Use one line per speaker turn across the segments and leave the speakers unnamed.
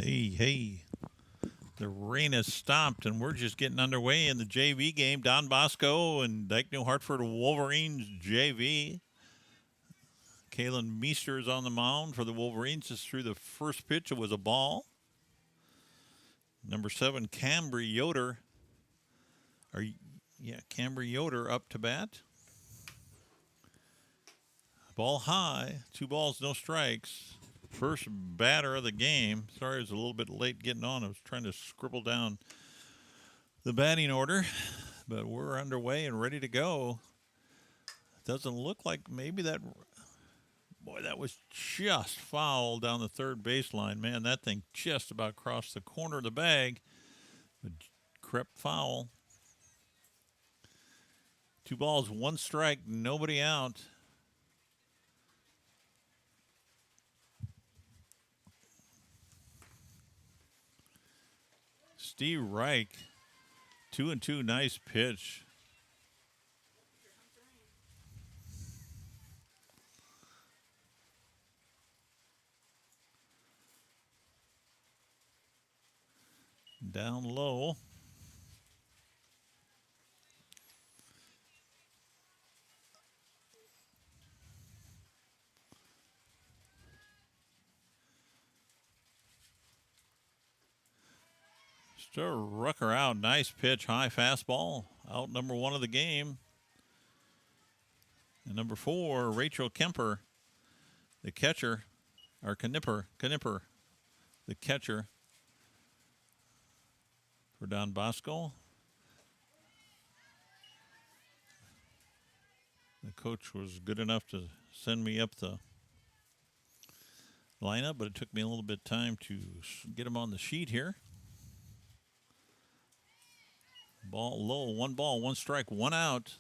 Hey, the rain has stopped, and we're just getting underway in the JV game. Don Bosco and Dike-New Hartford Wolverines JV. Kalen Meester is on the mound for the Wolverines. Just threw the first pitch. It was a ball. Number 7, Cambry Yoder. Cambry Yoder up to bat. Ball high. 2 balls, no strikes. First batter of the game. Sorry, I was a little bit late getting on. I was trying to scribble down the batting order, but we're underway and ready to go. Doesn't look like maybe that. Boy, that was just foul down the third baseline. Man, that thing just about crossed the corner of the bag, but crept foul. 2 balls, 1 strike, nobody out. Steve Reich, 2-2, nice pitch. Down low. Still Rucker out. Nice pitch. High fastball. Out number 1 of the game. And number 4, Rachel Kemper, the catcher. Or Knipper, the catcher for Don Bosco. The coach was good enough to send me up the lineup, but it took me a little bit of time to get him on the sheet here. Ball low, 1 ball, 1 strike, 1 out.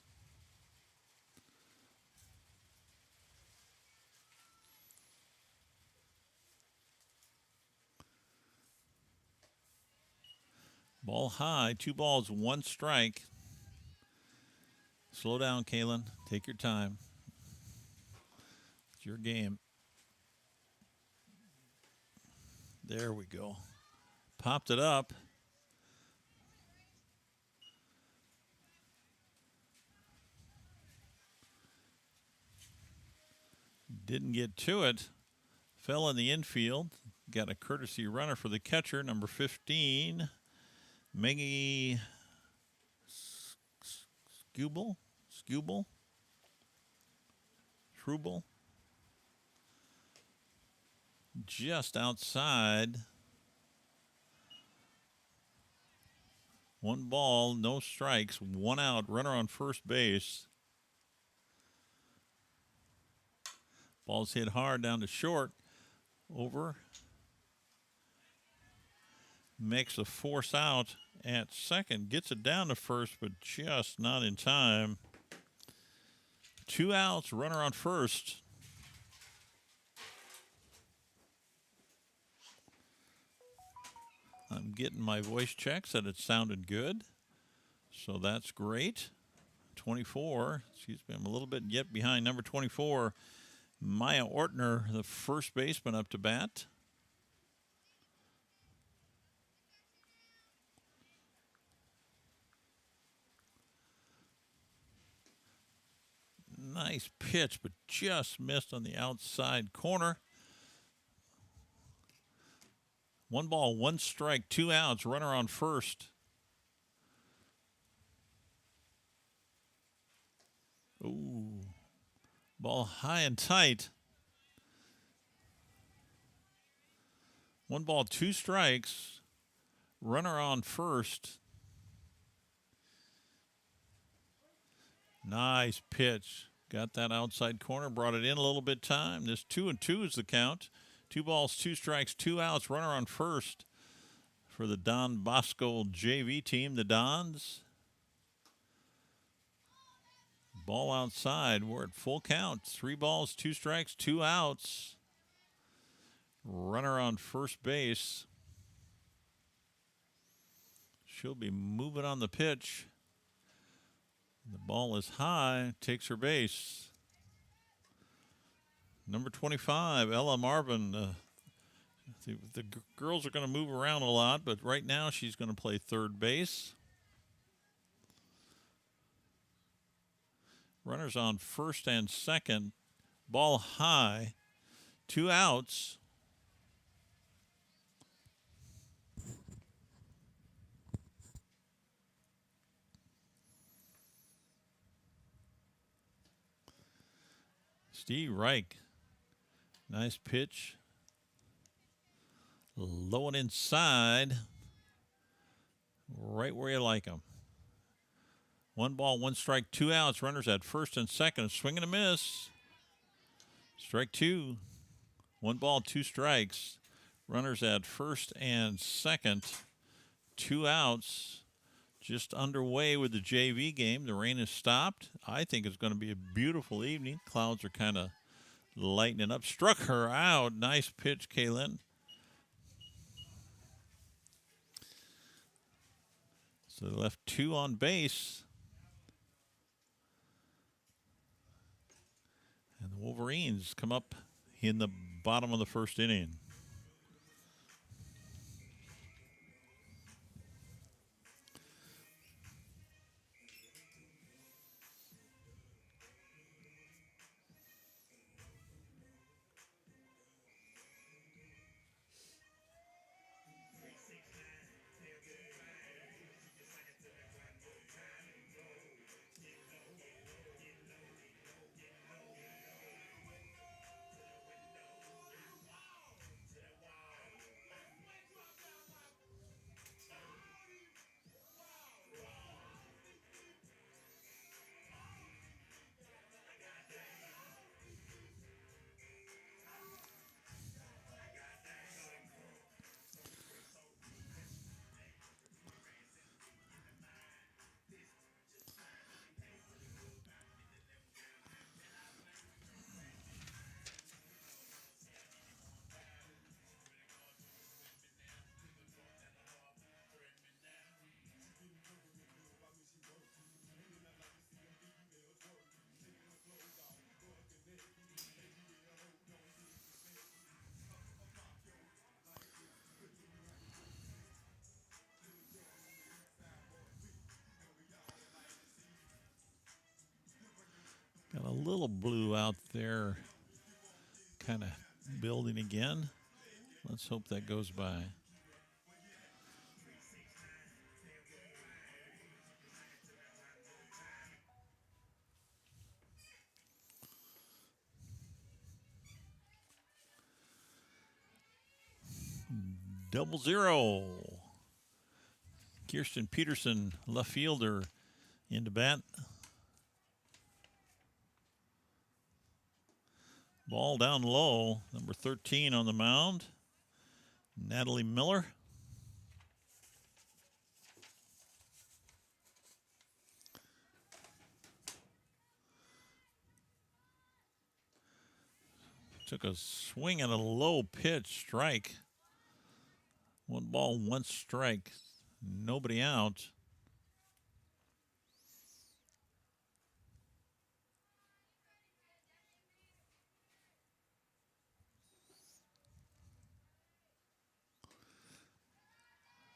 Ball high, 2 balls, 1 strike. Slow down, Kalen. Take your time. It's your game. There we go. Popped it up. Didn't get to it. Fell in the infield. Got a courtesy runner for the catcher, number 15, Maggie Scubel. Just outside. 1 ball, no strikes, 1 out. Runner on first base. Ball's hit hard down to short. Over. Makes a force out at second. Gets it down to first, but just not in time. 2 outs, runner on first. I'm getting my voice checks that it sounded good, so that's great. 24, excuse me, I'm a little bit yet behind. Number 24, Maya Ortner, the first baseman, up to bat. Nice pitch, but just missed on the outside corner. 1 ball, 1 strike, 2 outs, runner on first. Ooh, ball high and tight. 1 ball, 2 strikes, runner on first. Nice pitch. Got that outside corner, brought it in a little bit time. This 2-2 is the count. 2 balls, 2 strikes, 2 outs, runner on first for the Don Bosco JV team, the Dons. Ball outside. We're at full count. 3 balls, 2 strikes, 2 outs. Runner on first base. She'll be moving on the pitch. The ball is high, takes her base. Number 25, Ella Marvin, The girls are going to move around a lot, but right now she's going to play third base. Runners on first and second. Ball high. 2 outs. Steve Reich. Nice pitch. Low and inside. Right where you like them. 1 ball, 1 strike, 2 outs. Runners at first and second. Swing and a miss. Strike 2. 1 ball, 2 strikes. Runners at first and second. 2 outs. Just underway with the JV game. The rain has stopped. I think it's going to be a beautiful evening. Clouds are kind of lightening up. Struck her out. Nice pitch, Kaylin. So they left 2 on base. And the Wolverines come up in the bottom of the first inning. Got a little blue out there, kind of building again. Let's hope that goes by. Double zero. Kirsten Peterson, left fielder, into bat. Ball down low. Number 13 on the mound, Natalie Miller. Took a swing at a low pitch, strike. 1 ball, 1 strike. Nobody out.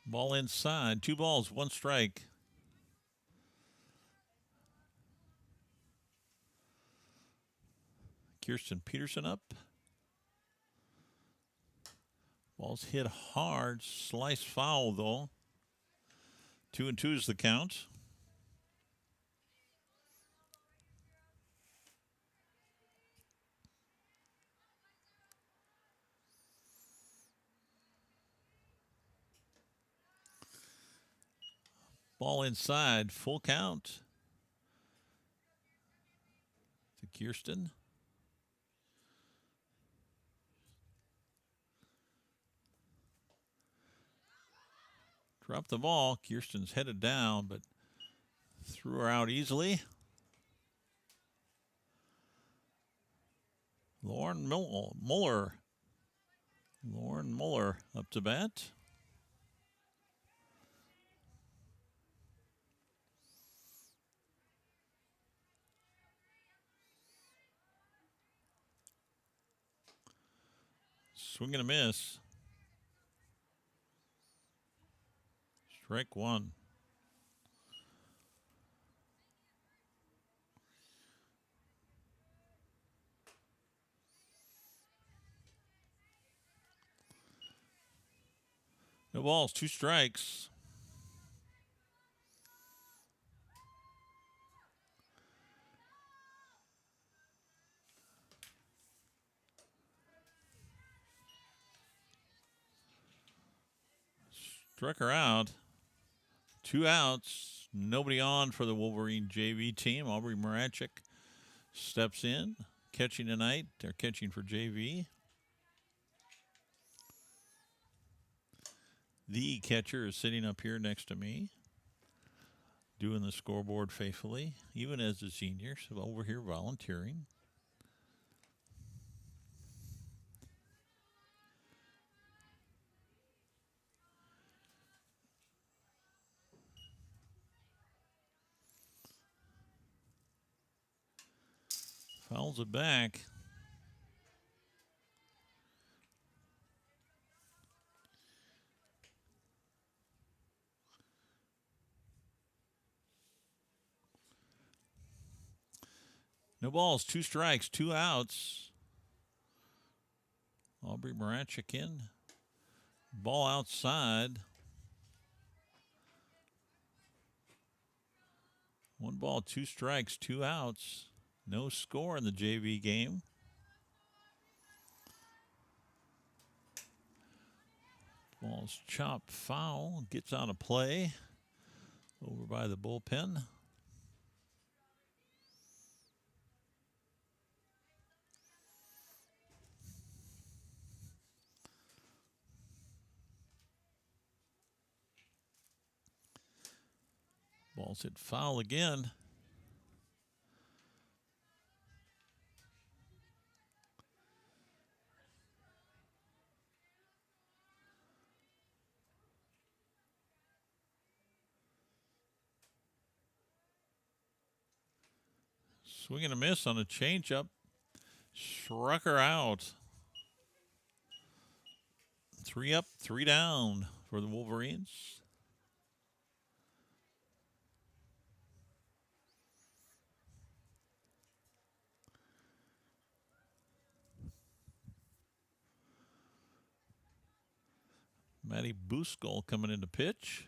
Ball inside. 2 balls, 1 strike. Kirsten Peterson up. Ball's hit hard. Slice foul, though. 2-2 is the count. Ball inside. Full count to Kirsten. Dropped the ball. Kirsten's headed down, but threw her out easily. Lauren Muller. Lauren Muller up to bat. Swing and a miss. Strike one. No balls, 2 strikes. Struck her out. 2 outs. Nobody on for the Wolverine JV team. Aubrey Marachik steps in. Catching tonight. They're catching for JV. The catcher is sitting up here next to me, doing the scoreboard faithfully, even as the seniors over here volunteering. Fouls it back. No balls, 2 strikes, 2 outs. Aubrey Marachik in. Ball outside. 1 ball, 2 strikes, 2 outs. No score in the JV game. Ball's chopped foul. Gets out of play. Over by the bullpen. Ball's hit foul again. Swing and a miss on a changeup. Struck her out. 3 up, 3 down for the Wolverines. Matty Bosco coming in to pitch.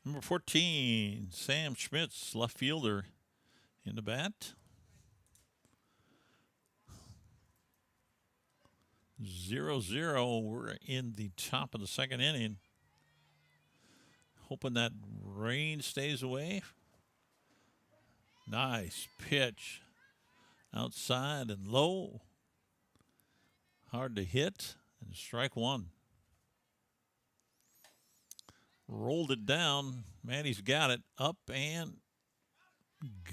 Number 14, Sam Schmitz, left fielder, in the bat. 0-0. We're in the top of the 2nd inning. Hoping that rain stays away. Nice pitch. Outside and low. Hard to hit. And strike 1. Rolled it down. Matty's got it. Up and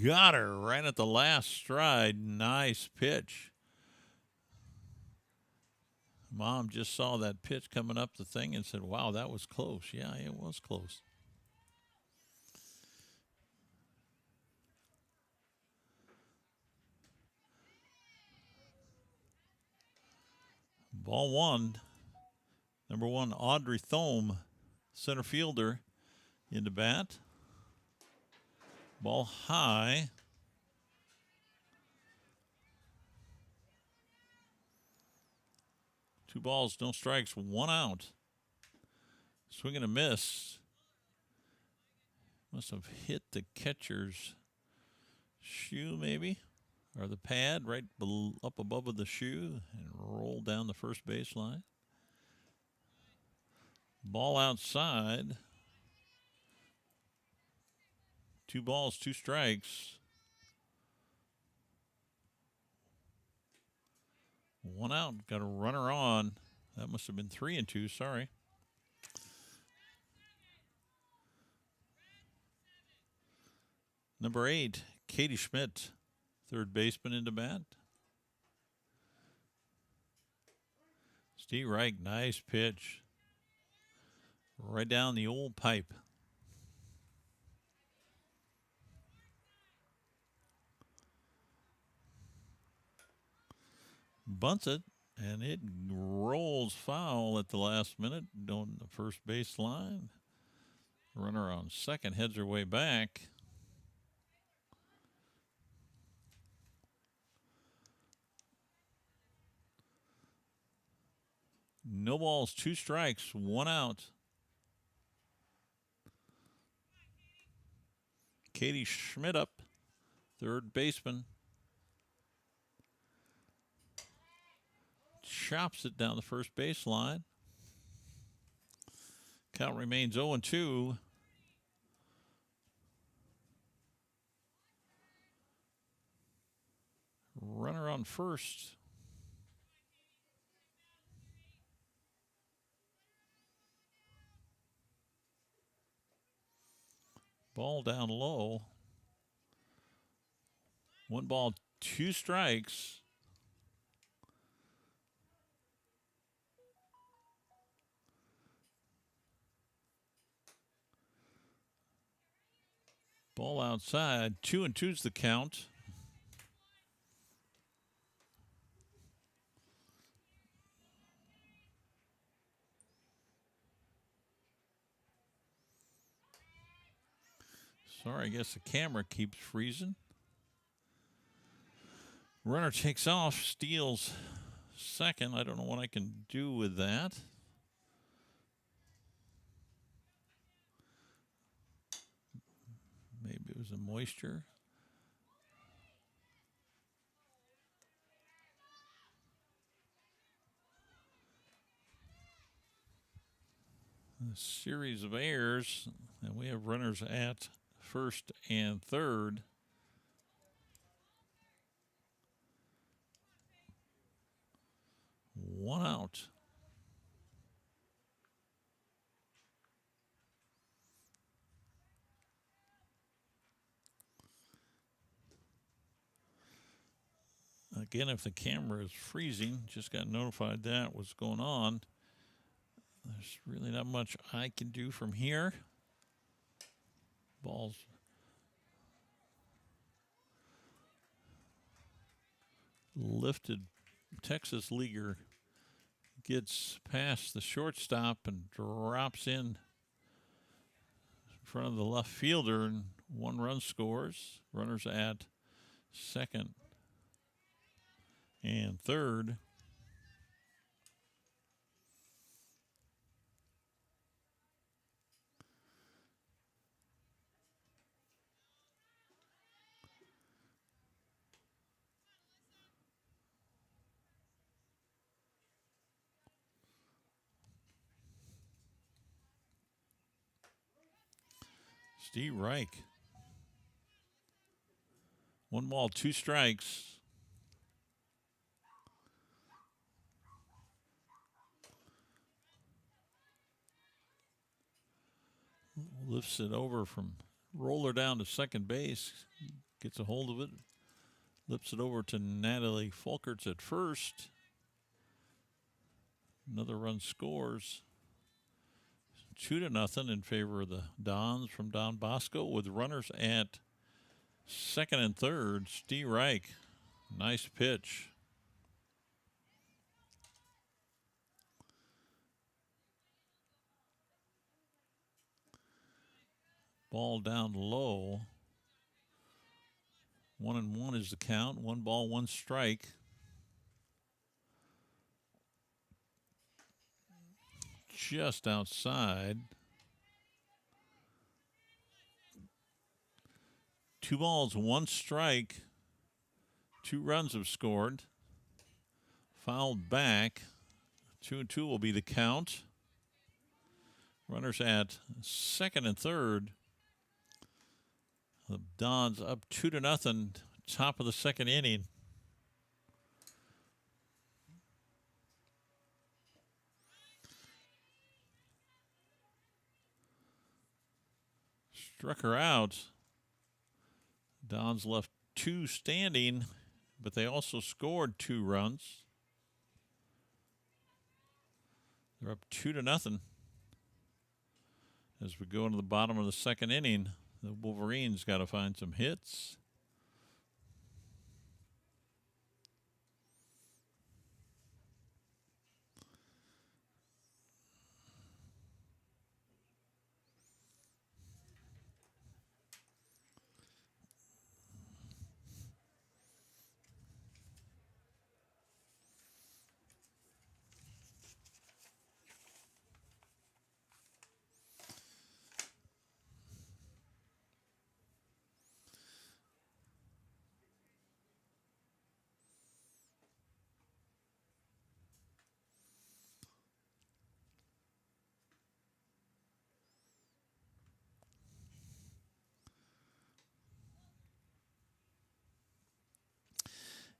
got her right at the last stride. Nice pitch. Mom just saw that pitch coming up the thing and said, wow, that was close. Yeah, it was close. Ball 1. Number 1, Audrey Thome, center fielder, in the bat. Ball high. Two balls, no strikes, one out. Swing and a miss. Must have hit the catcher's shoe, maybe, or the pad right up above the shoe and rolled down the first baseline. Ball outside. Two balls, two strikes. One out. Got a runner on. That must have been 3-2. Sorry. Number 8, Katie Schmidt, third baseman into bat. Steve Reich, nice pitch. Right down the old pipe. Bunts it, and it rolls foul at the last minute on the first base line. Runner on second heads her way back. No balls, two strikes, one out. Katie Schmidt up, third baseman. Chops it down the first baseline. Count remains 0-2. Runner on first. Ball down low. One ball, two strikes. Ball outside. 2-2's the count. Sorry, I guess the camera keeps freezing. Runner takes off, steals second. I don't know what I can do with that. Maybe it was a moisture. A series of errors, and we have runners at first and third. One out. Again, if the camera is freezing, just got notified that was going on. There's really not much I can do from here. Ball's lifted. Texas Leaguer gets past the shortstop and drops in front of the left fielder, and one run scores. Runners at second and third. Steve Reich. One ball, two strikes. Lifts it over from roller down to second base. Gets a hold of it. Lifts it over to Natalie Folkerts at first. Another run scores. 2-0 in favor of the Dons from Don Bosco, with runners at second and third. Steve Reich, nice pitch. Ball down low. 1-1 is the count. 1 ball, 1 strike. Just outside. 2 balls, 1 strike. 2 runs have scored. Fouled back. 2-2 will be the count. Runners at second and third. The Dons up 2-0. Top of the second inning. Struck her out. Dons left 2 standing, but they also scored 2 runs. They're up 2-0. As we go into the bottom of the second inning, the Wolverines got to find some hits.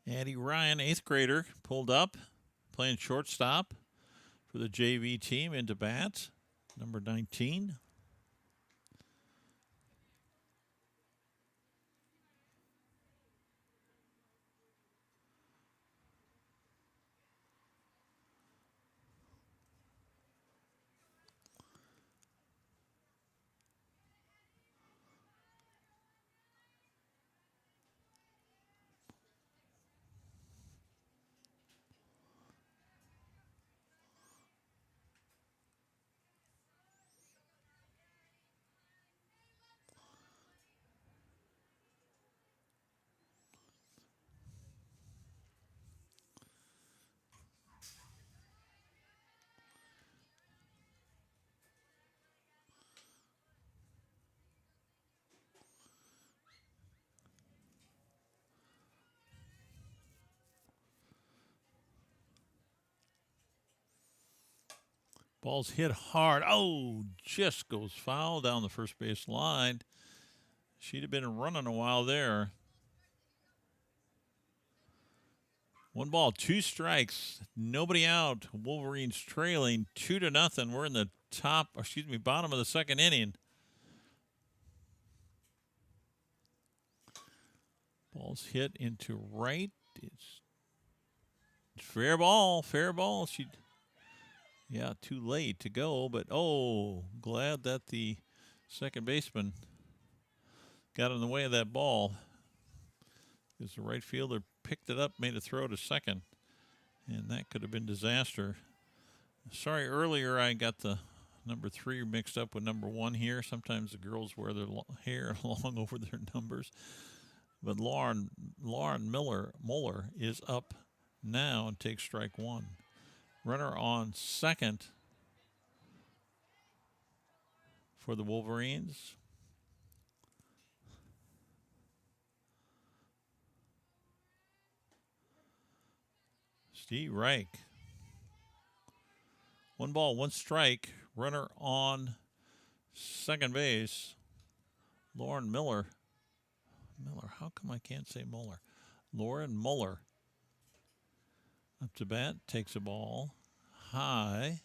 Addie Ryan, 8th grader, pulled up, playing shortstop for the JV team into bat, number 19. Ball's hit hard. Oh, just goes foul down the first base line. She'd have been running a while there. 1 ball, 2 strikes, nobody out. Wolverines trailing 2-0. We're in the bottom of the second inning. Ball's hit into right. It's fair ball. Too late to go, but glad that the second baseman got in the way of that ball. Because the right fielder picked it up, made a throw to second, and that could have been disaster. Sorry, earlier I got the number 3 mixed up with number 1 here. Sometimes the girls wear their hair long over their numbers. But Lauren Moeller is up now and takes strike 1. Runner on second for the Wolverines. Steve Reich. 1 ball, 1 strike. Runner on second base. Lauren Miller. How come I can't say Muller? Lauren Muller. Up to bat, takes a ball high.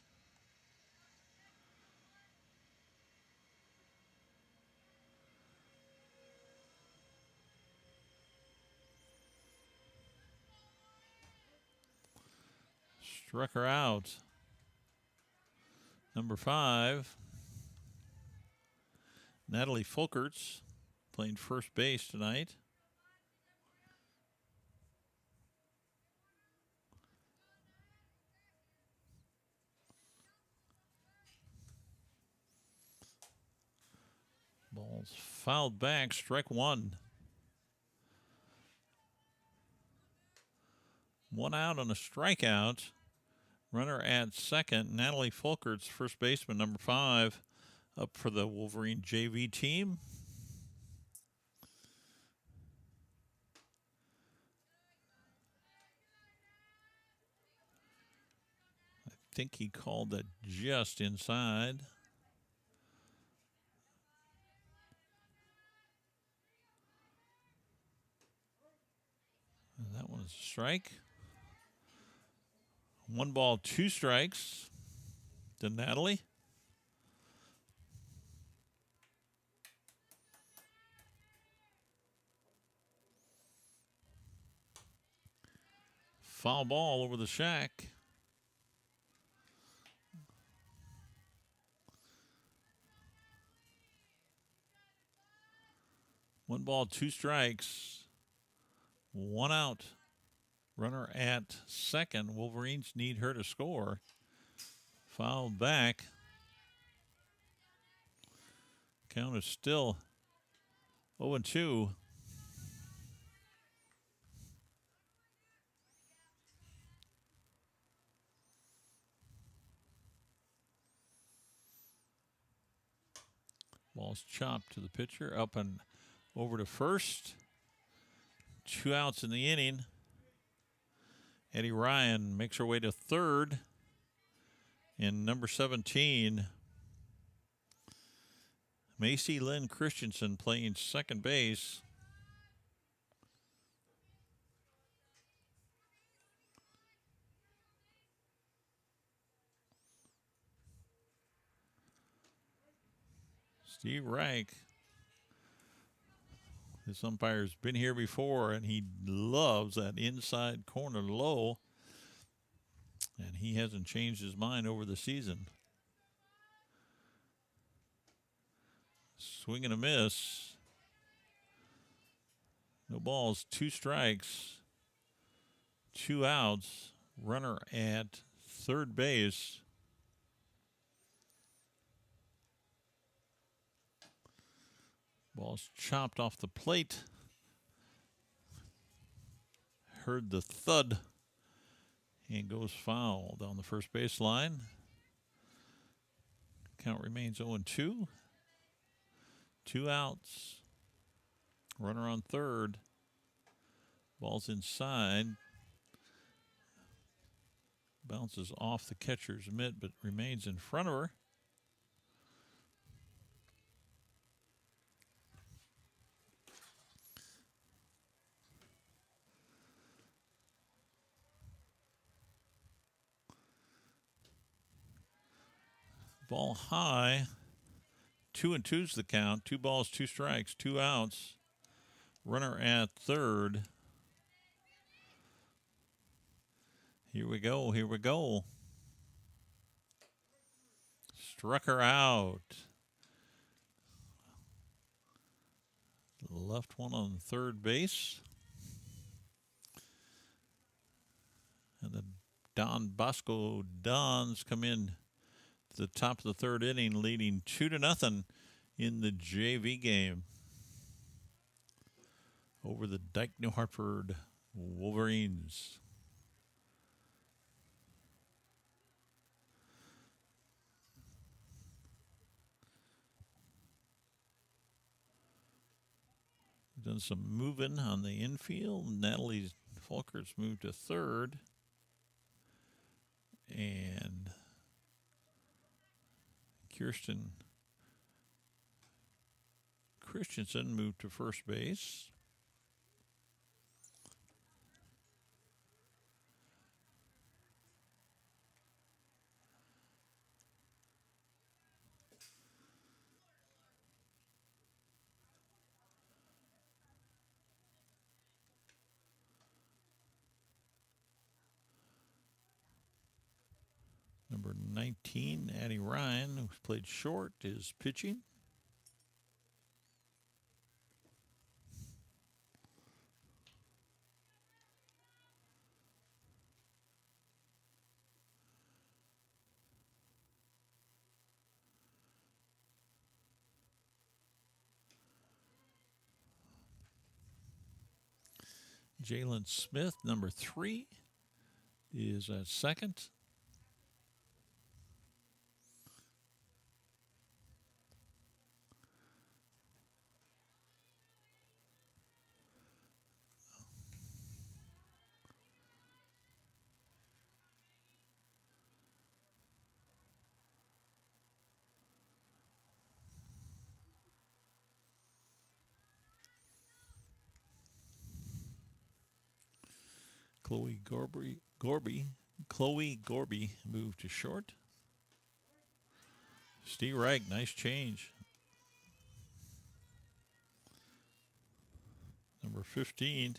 Struck her out. Number 5, Natalie Folkerts, playing first base tonight. Ball's fouled back, strike 1. One out on a strikeout. Runner at second. Natalie Folkerts, first baseman, number 5, up for the Wolverine JV team. I think he called that just inside. And that one's a strike. 1 ball, 2 strikes to Natalie. Foul ball over the shack. One ball, 2 strikes. 1 out. Runner at second. Wolverines need her to score. Fouled back. Count is still 0-2. Ball's chopped to the pitcher. Up and over to first. 2 outs in the inning. Eddie Ryan makes her way to third. And number 17, Macy Lynn Christensen, playing second base. Steve Reich, this umpire's been here before, and he loves that inside corner low. And he hasn't changed his mind over the season. Swing and a miss. No balls, 2 strikes, 2 outs. Runner at third base. Ball's chopped off the plate. Heard the thud. And goes foul down the first base line. Count remains 0-2. 2 outs. Runner on third. Ball's inside. Bounces off the catcher's mitt, but remains in front of her. Ball high. 2-2's the count. 2 balls, 2 strikes, 2 outs. Runner at third. Here we go. Here we go. Struck her out. Left one on third base. And the Don Bosco Dons come in to the top of the third inning, leading 2-0 in the JV game over the Dike-New Hartford Wolverines. Done some moving on the infield. Natalie Folkerts moved to third. And Kirsten Christensen moved to first base. Number 19, Addie Ryan, who's played short, is pitching. Jalen Smith, number 3, is at second. Chloe Gorby moved to short. Steve Reich, nice change. Number 15.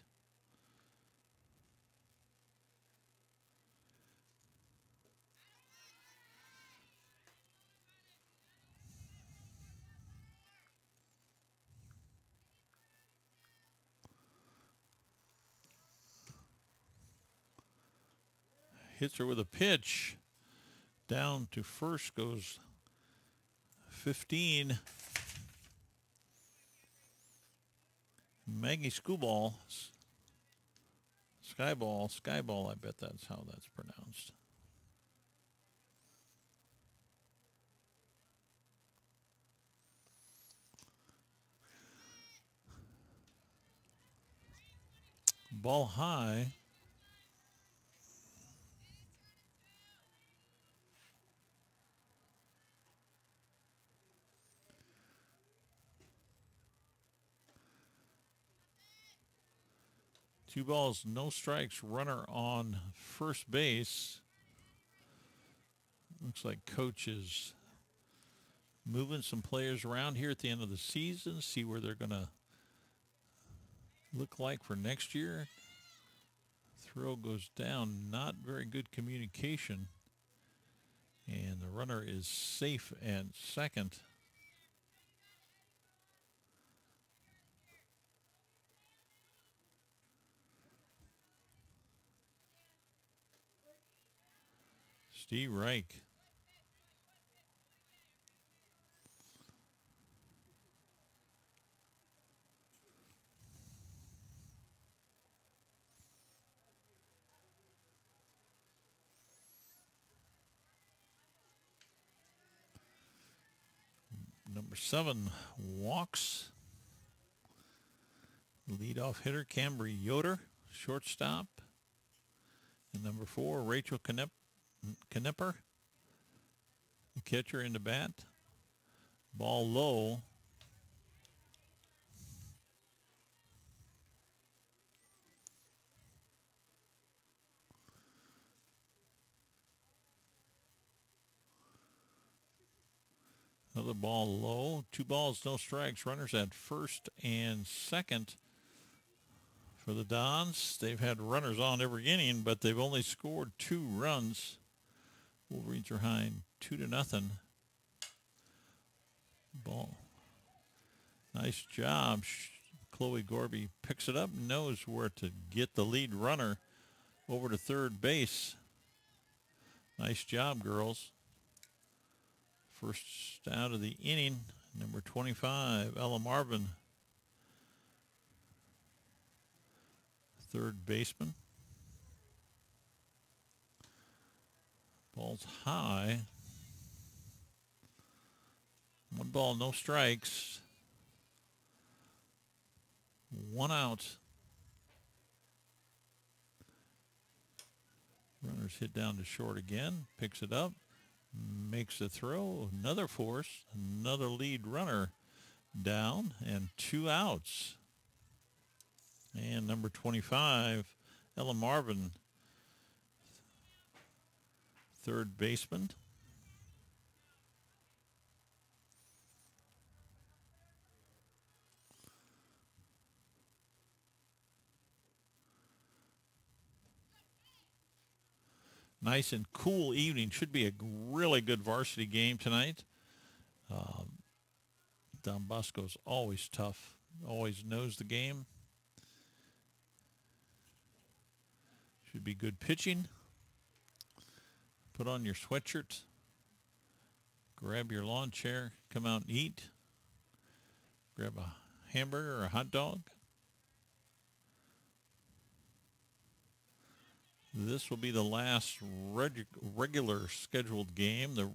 Hits her with a pitch. Down to first goes 15. Maggie Skyball, I bet that's how that's pronounced. Ball high. Two balls, no strikes. Runner on first base. Looks like coach is moving some players around here at the end of the season. See where they're going to look like for next year. Throw goes down. Not very good communication. And the runner is safe at second. Steve Reich. Number 7 walks. Leadoff hitter Cambry Yoder, shortstop. And number 4, Rachel Knepper, the catcher in the bat. Ball low. Another ball low. 2 balls, no strikes. Runners at first and second for the Dons. They've had runners on every inning, but they've only scored 2 runs. Wolverines are behind 2-0. Ball. Nice job. Chloe Gorby picks it up, knows where to get the lead runner over to third base. Nice job, girls. First out of the inning, number 25, Ella Marvin, third baseman. Ball's high. 1 ball, no strikes. 1 out. Runners hit down to short again. Picks it up. Makes the throw. Another force. Another lead runner down. And 2 outs. And number 25, Ella Marvin, third baseman. Nice and cool evening. Should be a really good varsity game tonight. Don Bosco's always tough. Always knows the game. Should be good pitching. Put on your sweatshirt. Grab your lawn chair. Come out and eat. Grab a hamburger or a hot dog. This will be the last regular scheduled game. The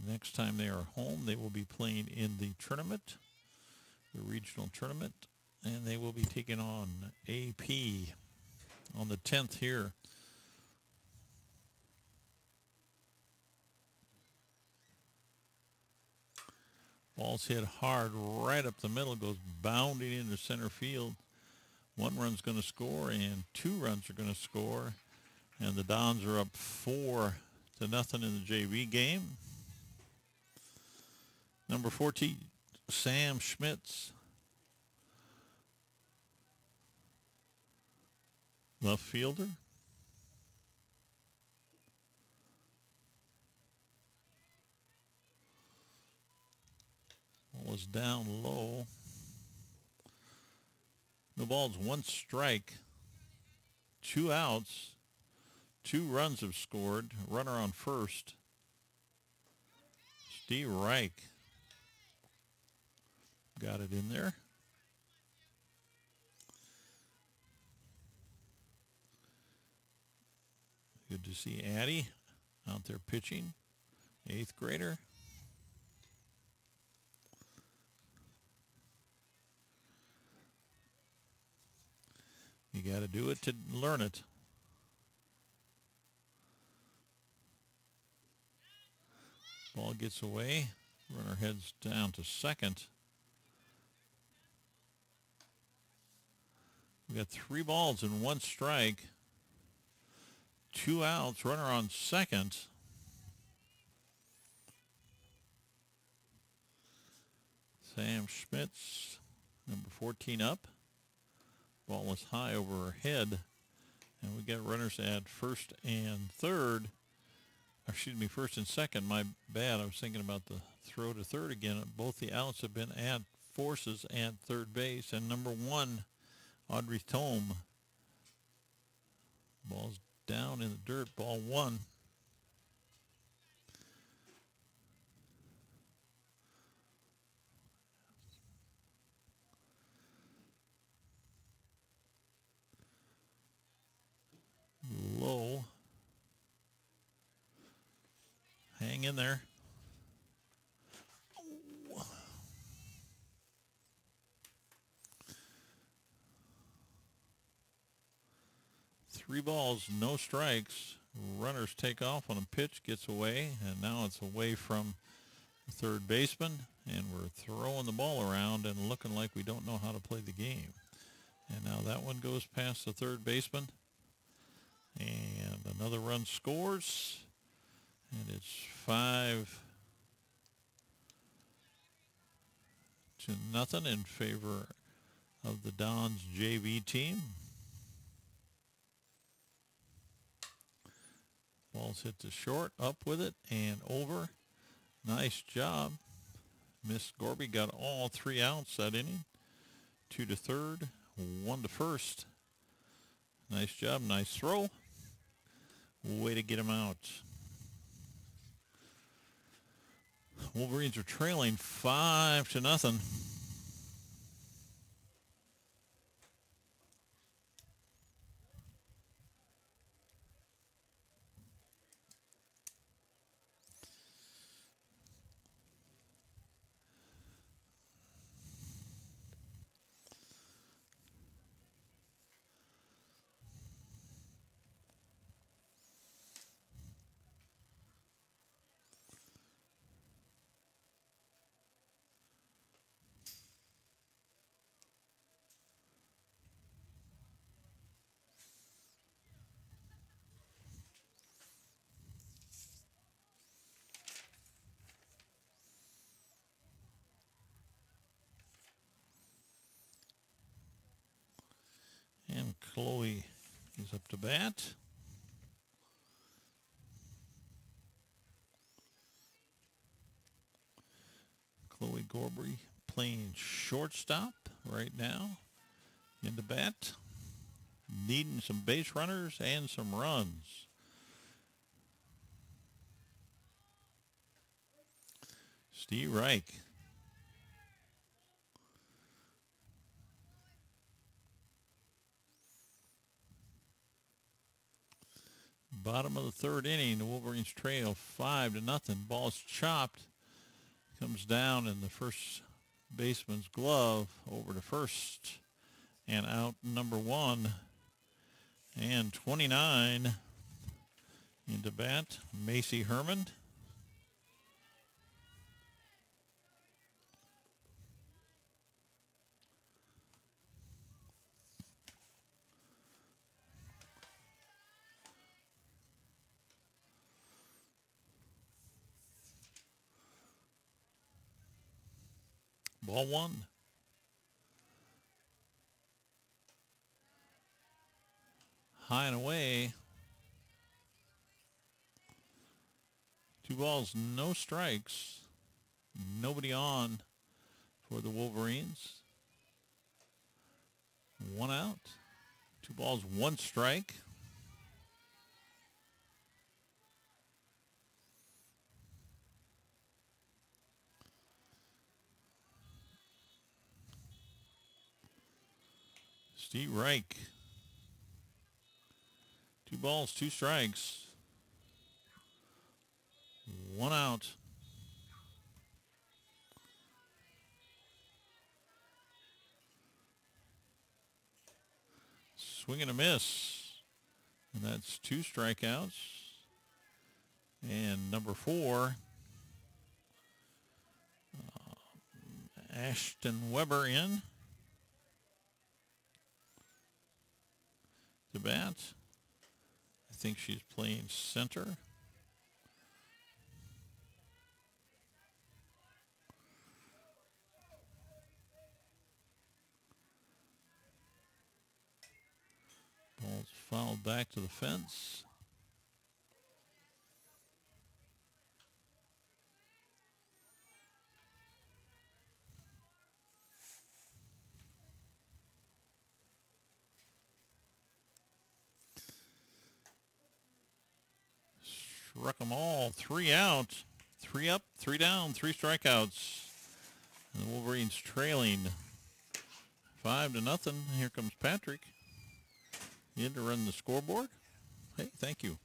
next time they are home, they will be playing in the tournament, the regional tournament, and they will be taking on AP on the 10th here. Ball's hit hard right up the middle, goes bounding into center field. One run's going to score, and 2 runs are going to score. And the Dons are up 4-0 in the JV game. Number 14, Sam Schmitz. Left fielder. Ball is down low. The ball's 1 strike, 2 outs, 2 runs have scored. Runner on first. Steve Reich got it in there. Good to see Addie out there pitching, 8th grader. You got to do it to learn it. Ball gets away. Runner heads down to second. We got 3 balls and 1 strike. 2 outs. Runner on second. Sam Schmitz, number 14 up. Ball was high over her head. And we got runners at first and third. First and second. My bad. I was thinking about the throw to third again. Both the outs have been at forces at third base. And number 1, Audrey Thome. Ball's down in the dirt. Ball 1. Low. Hang in there. Oh. 3 balls, no strikes. Runners take off on a pitch, gets away, and now it's away from the third baseman, and we're throwing the ball around and looking like we don't know how to play the game. And now that one goes past the third baseman, and another run scores, and it's 5-0 in favor of the Dons JV team. Ball's hit to short, up with it, and over. Nice job. Miss Gorby got all 3 outs that inning. 2 to third, 1 to first. Nice job, nice throw. Way to get him out. Wolverines are trailing 5-0. And Chloe is up to bat. Chloe Gorby playing shortstop right now. Into bat. Needing some base runners and some runs. Steve Reich. Bottom of the third inning, the Wolverines trail 5-0. Ball's chopped. Comes down in the first baseman's glove over to first. And out number one. And 29 into bat, Macy Herman. Ball one. High and away. 2 balls, no strikes. Nobody on for the Wolverines. 1 out. 2 balls, 1 strike. Steve Reich. 2 balls, 2 strikes. 1 out. Swing and a miss. And that's 2 strikeouts. And number 4, Ashton Weber in to bat. I think she's playing center. Ball's fouled back to the fence. Struck them all. 3 out. 3 up, 3 down, 3 strikeouts. And the Wolverines trailing 5-0. Here comes Patrick in to run the scoreboard. Hey, thank you.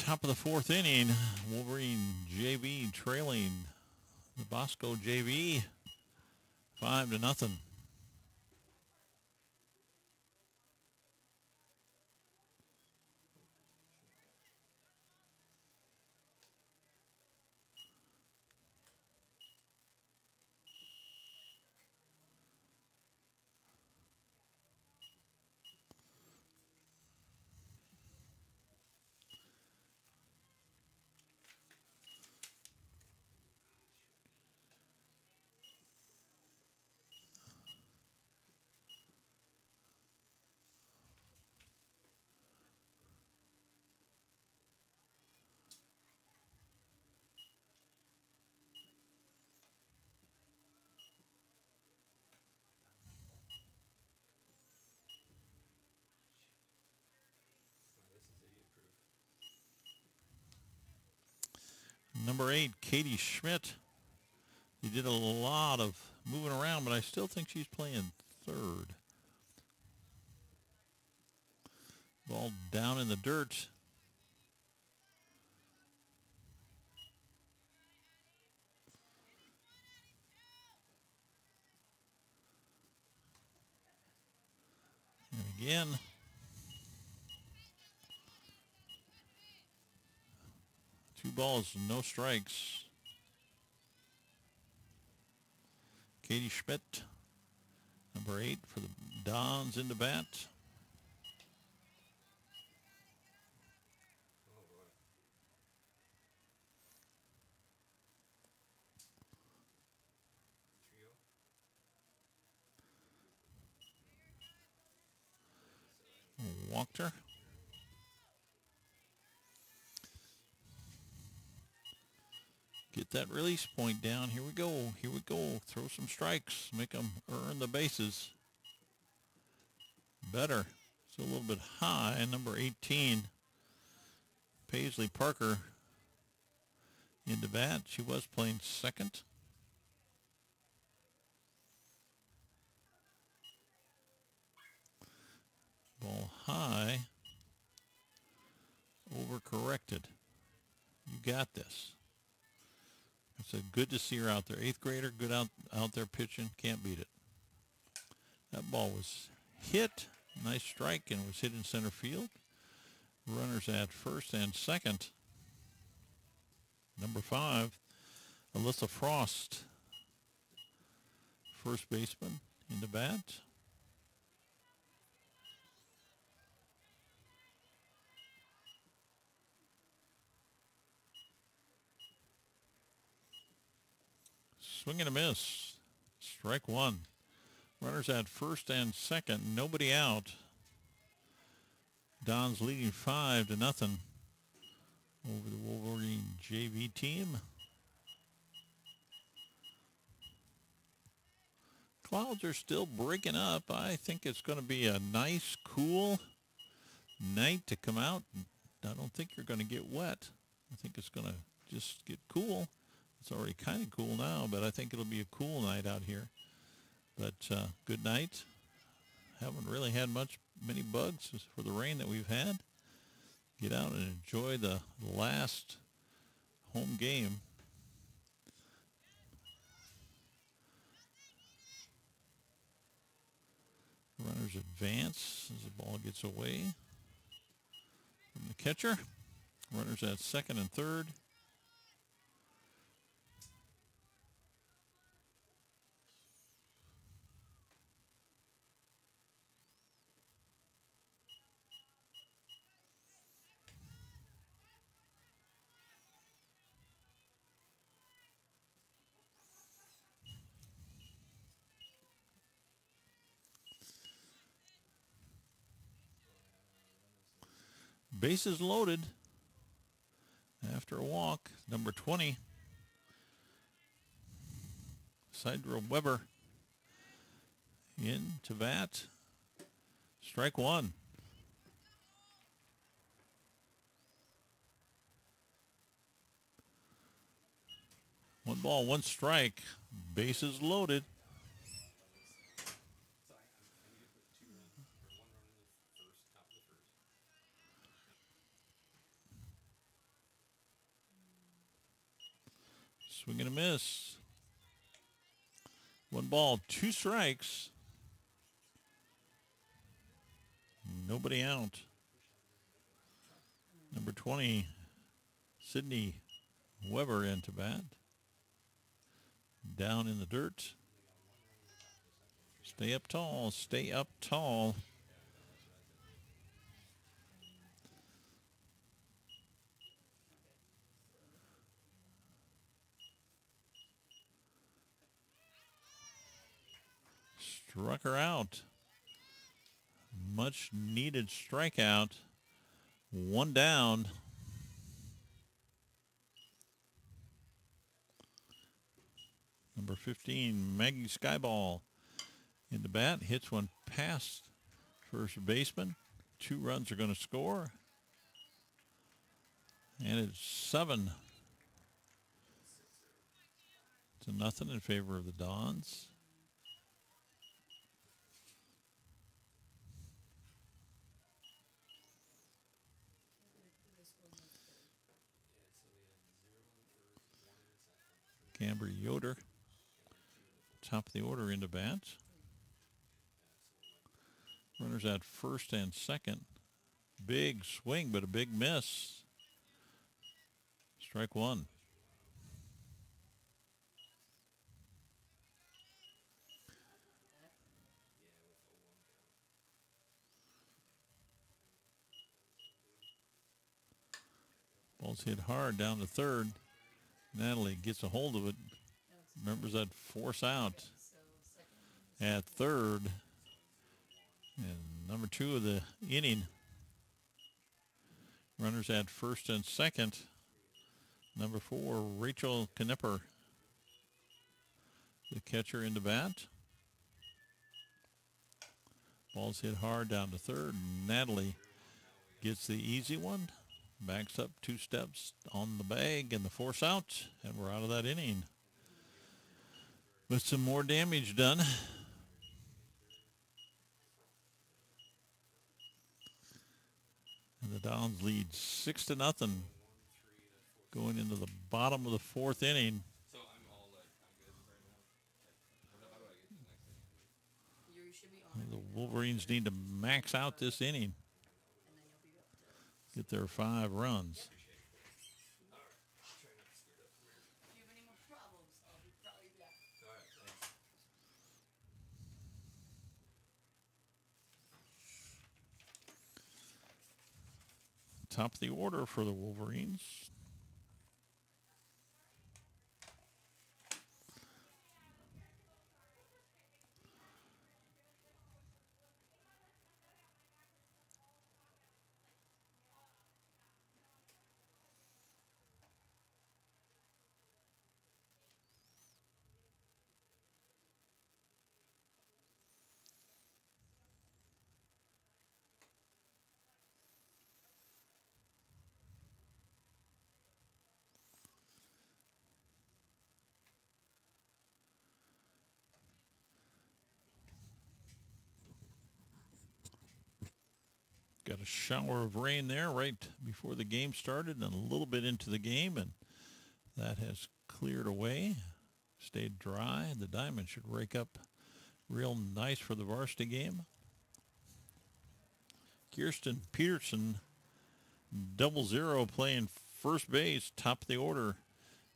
Top of the 4th inning, Wolverine JV trailing the Bosco JV 5-0. Number 8, Katie Schmidt. He did a lot of moving around, but I still think she's playing third. Ball down in the dirt. And again. Two balls, no strikes. Katie Schmidt, number 8 for the Dons into bat. Walked her. Get that release point down. Here we go. Here we go. Throw some strikes. Make them earn the bases. Better. It's a little bit high. Number 18, Paisley Parker into bat. She was playing second. Ball high. Overcorrected. You got this. It's good to see her out there. 8th grader, good out there pitching. Can't beat it. That ball was hit. Nice strike, and was hit in center field. Runners at first and second. Number 5, Alyssa Frost, first baseman, in the bat. Swing and a miss. Strike 1. Runners at first and second. Nobody out. Don's leading 5-0 over the Wolverine JV team. Clouds are still breaking up. I think it's going to be a nice, cool night to come out. I don't think you're going to get wet. I think it's going to just get cool. It's already kind of cool now, but I think it'll be a cool night out here. But good night. Haven't really had many bugs for the rain that we've had. Get out and enjoy the last home game. Runners advance as the ball gets away from the catcher. Runners at second and third. Bases loaded after a walk. Number 20, Sidra Weber, in to bat. Strike 1. One ball, one strike. Bases loaded. Swing and a miss. One ball, two strikes. Nobody out. Number 20, Sydney Weber into bat. Down in the dirt. Stay up tall, stay up tall. Struck her out. Much needed strikeout. One down. Number 15, Maggie Skyball in the bat. Hits one past first baseman. 2 runs are going to score. And it's 7-0 in favor of the Dons. Camber Yoder, top of the order, into bat. Runners at first and second. Big swing, but a big miss. Strike 1. Ball's hit hard down to third. Natalie gets a hold of it. Remembers that force out at third. And number 2 of the inning. Runners at first and second. Number 4, Rachel Knepper, the catcher, into bat. Ball's hit hard down to third. Natalie gets the easy one. Backs up 2 steps on the bag and the force out, and we're out of that inning. With some more damage done. And the Dons lead 6-0 going into the bottom of the fourth inning. The Wolverines need to max out this inning. Get their 5 runs. Top of the order for the Wolverines. Got a shower of rain there right before the game started and a little bit into the game, and that has cleared away, stayed dry. The diamond should rake up real nice for the varsity game. Kirsten Peterson, 00, playing first base, top of the order,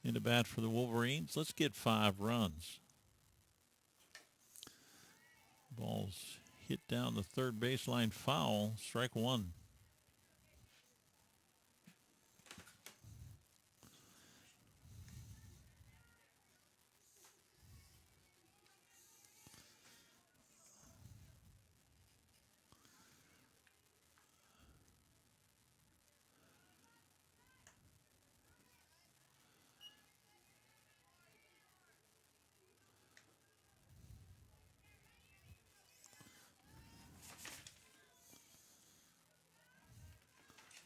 into bat for the Wolverines. Let's get 5 runs. Ball's hit down the third baseline, foul, strike 1.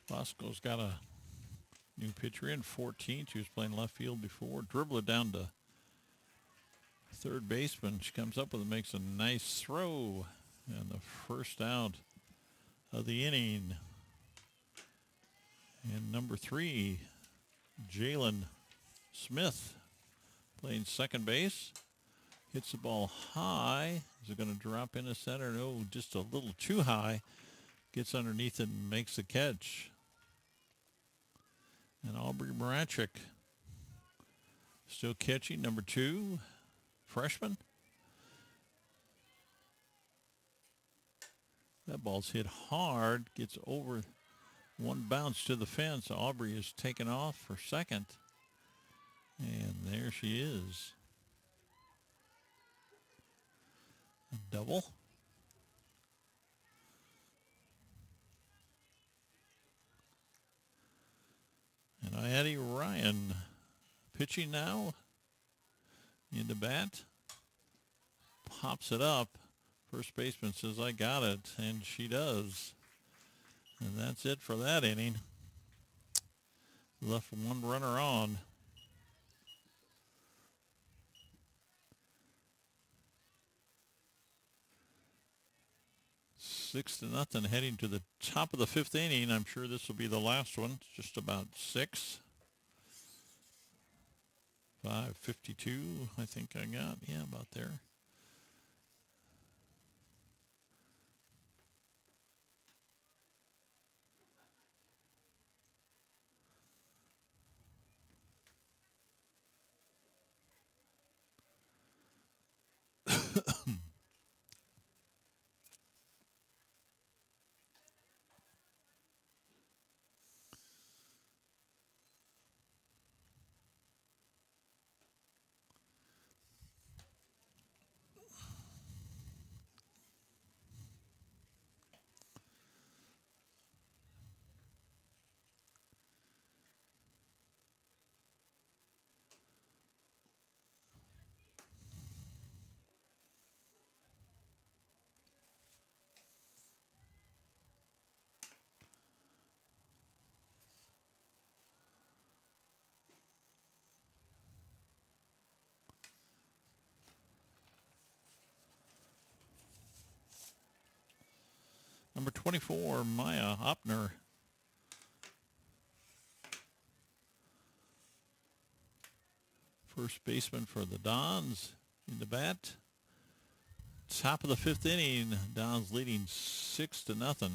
Bosco's got a new pitcher in, 14. She was playing left field before. Dribble it down to third baseman. She comes up with it, makes a nice throw. And the first out of the inning. And number 3, Jalen Smith, playing second base. Hits the ball high. Is it going to drop into center? No, just a little too high. Gets underneath it and makes the catch. And Aubrey Marachik still catching, number 2, freshman. That ball's hit hard, gets over one bounce to the fence. Aubrey is taken off for second. And there she is. A double. And Addie Ryan pitching now. In the bat. Pops it up. First baseman says, I got it. And she does. And that's it for that inning. Left one runner on. Six to nothing, heading to the top of the fifth inning. I'm sure this will be the last one. It's just about 6. 5:52, I think I got. Yeah, about there. Number 24, Maya Opner, First baseman for the Dons in the bat. Top of the fifth inning. Dons leading 6-0.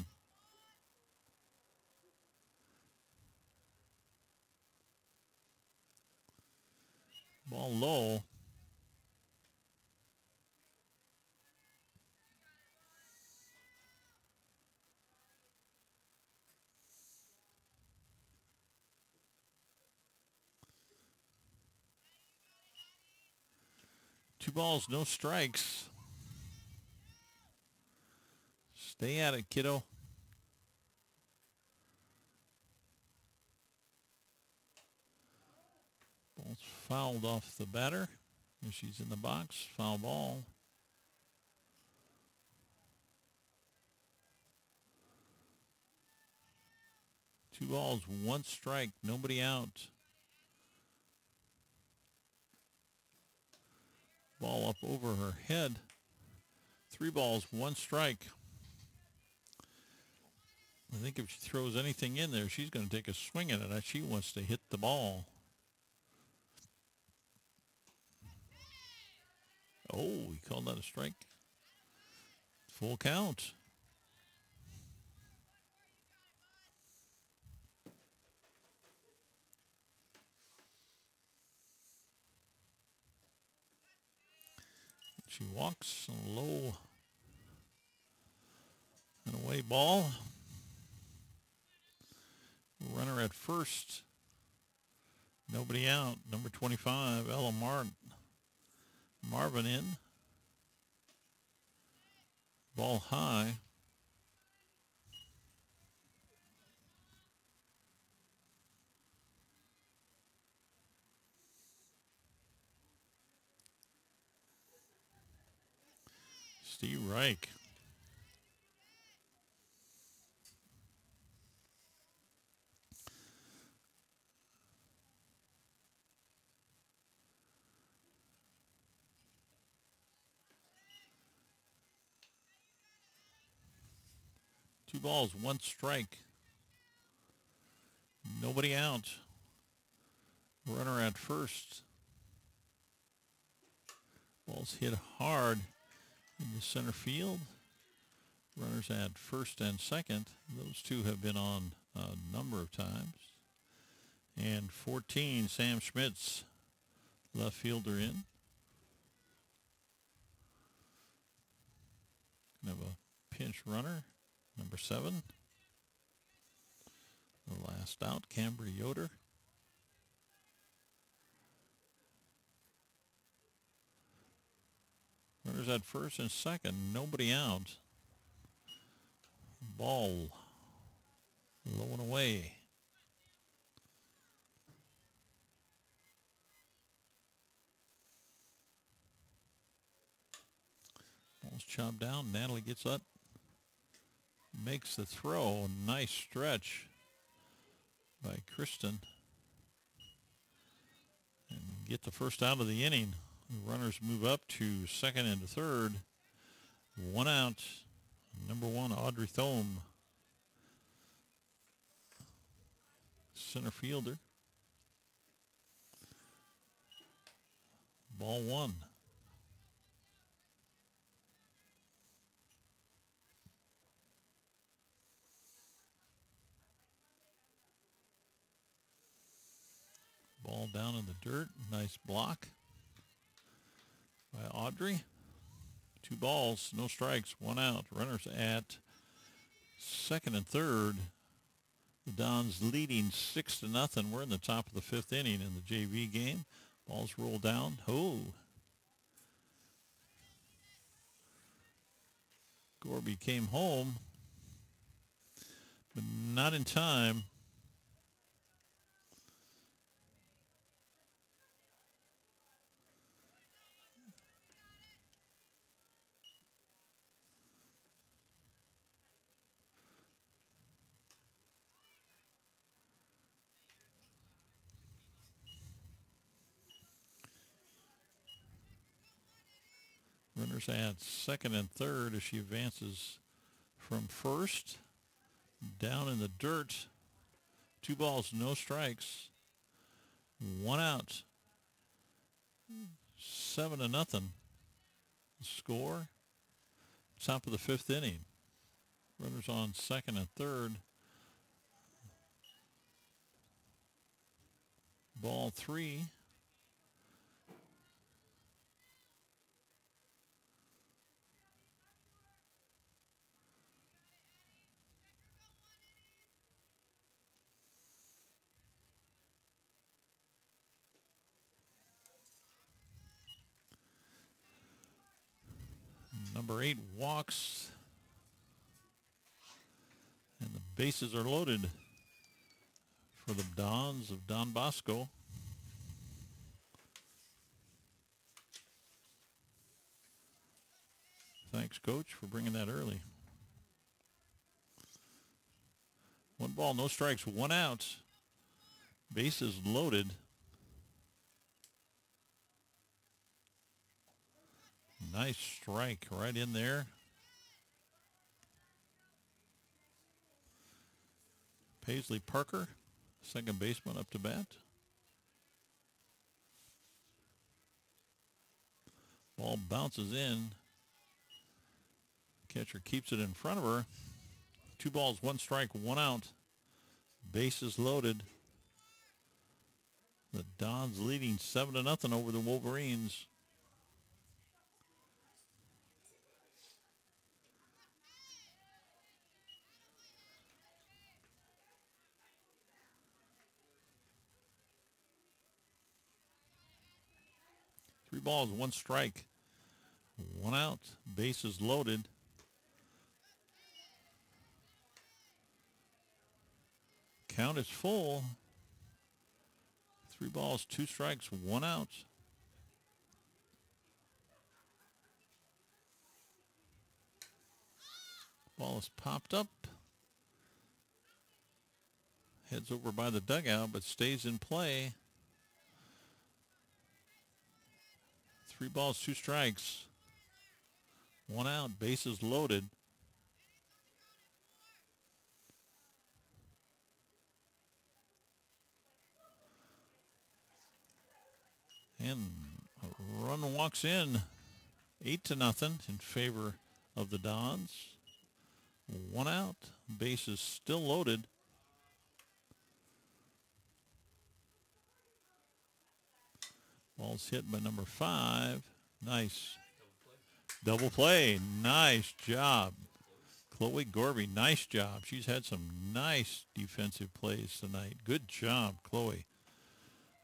Ball low. Two balls, no strikes. Stay at it, kiddo. Ball's fouled off the batter. And she's in the box. Foul ball. Two balls, one strike, nobody out. Ball up over her head. Three balls, one strike. I think if she throws anything in there, she's going to take a swing at it. She wants to hit the ball. Oh, he called that a strike. Full count. She walks a low and away ball. Runner at first. Nobody out. Number 25, Ella Marvin in. Ball high. Steve Reich. Two balls, one strike. Nobody out. Runner at first. Ball's hit hard in the center field. Runners at first and second. Those two have been on a number of times. And 14, Sam Schmitz, left fielder in. Have a pinch runner, number 7. The last out, Cambry Yoder. Runners at first and second, nobody out. Ball low and away. Ball's chopped down. Natalie gets up, makes the throw. Nice stretch by Kristen. And get the first out of the inning. The runners move up to second and third. One out. Number 1, Audrey Thome, center fielder. Ball 1. Ball down in the dirt. Nice block by Audrey. 2 balls, no strikes, 1 out. Runners at second and third. The Dons leading 6-0. We're in the top of the 5th inning in the JV game. Balls roll down. Oh. Gorby came home, but not in time. Runners at second and third as she advances from first. Down in the dirt. 2 balls, no strikes. 1 out. 7-0. Score. Top of the 5th inning. Runners on second and third. Ball 3. Number 8 walks. And the bases are loaded for the Dons of Don Bosco. Thanks, Coach, for bringing that early. 1 ball, no strikes, 1 out. Bases loaded. Nice strike right in there. Paisley Parker, second baseman, up to bat. Ball bounces in. Catcher keeps it in front of her. 2 balls, 1 strike, 1 out. Bases loaded. The Dons leading 7-0 over the Wolverines. Three balls, 1 strike, 1 out. Bases loaded. Count is full. 3 balls, 2 strikes, 1 out. Ball is popped up. Heads over by the dugout, but stays in play. 3 balls, 2 strikes, 1 out. Bases loaded. And a run walks in. 8-0 in favor of the Dons. 1 out. Bases still loaded. Ball's hit by number 5. Nice. Double play. Nice job. Chloe Gorby, nice job. She's had some nice defensive plays tonight. Good job, Chloe.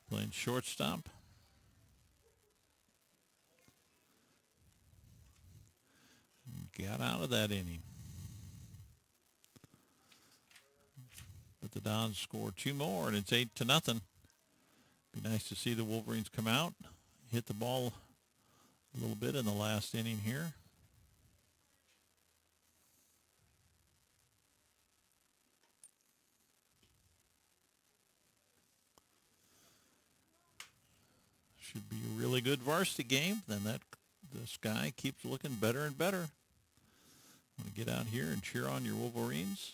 Playing shortstop. Got out of that inning. But the Dons score 2 more, and it's 8-0. Be nice to see the Wolverines come out, hit the ball a little bit in the last inning here. Should be a really good varsity game. Then the sky keeps looking better and better. I'm going to get out here and cheer on your Wolverines.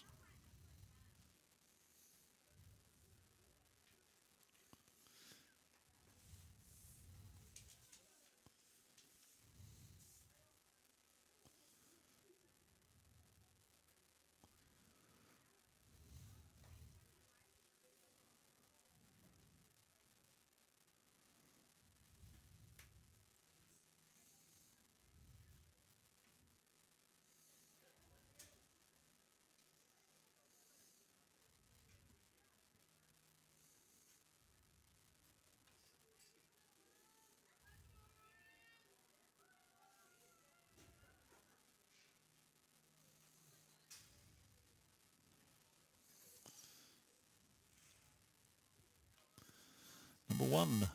Number 1,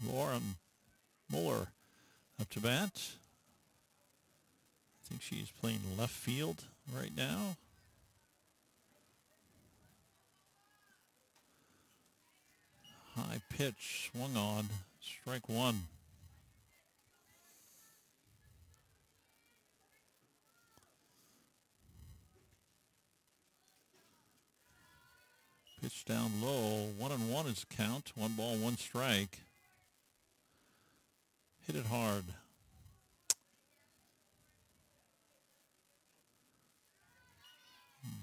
Lauren Muller up to bat. I think she's playing left field right now. High pitch, swung on, strike 1. Pitch down low, 1-1 is the count. 1 ball, 1 strike. Hit it hard.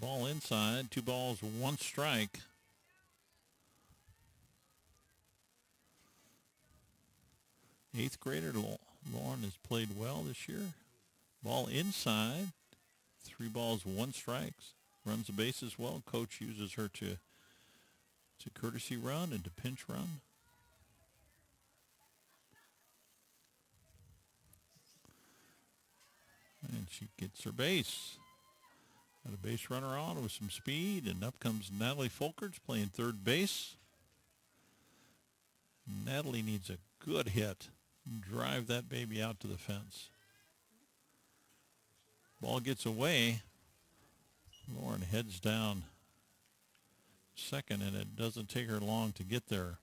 Ball inside. 2 balls, 1 strike. Eighth grader Lauren has played well this year. Ball inside. 3 balls, 1 strike. Runs the bases well. Coach uses her to courtesy run and to pinch run. And she gets her base. Got a base runner on with some speed, and up comes Natalie Folkerts playing third base. Natalie needs a good hit. Drive that baby out to the fence. Ball gets away. Lauren heads down second, and it doesn't take her long to get there.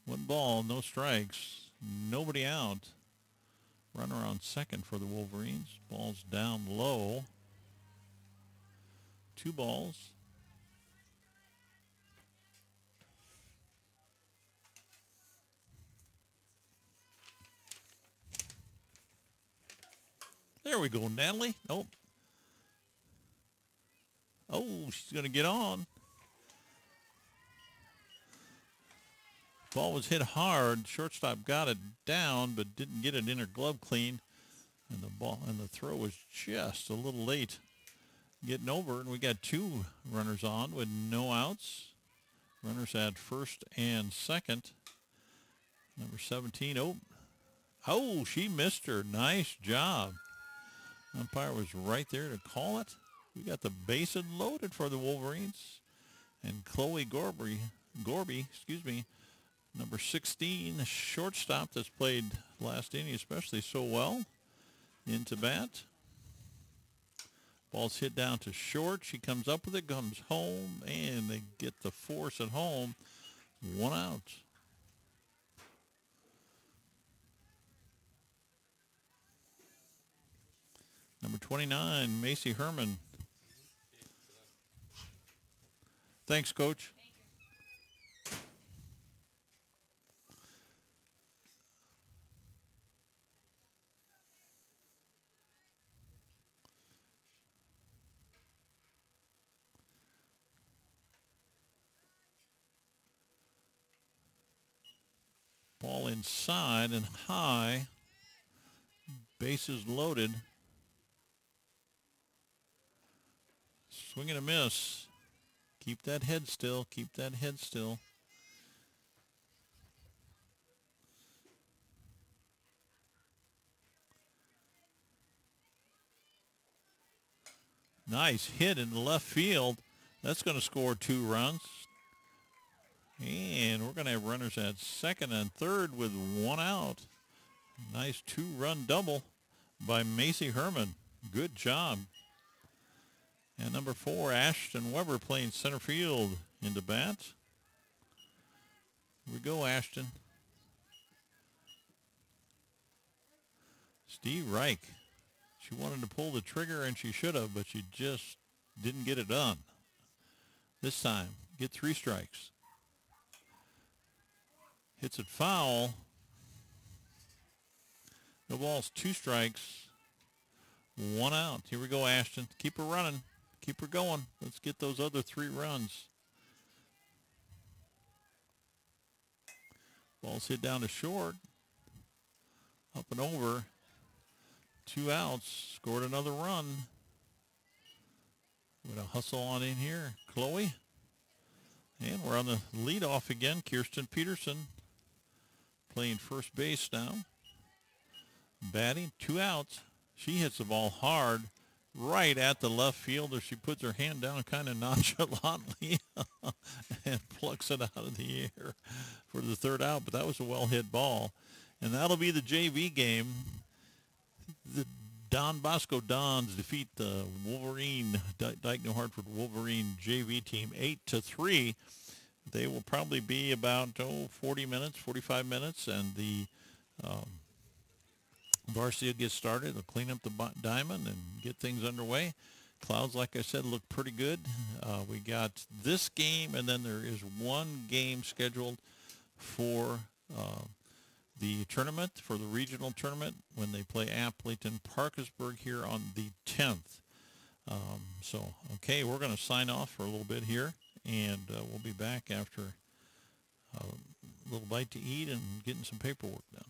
One ball, no strikes, nobody out. Runner on second for the Wolverines. Ball's down low. 2 balls. There we go, Natalie. Oh, she's going to get on. Ball was hit hard. Shortstop got it down, but didn't get it in her glove clean. And the throw was just a little late getting over. And we got 2 runners on with no outs. Runners at first and second. Number 17. Oh, she missed her. Nice job. Umpire was right there to call it. We got the bases loaded for the Wolverines. And Chloe Gorby, number 16, shortstop that's played last inning especially so well, into bat. Ball's hit down to short. She comes up with it, comes home, and they get the force at home. 1 out. Number 29, Macy Herman. Thanks, Coach. Ball inside and high. Bases loaded. Swing and a miss. Keep that head still. Keep that head still. Nice hit in the left field. That's going to score 2 runs. And we're going to have runners at second and third with 1 out. Nice 2-run double by Macy Herman. Good job. And number 4, Ashton Weber playing center field into bat. Here we go, Ashton. Steve Reich. She wanted to pull the trigger, and she should have, but she just didn't get it done. This time, get 3 strikes. Hits it foul. No balls, 2 strikes. 1 out. Here we go, Ashton. Keep her running. Keep her going. Let's get those other 3 runs. Ball's hit down to short. Up and over. 2 outs. Scored another run. With a hustle on in here. Chloe. And we're on the leadoff again. Kirsten Peterson playing first base now. Batting. 2 outs. She hits the ball hard right at the left fielder. She puts her hand down kind of nonchalantly and plucks it out of the air for the 3rd out. But that was a well-hit ball. And that'll be the JV game. The Bosco Dons defeat the Wolverine, Dike-New Hartford Wolverine JV team 8-3. They will probably be about 40 minutes, 45 minutes, and the Varsity will get started. They'll clean up the diamond and get things underway. Clouds, like I said, look pretty good. We got this game, and then there is one game scheduled for uh, the tournament, for the regional tournament, when they play Appleton Parkersburg here on the 10th. Okay, we're going to sign off for a little bit here, and we'll be back after a little bite to eat and getting some paperwork done.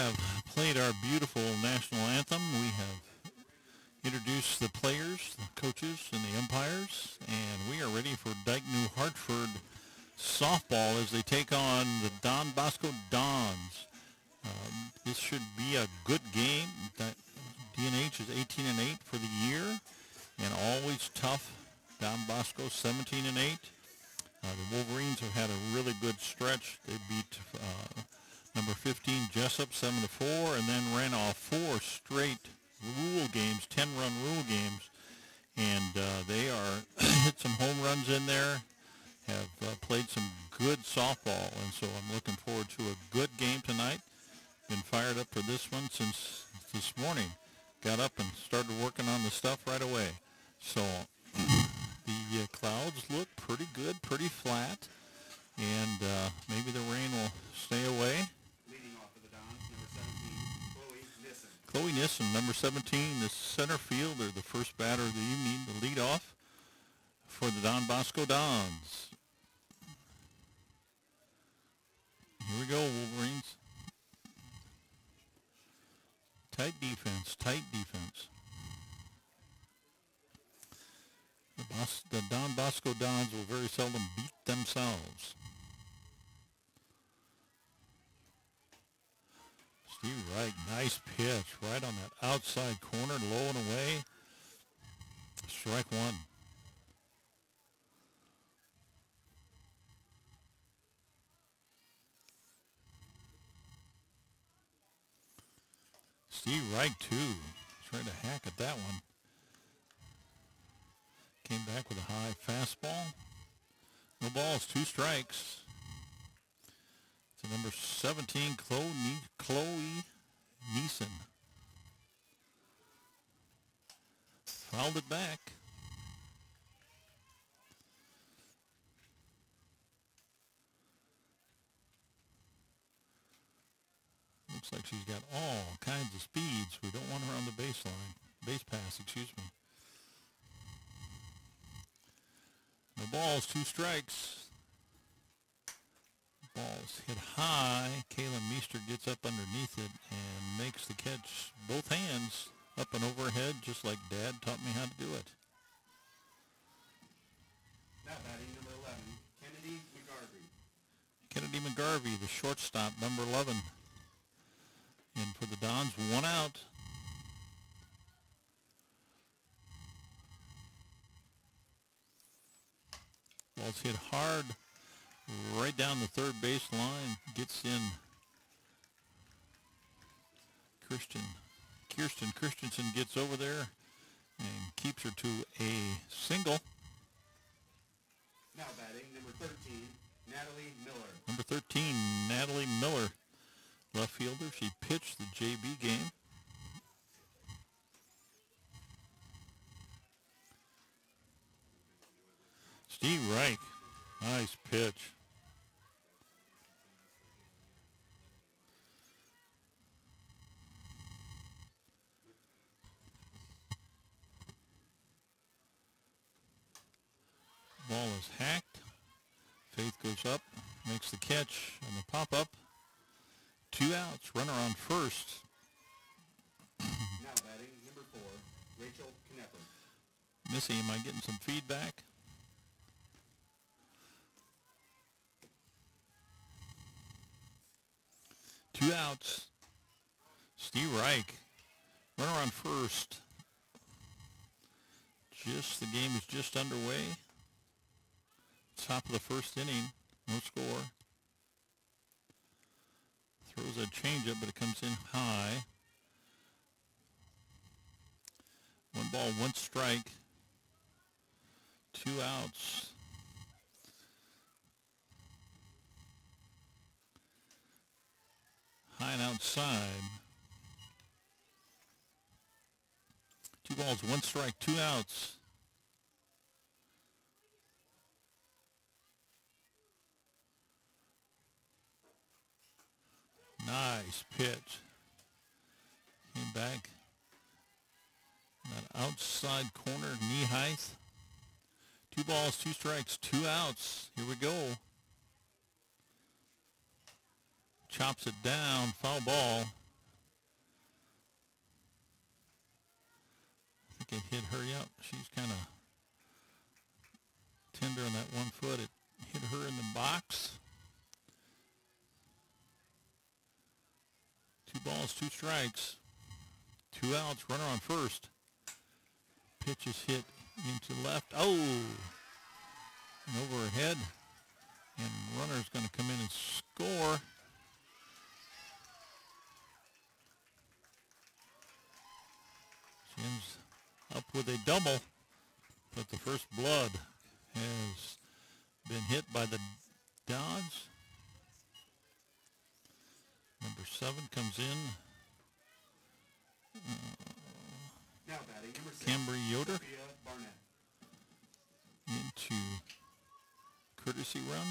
have played our beautiful national anthem. We have introduced the players, the coaches, and the umpires, and we are ready for Dike-New Hartford softball as they take on the Don Bosco Dons. This should be a good game. D&H is 18-8 for the year, and always tough. Don Bosco 17-8. The Wolverines have had a really good stretch. They beat number 15 Jessup 7-4, and then ran off 4 straight rule games, 10-run rule games, and they are hit some home runs in there. Have played some good softball, and so I'm looking forward to a good game tonight. Been fired up for this one since this morning. Got up and started working on the stuff right away. So the clouds look pretty good, pretty flat, and maybe the rain will stay away.
Leading off for the Dons, number 17, Chloe Nissen.
Chloe Nissen, number 17, the center fielder, the first batter of the evening, the lead off for the Don Bosco Dons. Here we go, Wolverines. Tight defense, tight defense. The Don Bosco Dons will very seldom beat themselves. Steve Wright, nice pitch, right on that outside corner, low and away. Strike one. Steve Wright, too. Tried to hack at that one. Came back with a high fastball. No balls, 2 strikes. To number 17, Chloe Nissen. Fouled it back. Looks like she's got all kinds of speeds. We don't want her on the baseline. Base pass, excuse me. No balls, 2 strikes. Ball's hit high. Kaylin Meester gets up underneath it and makes the catch. Both hands up and overhead, just like Dad taught me how to do it.
Now batting, number 11, Kennedy McGarvey.
Kennedy McGarvey, the shortstop, number 11. And for the Dons, 1 out. Ball's hit hard right down the third base line. Gets in Kirsten Christensen gets over there and keeps her to a single.
Now batting, number 13, Natalie Miller.
Number 13, Natalie Miller, left fielder. She pitched the JV game. Steve Reich, nice pitch. Ball is hacked. Faith goes up, makes the catch on the pop-up. 2 outs, runner on first.
Now batting, number 4, Rachel Knepper.
Missy, am I getting some feedback? Two outs. Steve Reich, runner on first. The game is just underway. Top of the first inning, no score. Throws a changeup, but it comes in high. 1 ball, 1 strike. 2 outs. High and outside. 2 balls, 1 strike, 2 outs. Nice pitch. Came back. That outside corner, knee height. 2 balls, 2 strikes, 2 outs. Here we go. Chops it down, foul ball. like it hit her. Yep, she's kind of tender on that 1 foot. It hit her in the box. 2 balls, 2 strikes. 2 outs, runner on first. Pitch is hit into left. Oh! And over her head. And runner's going to come in and score. She ends up with a double. But the first blood has been hit by the Dodds. Number 7 comes in.
Now batting number 6.
Cambry Yoder
Sophia Barnett.
into courtesy run.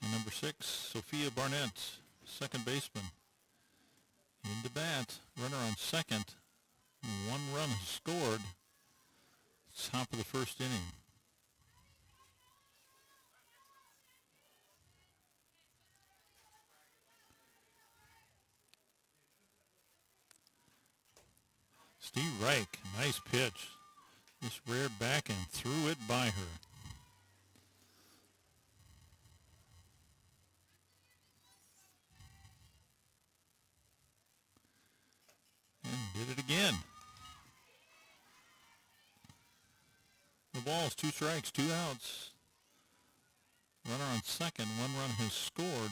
And number 6, Sophia Barnett, second baseman. Into bat, runner on second. 1 run has scored. Top of the first inning. Steve Reich, nice pitch. Just reared back and threw it by her. And did it again. The balls, 2 strikes, 2 outs. Runner on second, 1 run has scored.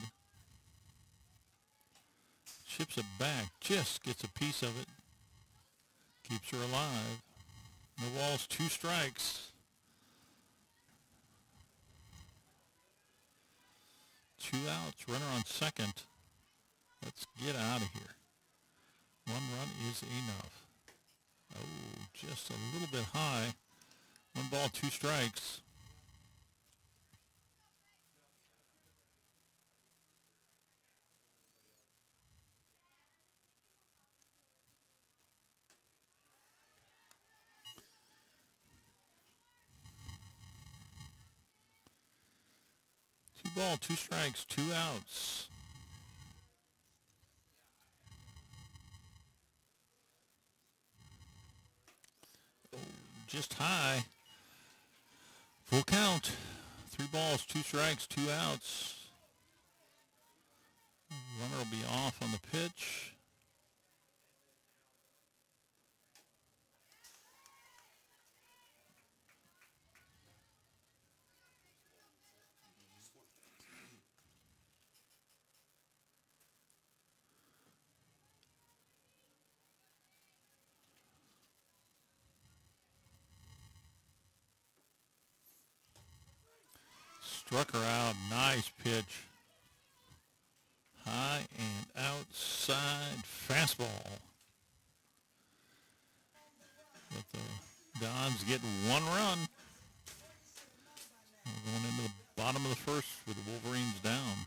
Chips it back, just gets a piece of it. Keeps her alive. No balls, 2 strikes. 2 outs, runner on second. Let's get out of here. 1 run is enough. Oh, just a little bit high. 1 ball, 2 strikes. Two ball, 2 strikes, 2 outs. Oh, just high. Full count. 3 balls, 2 strikes, 2 outs. Runner will be off on the pitch. Struck her out. Nice pitch. High and outside fastball. But the Dons get 1 run. We're going into the bottom of the first with the Wolverines down.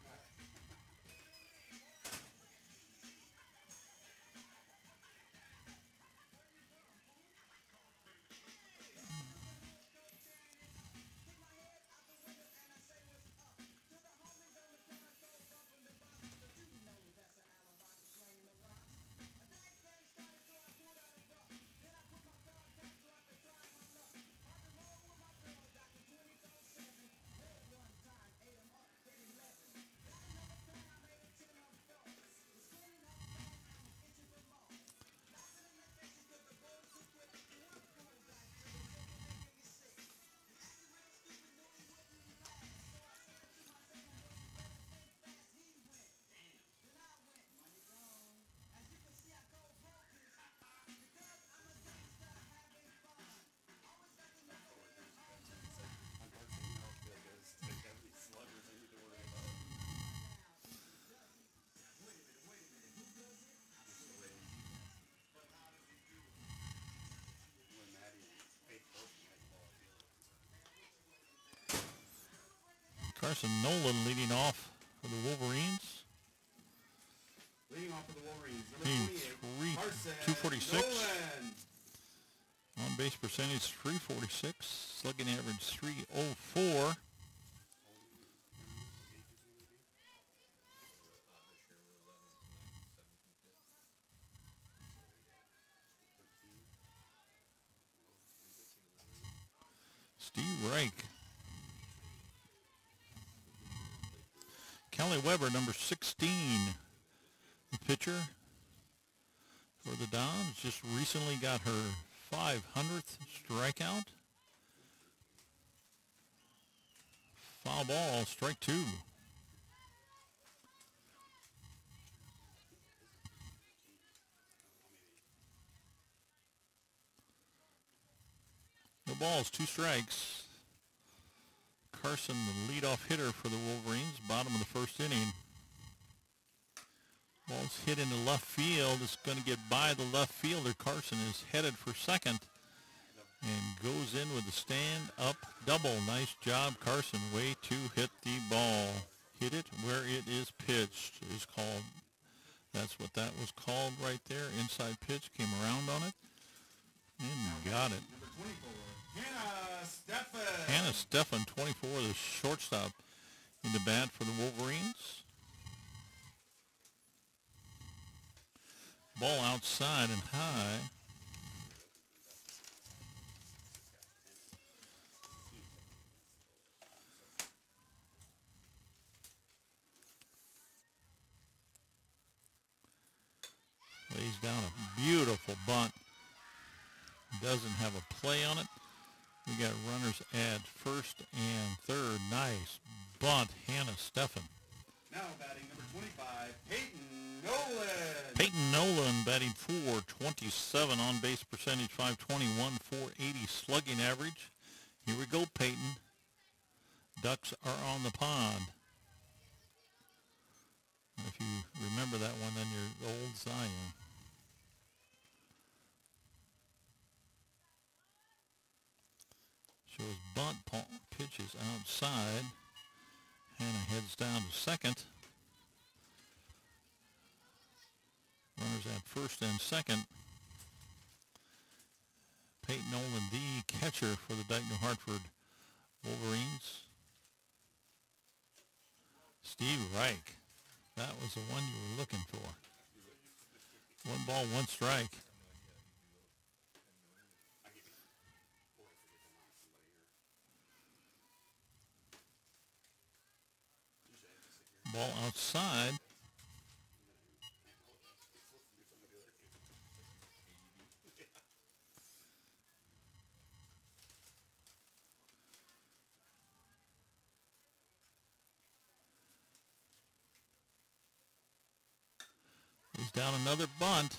Carson Nolan leading off for the Wolverines.
Leading off for the Wolverines,
Hitting
number 28, Carson
246.
Nolan.
On base percentage 346. Slugging average 304. Steve Reich. Kelly Weber, number 16, the pitcher for the Dons, just recently got her 500th strikeout. Foul ball, strike two. No balls, two strikes. Carson, the leadoff hitter for the Wolverines, bottom of the first inning. Ball's hit into left field. It's going to get by the left fielder. Carson is headed for second and goes in with a stand-up double. Nice job, Carson. Way to hit the ball. Hit it where it is pitched is called. That's what that was called right there. Inside pitch, came around on it and got it.
Number 24, Hannah Steffen.
Hannah Steffen, 24, the shortstop in the bat for the Wolverines. Ball outside and high. Lays down a beautiful bunt. Doesn't have a play on it. We got runners at first and third. Nice bunt, Hannah Steffen.
Now batting number 25, Peyton Nolan.
Peyton Nolan batting .427 on base percentage, 521, 480 slugging average. Here we go, Peyton. Ducks are on the pond. If you remember that one, then you're old Zion. Shows bunt, pitches outside. Hannah heads down to second. Runners at first and second. Peyton Nolan, the catcher for the Dike-New Hartford Wolverines. Steve Reich. That was the one you were looking for. One ball, one strike. Ball outside. He's down another bunt.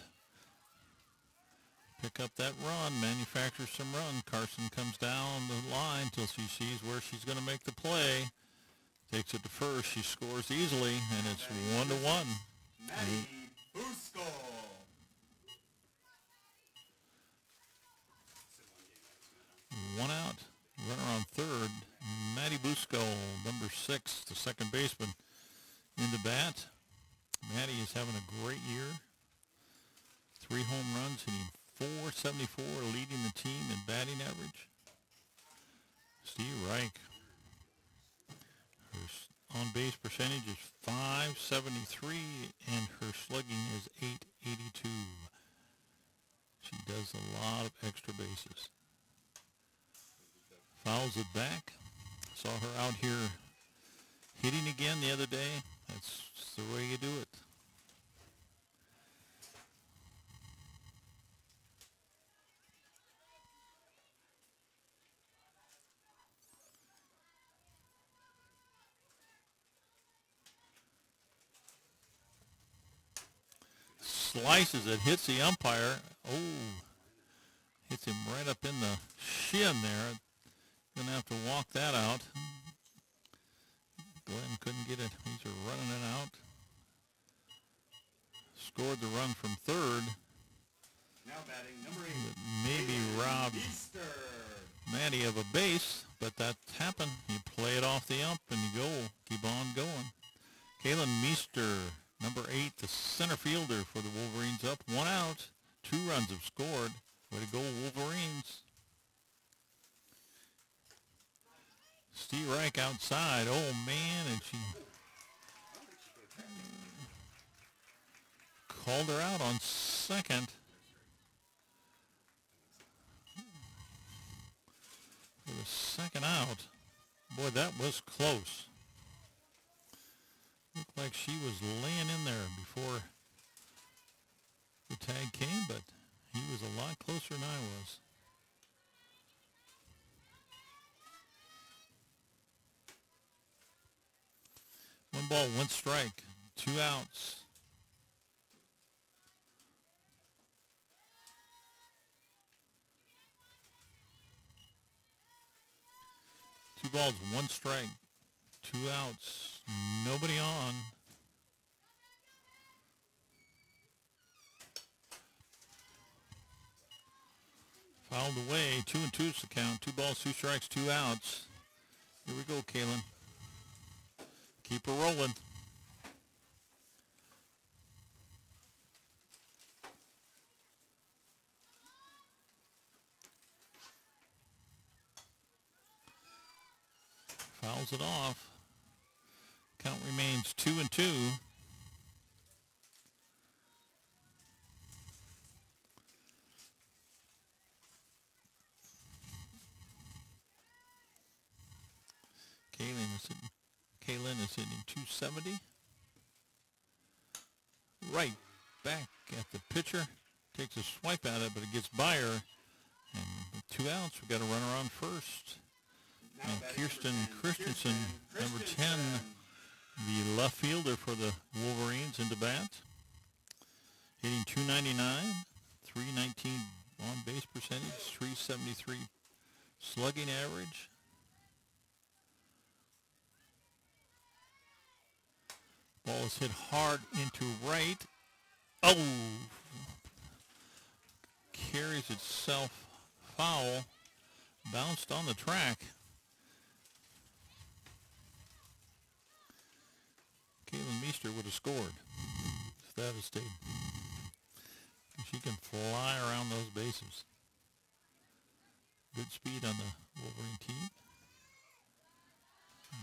Pick up that run, manufacture some run. Carson comes down the line till she sees where she's going to make the play. Takes it to first. She scores easily, and it's 1-1.
Maddie Bosco.
One out. Runner on third. Maddie Bosco, number 6, the second baseman in the bat. Maddie is having a great year. 3 home runs, hitting .474, leading the team in batting average. Steve Reich. Her on-base percentage is .573, and her slugging is .882. She does a lot of extra bases. Fouls it back. Saw her out here hitting again the other day. That's the way you do it. Slices it, hits the umpire. Oh, hits him right up in the shin there. Gonna have to walk that out. Glenn couldn't get it. He's running it out. Scored the run from third.
Now batting number 8.
Maybe robbed Maddie of a base, but that happened. You play it off the ump and you go. Keep on going. Kaylin Meester, number 8, the center fielder for the Wolverines, up 1 out. 2 runs have scored. Way to go, Wolverines. Steve Reich outside. Oh, man, and she called her out on second for the the second out. Boy, that was close. Looked like she was laying in there before the tag came, but he was a lot closer than I was. One ball, one strike, 2 outs. Two balls, one strike, 2 outs, nobody on. Fouled away, 2-2 is the count. 2 balls, 2 strikes, 2 outs. Here we go, Kalen. Keep her rolling. Fouls it off. Count remains 2-2. Kaylin is hitting 270. Right back at the pitcher. Takes a swipe at it, but it gets by her. And with 2 outs, we've got a runner on first. And Kirsten Christensen, number 10, the left fielder for the Wolverines, into bat. Hitting 299, 319 on base percentage, 373 slugging average. Ball is hit hard into right. Oh! Carries itself foul. Bounced on the track. Caitlin Meester would have scored. It's devastating. She can fly around those bases. Good speed on the Wolverine team.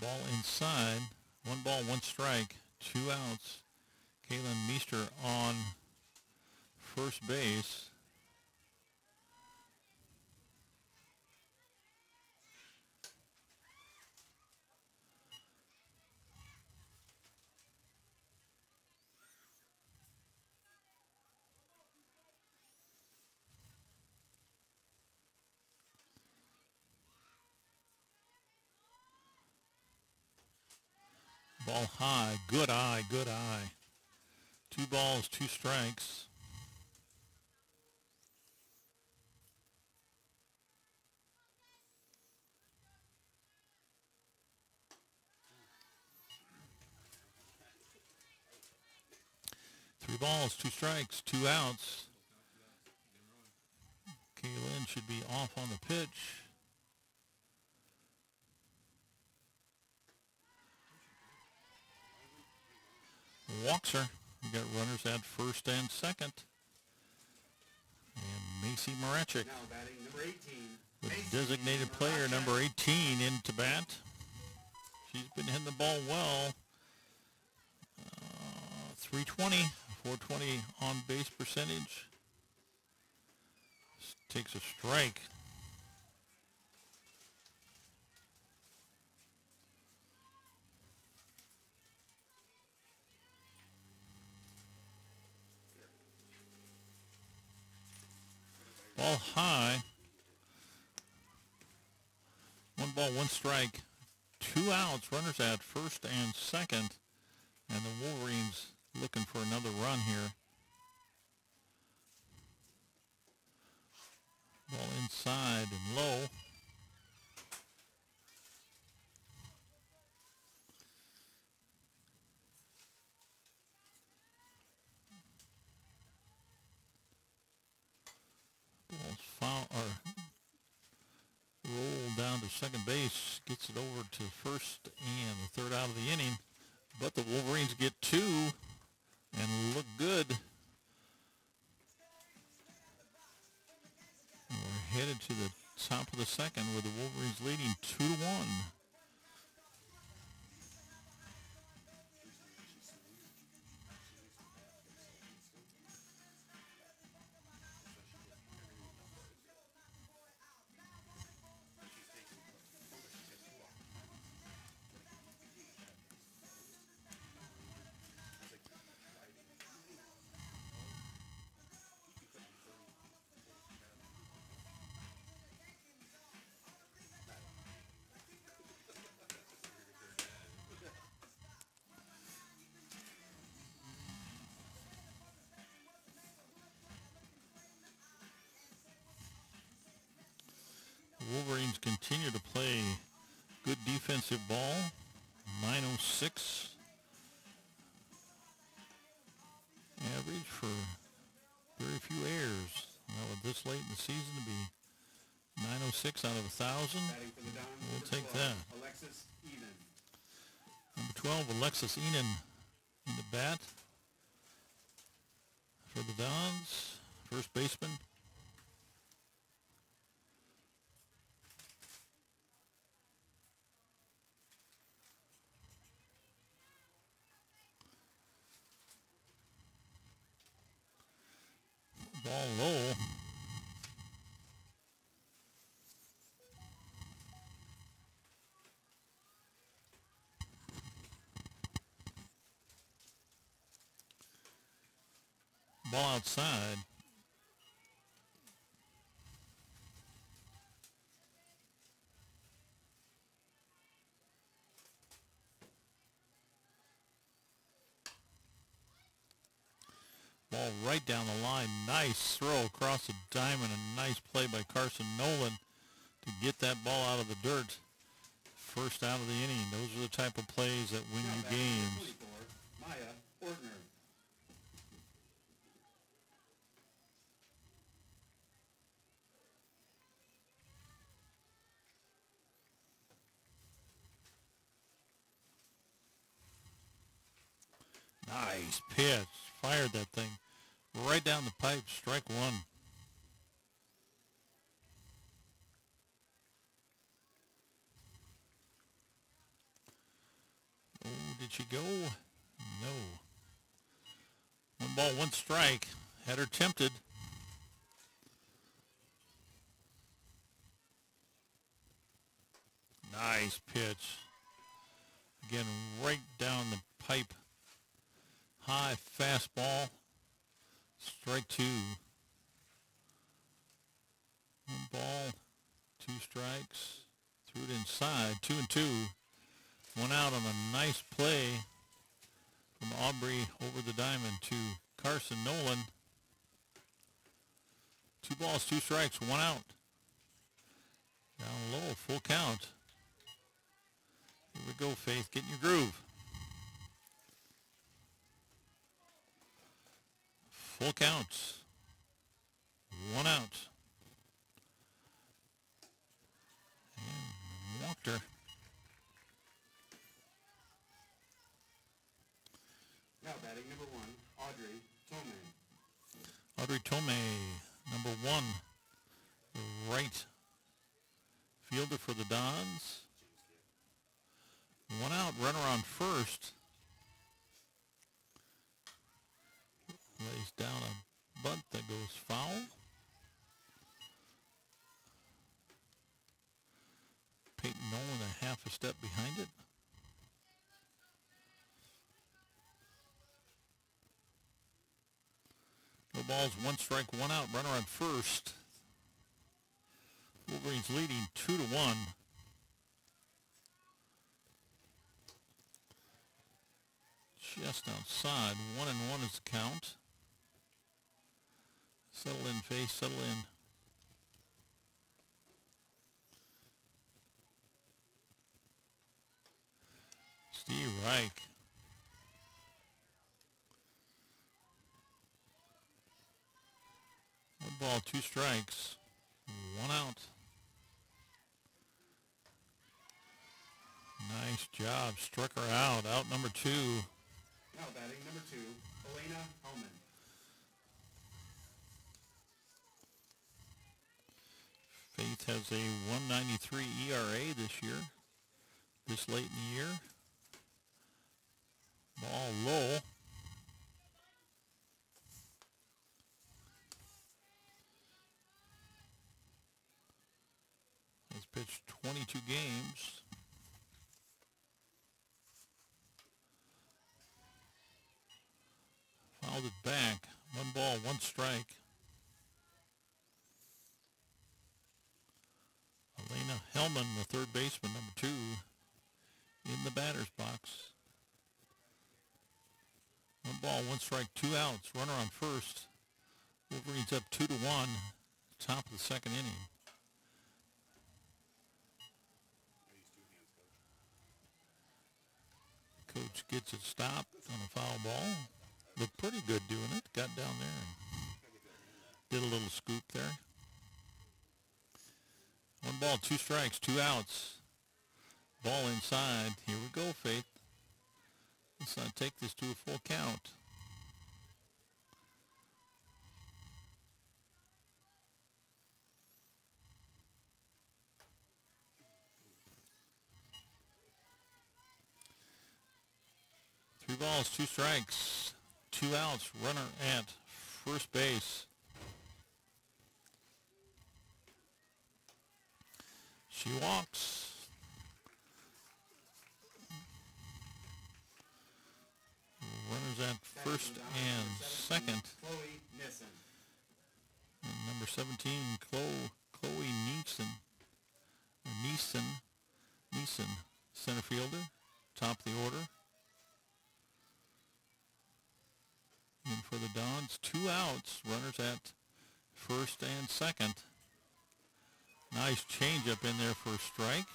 Ball inside. 1 ball, 1 strike, 2 outs. Caitlin Meester on first base. Ball high, good eye, good eye. 2 balls, 2 strikes. Three balls, 2 strikes, 2 outs. Kaylin should be off on the pitch. Walks her. We got runners at first and second. And Macy Marechik,
Now batting number 18.
the
Macy
designated player, number 18, into bat. She's been hitting the ball well. 320, 420 on base percentage. Takes a strike. Ball high. 1 ball, 1 strike. 2 outs. Runners at first and second. And the Wolverines looking for another run here. Ball inside and low. Ball's foul, or rolled down to second base. Gets it over to first and the third out of the inning. But the Wolverines get 2 and look good. And we're headed to the top of the second with the Wolverines leading 2-1. continue to play good defensive ball. 906 average for very few errors. Well, with this late in the season to be 906 out of 1,000,
Batting for the Dons,
we'll
number
take
12,
that.
Alexis Eden.
Number 12, Alexis Enan in the bat for the Dons. First baseman. Ball low. Ball outside. Ball right down the line. Nice throw across the diamond. A nice play by Carson Nolan to get that ball out of the dirt. First out of the inning. Those are the type of plays that win
Now
you
batting number
games.
24, Maya Ortner.
Nice pitch. Fired that thing right down the pipe. Strike one. Oh, did she go? No. One ball, one strike. Had her tempted. Nice pitch. Again, right down the pipe. High fastball. Strike two. One ball, two strikes. Threw it inside. 2-2. One out on a nice play from Aubrey over the diamond to Carson Nolan. 2 balls, 2 strikes, 1 out. Down low, full count. Here we go, Faith. Get in your groove. Full counts. 1 out. And walked her.
Now batting number 1, Audrey Tomei.
Audrey Tomei, number 1. The right fielder for the Dons. 1 out, runner on first. Lays down a bunt that goes foul. Peyton Nolan a half a step behind it. No balls, 1 strike, 1 out, runner on first. Wolverines leading 2-1. Just outside, 1-1 is the count. Settle in, Face, settle in. Steve Reich. One ball, 2 strikes, 1 out. Nice job, struck her out. Out number 2.
Now batting number 2, Elena Hellman.
Faith has a 193 ERA this year, this late in the year. Ball low. Has pitched 22 games. Fouled it back. 1 ball, 1 strike. Elena Hellman, the third baseman, number 2, in the batter's box. 1 ball, 1 strike, 2 outs. Runner on first. Wolverines up 2-1. Top of the second inning. Coach gets it stopped on a foul ball. Looked pretty good doing it. Got down there and did a little scoop there. 1 ball, 2 strikes, 2 outs. Ball inside. Here we go, Faith. Let's not take this to a full count. Three balls, 2 strikes, 2 outs. Runner at first base. She walks. Runners at first and second.
Chloe Nissen.
And number 17, Chloe Neeson, center fielder, top of the order. In for the Dons, 2 outs. Runners at first and second. Nice changeup in there for a strike.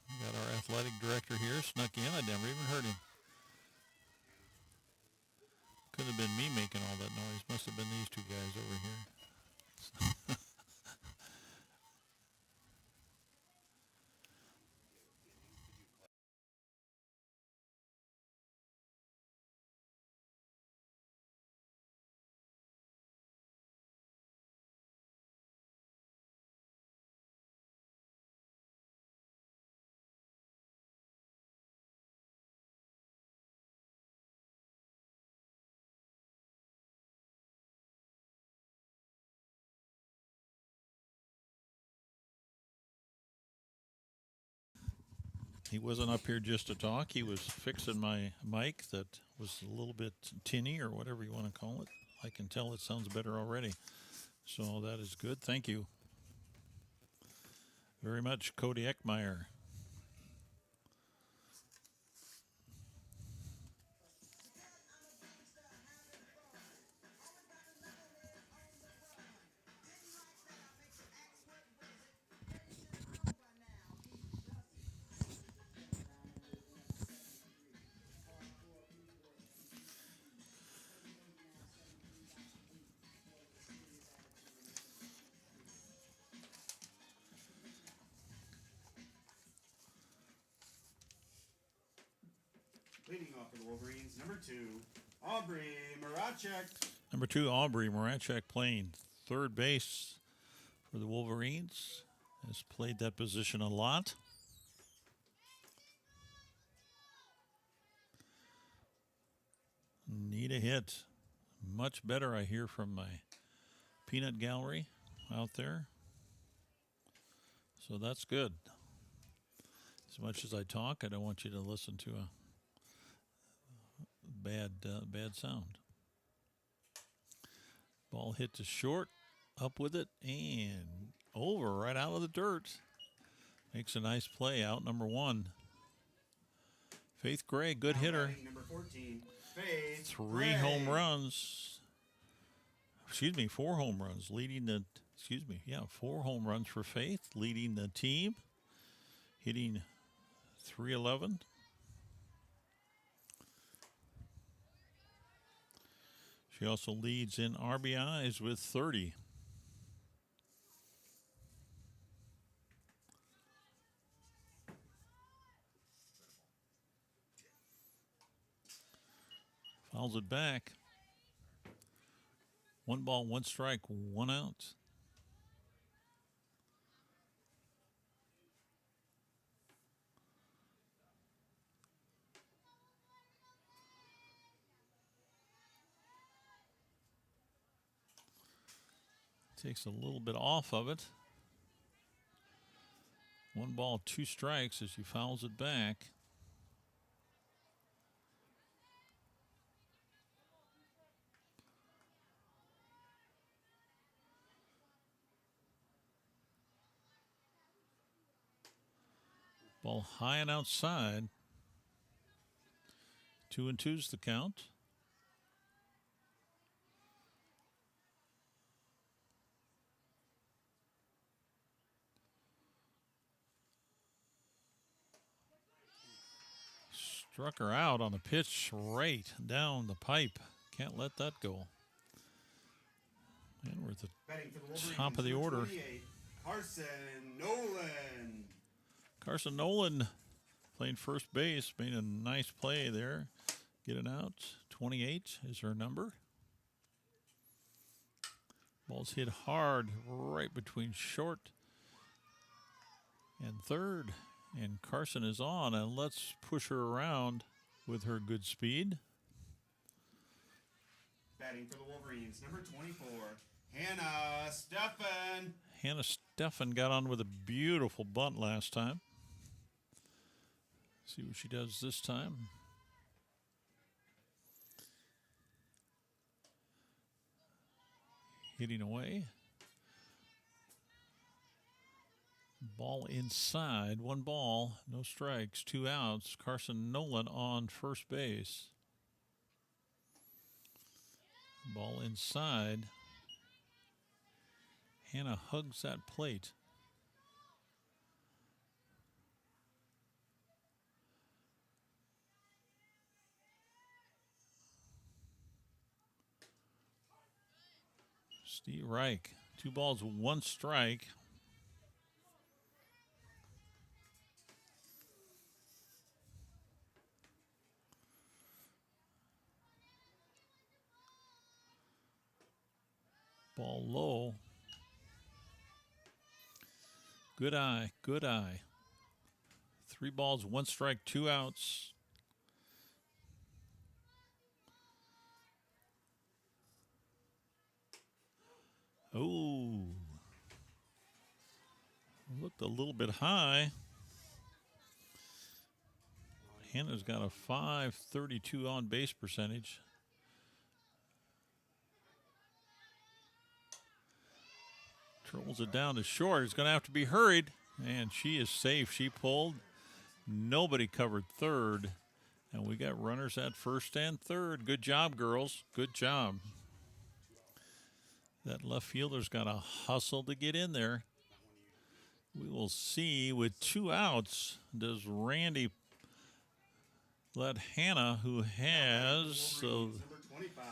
We got our athletic director here, snuck in. I never even heard him. Could have been me making all that noise. Must have been these 2 guys over here. He wasn't up here just to talk. He was fixing my mic that was a little bit tinny or whatever you want to call it. I can tell it sounds better already. So that is good. Thank you very much, Cody Eckmeyer.
Leading off for the Wolverines, number 2, Aubrey Marachek.
Number 2, Aubrey Marachek playing third base for the Wolverines. Has played that position a lot. Need a hit. Much better, I hear from my peanut gallery out there. So that's good. As much as I talk, I don't want you to listen to a bad sound. Ball hit to short, up with it, and over right out of the dirt. Makes a nice play, out number 1. Faith Gray, good hitter.
Number 14, Faith
3
Gray.
home runs. 4 home runs, leading the. 4 home runs for Faith, leading the team, hitting .311. She also leads in RBIs with 30. Fouls it back. 1 ball, 1 strike, 1 out. Takes a little bit off of it. 1 ball, 2 strikes as he fouls it back. Ball high and outside. 2-2's the count. Struck her out on a pitch right down the pipe. Can't let that go. And we're at the
Batting for the Wolverines,
top of the
number
order.
28, Carson Nolan.
Carson Nolan playing first base, made a nice play there. Get it out. 28 is her number. Ball's hit hard right between short and third. And Carson is on, and let's push her around with her good speed.
Batting for the Wolverines, number 24, Hannah Steffen.
Hannah Steffen got on with a beautiful bunt last time. See what she does this time. Hitting away. Ball inside. 1 ball, no strikes, 2 outs. Carson Nolan on first base. Ball inside. Hannah hugs that plate. Steve Reich. 2 balls, 1 strike. Ball low. Good eye, good eye. 3 balls, 1 strike, 2 outs. Oh, looked a little bit high. Hannah's got a .532 on base percentage. Trolls it down to short. It's going to have to be hurried. And she is safe. She pulled. Nobody covered third. And we got runners at first and third. Good job, girls. Good job. That left fielder's got to hustle to get in there. We will see with 2 outs. Does Randy let Hannah, who has...
number 25,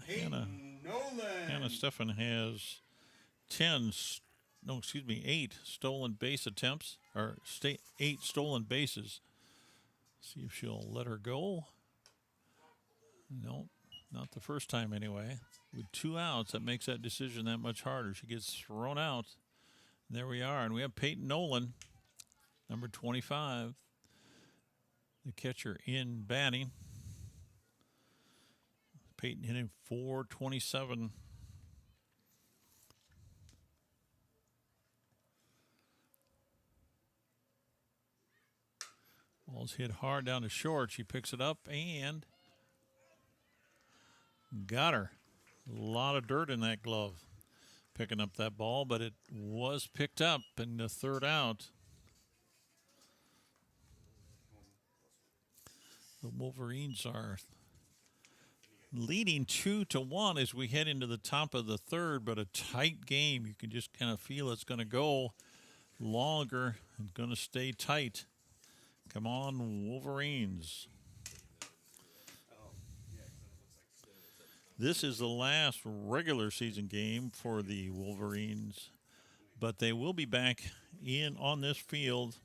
Hannah Steffen has 8 stolen base attempts, or 8 stolen bases. See if she'll let her go. No, not the first time anyway. With 2 outs, that makes that decision that much harder. She gets thrown out. And there we are, and we have Peyton Nolan, number 25, the catcher in batting. Peyton hitting .427. Ball's hit hard down to short. She picks it up and got her. A lot of dirt in that glove picking up that ball, but it was picked up in the 3rd out. The Wolverines are leading 2-1 as we head into the top of the 3rd, but a tight game. You can just kind of feel it's going to go longer and going to stay tight. Come on, Wolverines. This is the last regular season game for the Wolverines, but they will be back on this field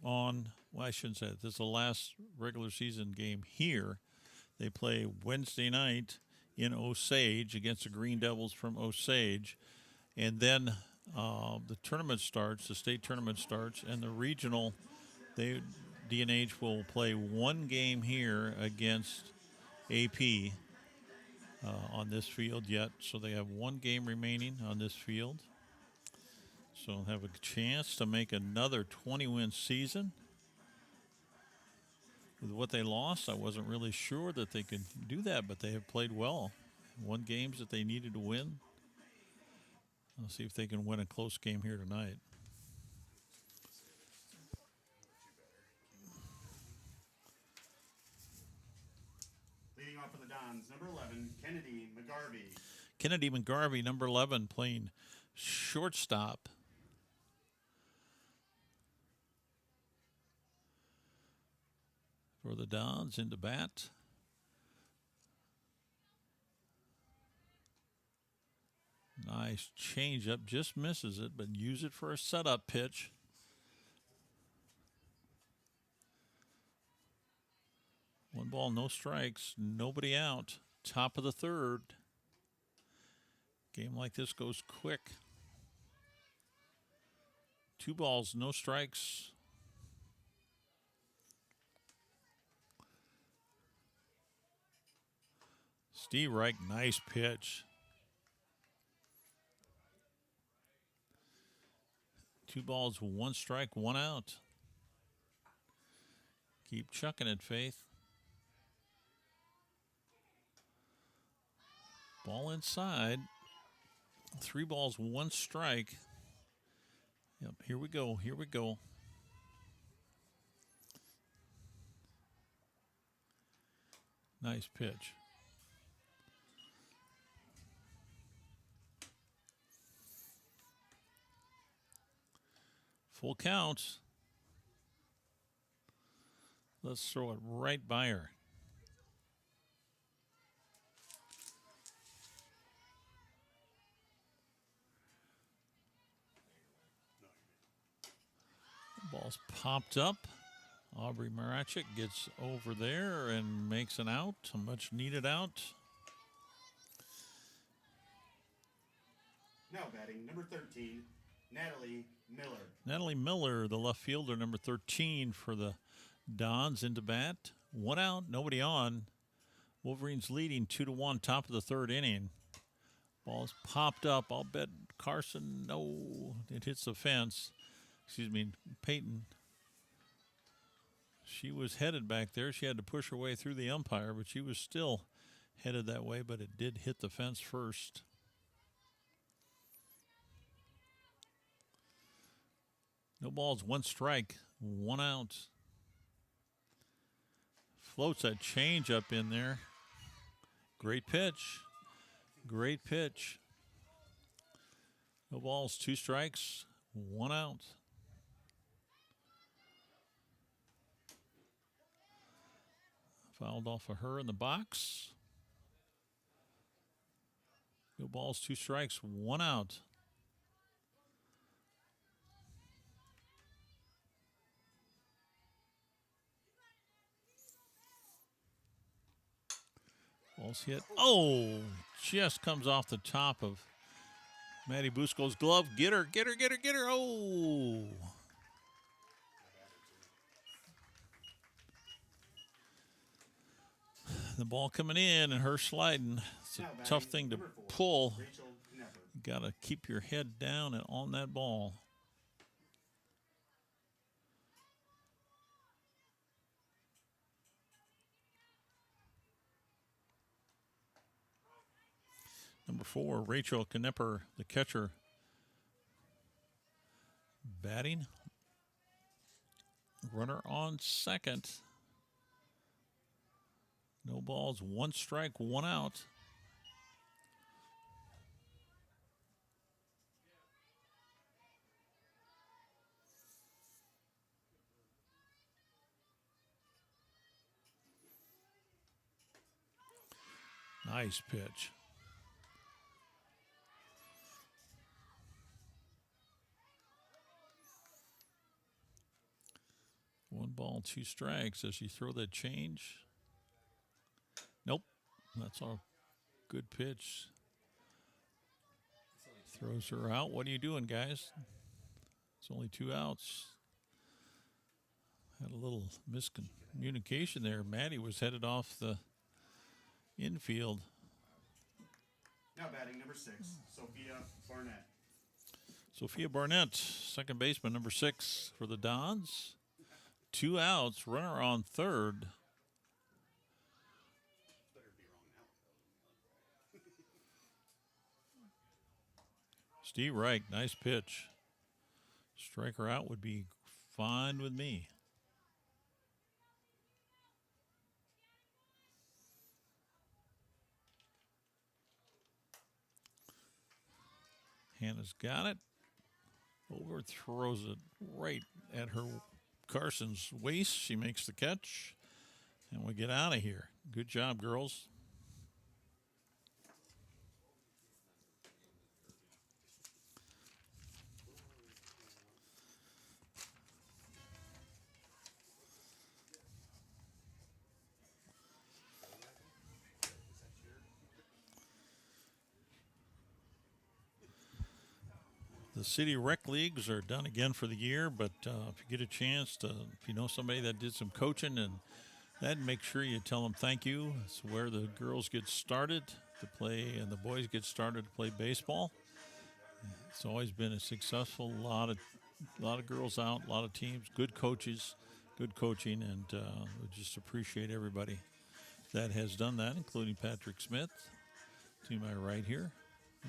on, well, I shouldn't say it. This is the last regular season game here. They play Wednesday night in Osage against the Green Devils from Osage. And then the tournament starts, the state tournament starts, and the regional, D&H will play 1 game here against AP on this field yet. So they have 1 game remaining on this field. So they'll have a chance to make another 20-win season. With what they lost, I wasn't really sure that they could do that, but they have played well. 1 games that they needed to win. I'll see if they can win a close game here tonight.
Leading off for the Dons, number 11, Kennedy McGarvey.
Kennedy McGarvey, number 11, playing shortstop. for the Dons into bat. Nice changeup, just misses it, but use it for a setup pitch. One ball, no strikes, nobody out. Top of the third. Game like this goes quick. 2 balls, no strikes. Steve Reich, nice pitch. 2 balls, 1 strike, 1 out. Keep chucking it, Faith. Ball inside. 3 balls, 1 strike. Yep, here we go. Here we go. Nice pitch. Full count. Let's throw it right by her. Ball's popped up. Aubrey Marachik gets over there and makes an out, a much needed out.
Now batting number 13, Natalie Miller.
Natalie Miller, the left fielder, number 13 for the Dons into bat. 1 out, nobody on. Wolverines leading 2-1, top of the third inning. Ball's popped up. I'll bet Carson, no, it hits the fence. Excuse me, Peyton. She was headed back there. She had to push her way through the umpire, but she was still headed that way, but it did hit the fence first. No balls, 1 strike, 1 out. Floats that changeup in there. Great pitch. Great pitch. No balls, 2 strikes, 1 out. Fouled off of her in the box. No balls, 2 strikes, 1 out. Ball's hit. Oh, just comes off the top of Maddie Bosco's glove. Get her, get her, get her, get her. Oh. The ball coming in and her sliding. It's a tough thing to pull. You got to keep your head down and on that ball. Number 4, Rachel Knepper, the catcher, batting. Runner on second. No balls, 1 strike, 1 out. Nice pitch. One ball, 2 strikes. Does she throw that change? Nope. That's a good pitch. Throws her out. What are you doing, guys? It's only 2 outs. Had a little miscommunication there. Maddie was headed off the infield.
Now batting number 6, Sophia Barnett.
Sophia Barnett, second baseman, number 6 for the Dons. 2 outs, runner on third. Steve Reich, nice pitch. Striker out would be fine with me. Hannah's got it. Overthrows it right at her Carson's waist. She makes the catch. And we get out of here. Good job, girls. The city rec leagues are done again for the year, but if you get a chance to, if you know somebody that did some coaching and that, make sure you tell them thank you. It's where the girls get started to play and the boys get started to play baseball. It's always been a successful, lot of girls out, a lot of teams, good coaches, good coaching, and we just appreciate everybody that has done that, including Patrick Smith to my right here,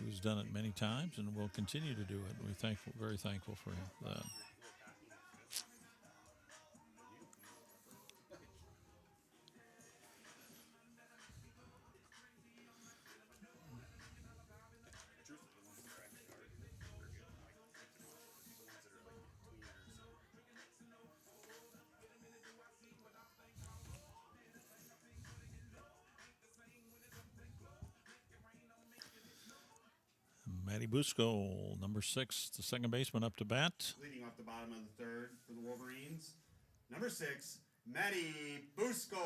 who's done it many times and will continue to do it. We're thankful, very thankful for that. Maddie Bosco, number 6, the second baseman, up to bat.
Leading off the bottom of the third for the Wolverines, number 6, Maddie Bosco.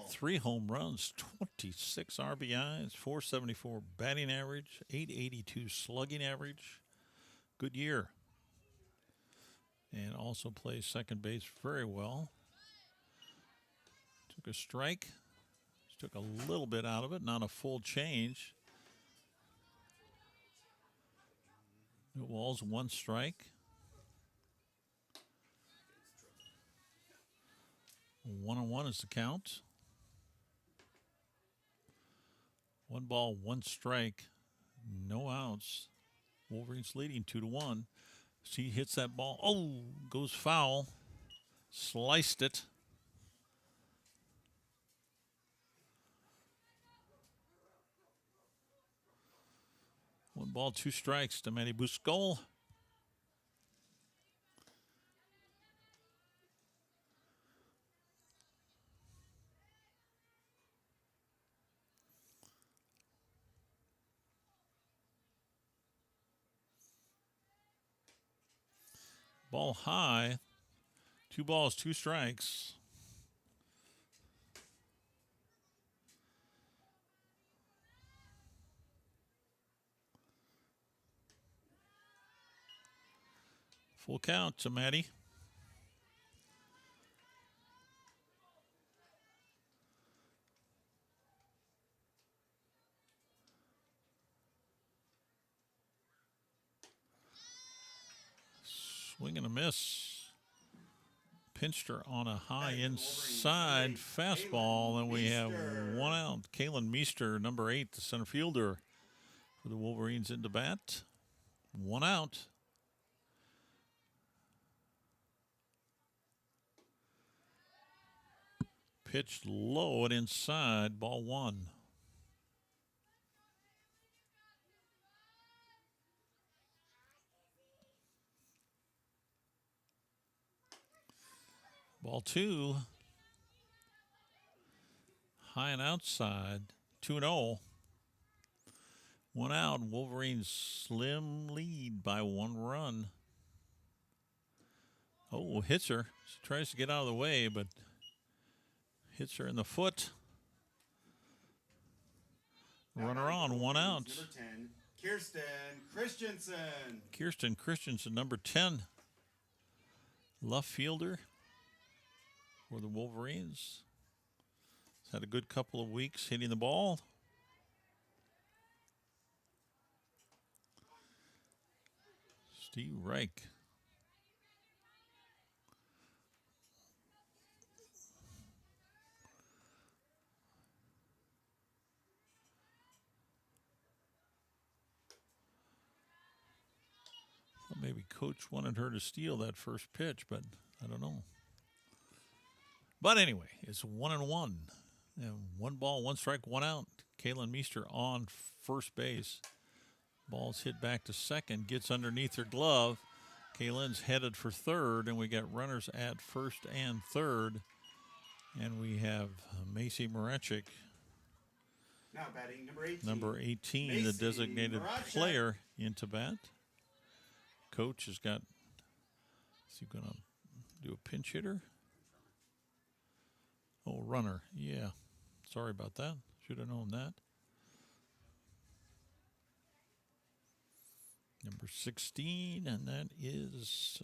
3 home runs, 26 RBIs, 474 batting average, 882 slugging average. Good year. And also plays second base very well. Took a strike. Took a little bit out of it, not a full change. New Walls, 1 strike. 1-1 is the count. 1 ball, 1 strike, no outs. Wolverines leading 2-1. She hits that ball. Oh, goes foul. Sliced it. One ball, 2 strikes to Maddie Bosco. Ball high. 2 balls, 2 strikes. Full count to Maddie. Swing and a miss. Pinched her on a high inside fastball, and we have 1 out. Kaylin Meester, number 8, the center fielder for the Wolverines, into bat. 1 out. Pitched low and inside, ball 1. Ball 2. High and outside, 2-0. 1 out. Wolverines slim lead by 1 run. Oh, hits her. She tries to get out of the way, but hits her in the foot. Runner on, 1 out.
Number 10, Kirsten Christensen.
Kirsten Christensen, number 10. Left fielder for the Wolverines. He's had a good couple of weeks hitting the ball. Steve Reich. Maybe coach wanted her to steal that first pitch, but I don't know. But anyway, it's 1-1. And 1 ball, 1 strike, 1 out. Kaylin Meester on first base. Ball's hit back to second, gets underneath her glove. Kaylin's headed for third, and we got runners at first and third. And we have Macy Marechik,
Now batting number 18.
number 18, the
Macy
designated
Marechik.
player into bat. Coach has got, is he going to do a pinch hitter? Oh, runner. Yeah. Sorry about that. Should have known that. Number 16, and that is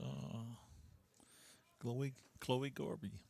Chloe Gorby.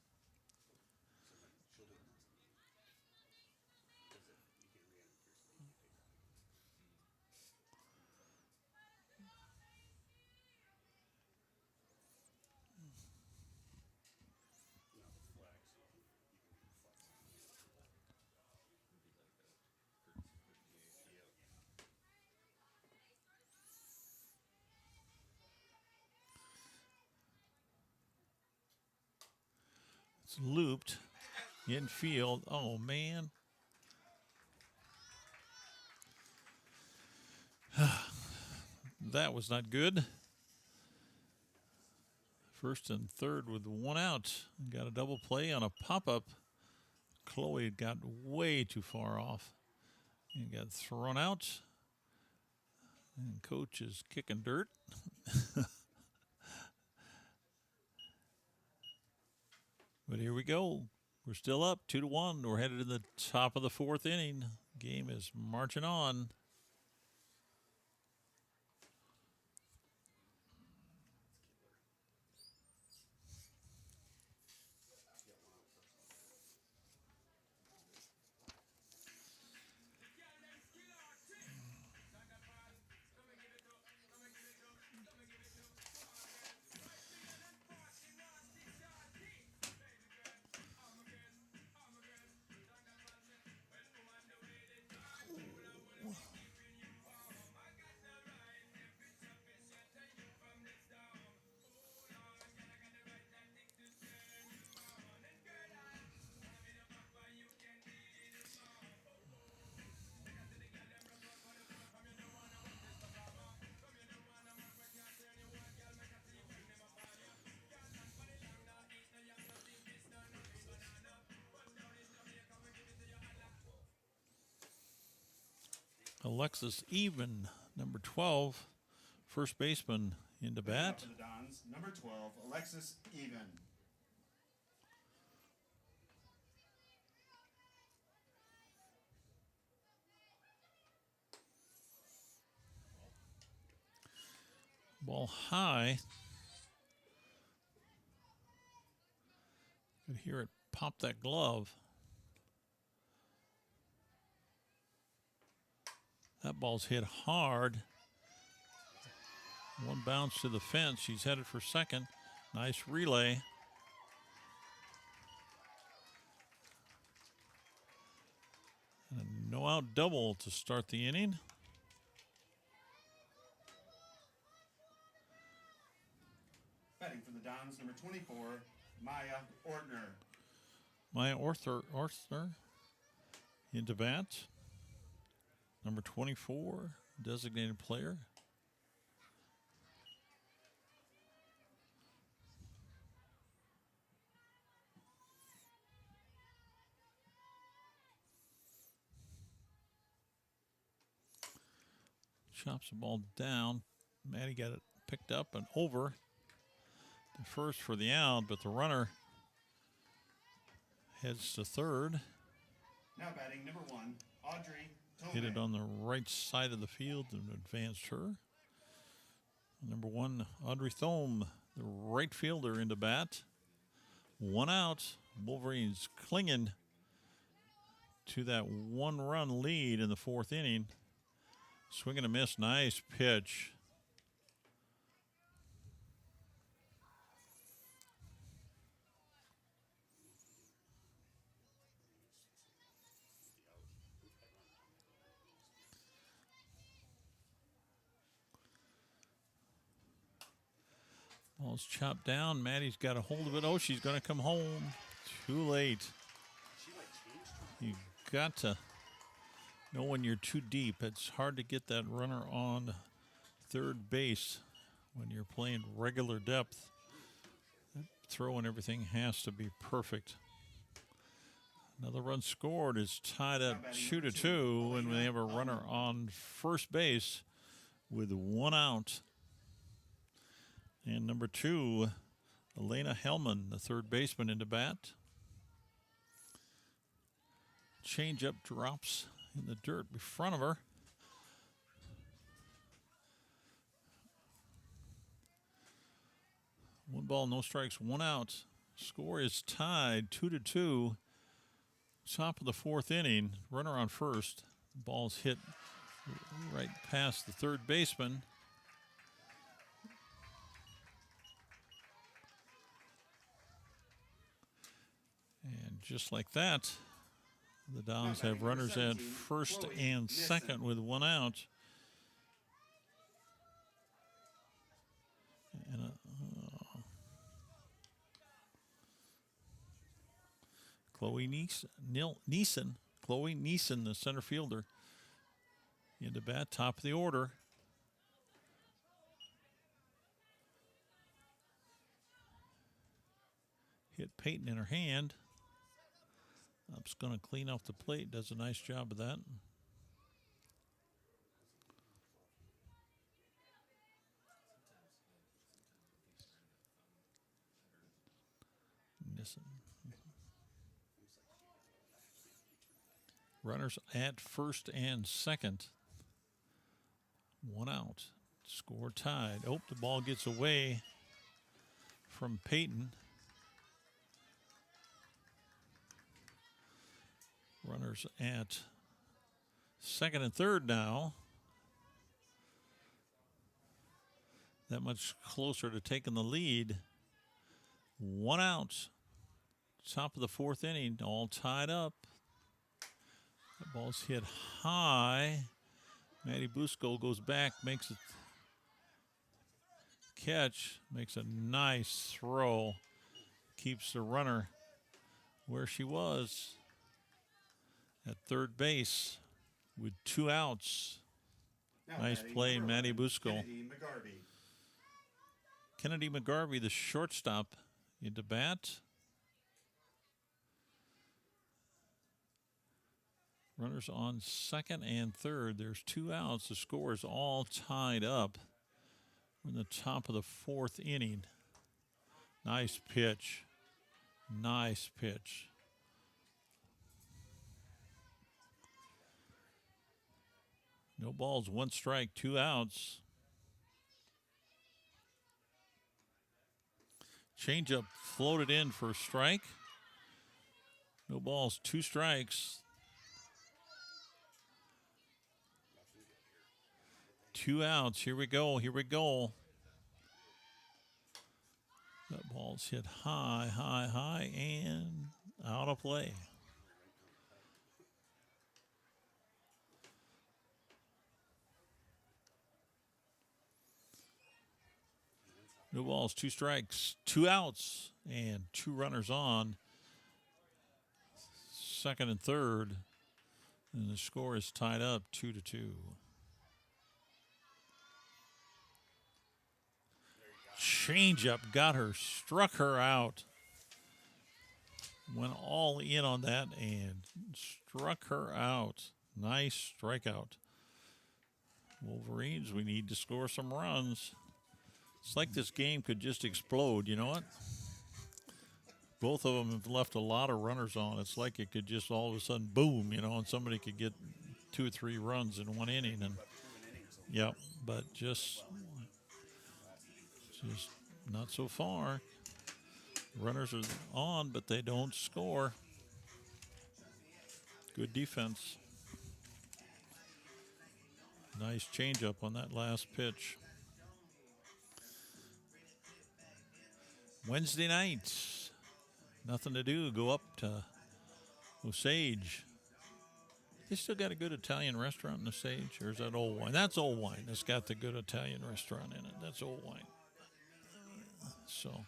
It's looped infield. Oh, man. That was not good. First and third with one out. Got a double play on a pop-up. Chloe got way too far off and got thrown out. And coach is kicking dirt. But here we go. We're still up 2-1. We're headed to the top of the fourth inning. Game is marching on. Alexis Even, number 12, first baseman into bat.
For the Dons, number 12, Alexis Even.
Ball high. Could hear it pop that glove. That ball's hit hard. One bounce to the fence. She's headed for second. Nice relay. And a no-out double to start the inning.
Batting for the Dons, number 24, Maya Ortner.
Maya Ortner into bat. Number 24, designated player. Chops the ball down. Maddie got it picked up and over the first for the out, but the runner heads to third.
Now batting number 1, Audrey Tome.
Hit it on the right side of the field and advanced her. Number 1, Audrey Thome, the right fielder, into bat. One out. Wolverines clinging to that one-run lead in the fourth inning. Swing and a miss. Nice pitch. Ball's chopped down. Maddie's got a hold of it. Oh, she's going to come home. Too late. You got to know when you're too deep. It's hard to get that runner on third base when you're playing regular depth. That throw and everything has to be perfect. Another run scored is tied up 2-2, and we have a runner on first base with 1 out. And number 2, Elena Hellman, the third baseman, into bat. Changeup drops in the dirt in front of her. One ball, no strikes, 1 out. Score is tied 2-2. Top of the 4th inning. Runner on first. Ball's hit right past the third baseman. And just like that, the Downs have runners at first and second with 1 out. And Chloe Neeson, the center fielder, into bat, top of the order. Hit Peyton in her hand. Up's going to clean off the plate. Does a nice job of that. Runners at first and second. 1 out. Score tied. Oh, the ball gets away from Peyton. Runners at second and third now. That much closer to taking the lead. 1 out. Top of the 4th inning, all tied up. The ball's hit high. Maddie Bosco goes back, makes a catch, makes a nice throw. Keeps the runner where she was at third base with 2 outs. Nice play, Maddie Bosco. Kennedy McGarvey, the shortstop, into bat. Runners on second and third. There's 2 outs. The score is all tied up. We're in the top of the 4th inning. Nice pitch. Nice pitch. No balls, 1 strike, 2 outs. Changeup floated in for a strike. No balls, 2 strikes. 2 outs. Here we go. Here we go. That ball's hit high, high, high, and out of play. No balls, 2 strikes, 2 outs, and 2 runners on. Second and third. And the score is tied up 2-2. Changeup got her, struck her out. Went all in on that and struck her out. Nice strikeout. Wolverines, we need to score some runs. It's like this game could just explode, you know what? Both of them have left a lot of runners on. It's like it could just all of a sudden boom, you know, and somebody could get 2 or 3 runs in 1 inning. And yep, but just not so far. Runners are on, but they don't score. Good defense. Nice changeup on that last pitch. Wednesday nights, nothing to do. Go up to Osage. They still got a good Italian restaurant in Osage, or is that Old Wine? That's Old Wine. It's got the good Italian restaurant in it. That's Old Wine. So,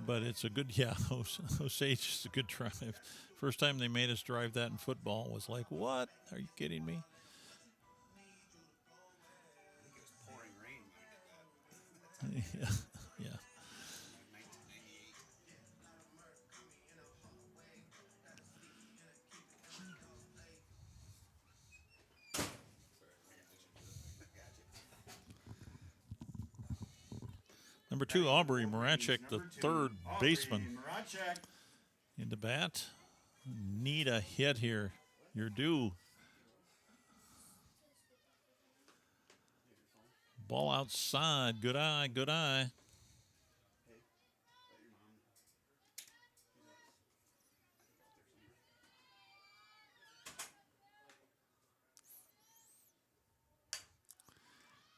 but it's a good, yeah, Osage is a good drive. First time they made us drive that in football was like, what? Are you kidding me? Yeah, yeah. Number 2, Aubrey Marachek, the
Number 2,
third
Aubrey
baseman.
Marachek.
Into bat. Need a hit here. You're due. Ball outside. Good eye, good eye.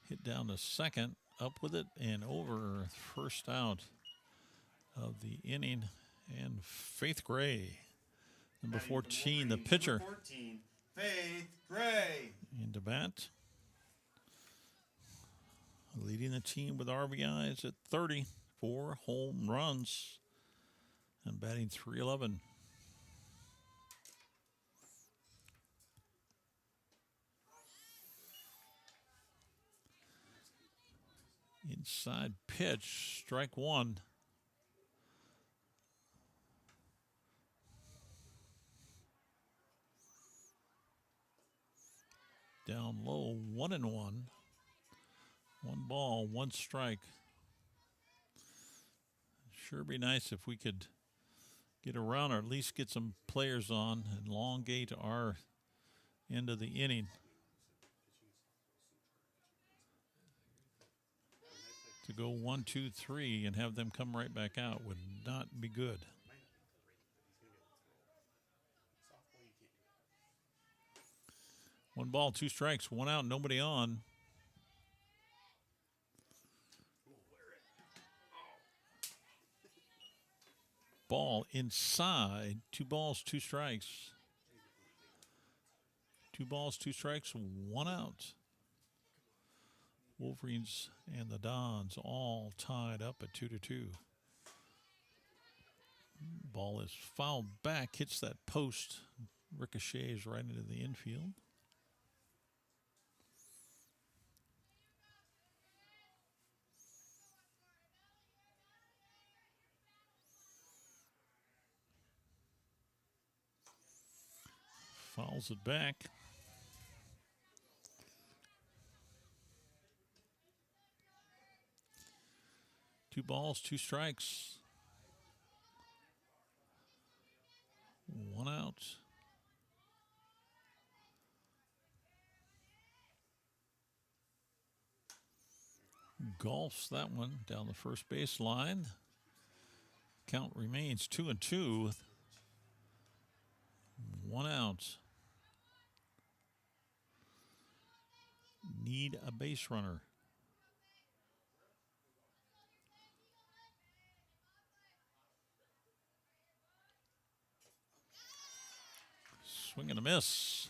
Hit down to second. Up with it and over. First out of the inning. And Faith Gray, number 14, the pitcher.
Number 14, Faith Gray.
Into bat. Leading the team with RBIs at 34 home runs. And batting .311. Inside pitch, strike one. Down low, 1-1. One ball, one strike. Sure be nice if we could get around or at least get some players on and elongate our end of the inning. To go 1, 2, 3 and have them come right back out would not be good. One ball, two strikes, one out, nobody on. Ball inside, 2 balls, 2 strikes. 2 balls, 2 strikes, 1 out. Wolverines and the Dons all tied up at 2-2. Ball is fouled back, hits that post, ricochets right into the infield. Fouls it back. Two balls, 2 strikes. 1 out. Golfs that one down the first base line. Count remains 2-2. 1 out. Need a base runner. Swing and a miss.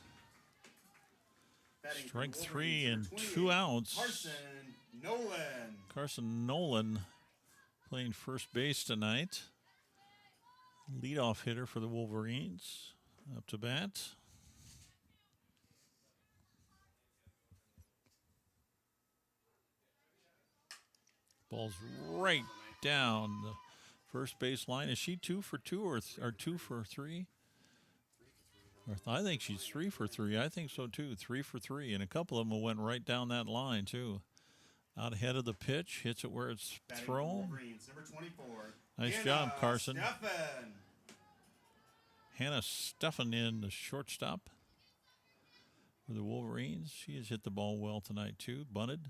Batting
Strike
for the
3
Wolverines,
and
number
2 outs.
Carson Nolan
Playing first base tonight. Leadoff hitter for the Wolverines. Up to bat. Ball's right down the first base line. Is she 2 for 2 or 2 for 3? I think she's 3 for 3. I think so too. 3 for 3. And a couple of them went right down that line too. Out ahead of the pitch, hits it where it's thrown.
Number 24.
Nice
Hannah
job, Carson.
Steffen.
Hannah Steffen in the shortstop for the Wolverines. She has hit the ball well tonight too. Bunted.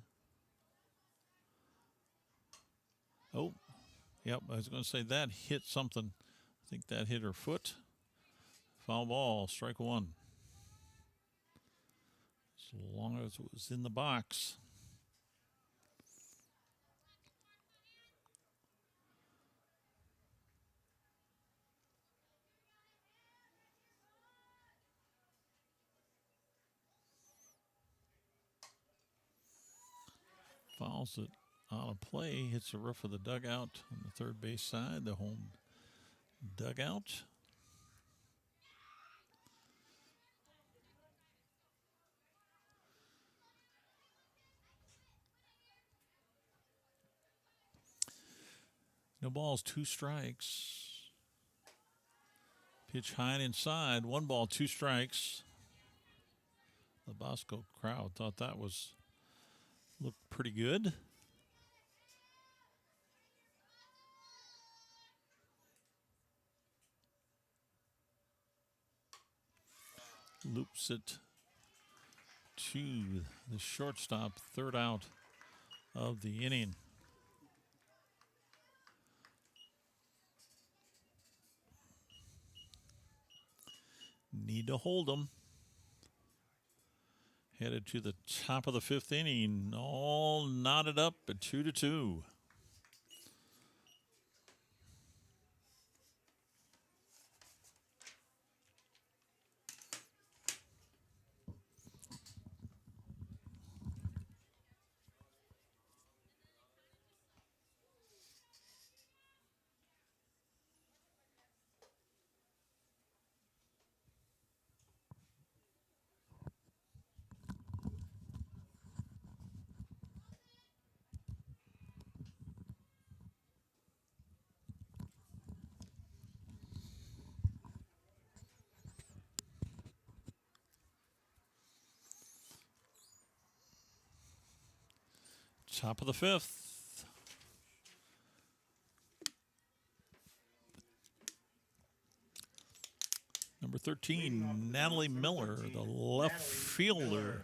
Oh, yep. I was going to say that hit something. I think that hit her foot. Foul ball, strike 1. As long as it was in the box. Fouls it out of play, hits the roof of the dugout on the third base side, the home dugout. No balls, 2 strikes. Pitch high and inside, 1 ball, 2 strikes. The Bosco crowd thought that looked pretty good. loops it to the shortstop, third out of the inning. Need to hold them. Headed to the top of the fifth inning, all knotted up at 2-2. Top of the fifth. Number 13, Natalie Miller, the left fielder.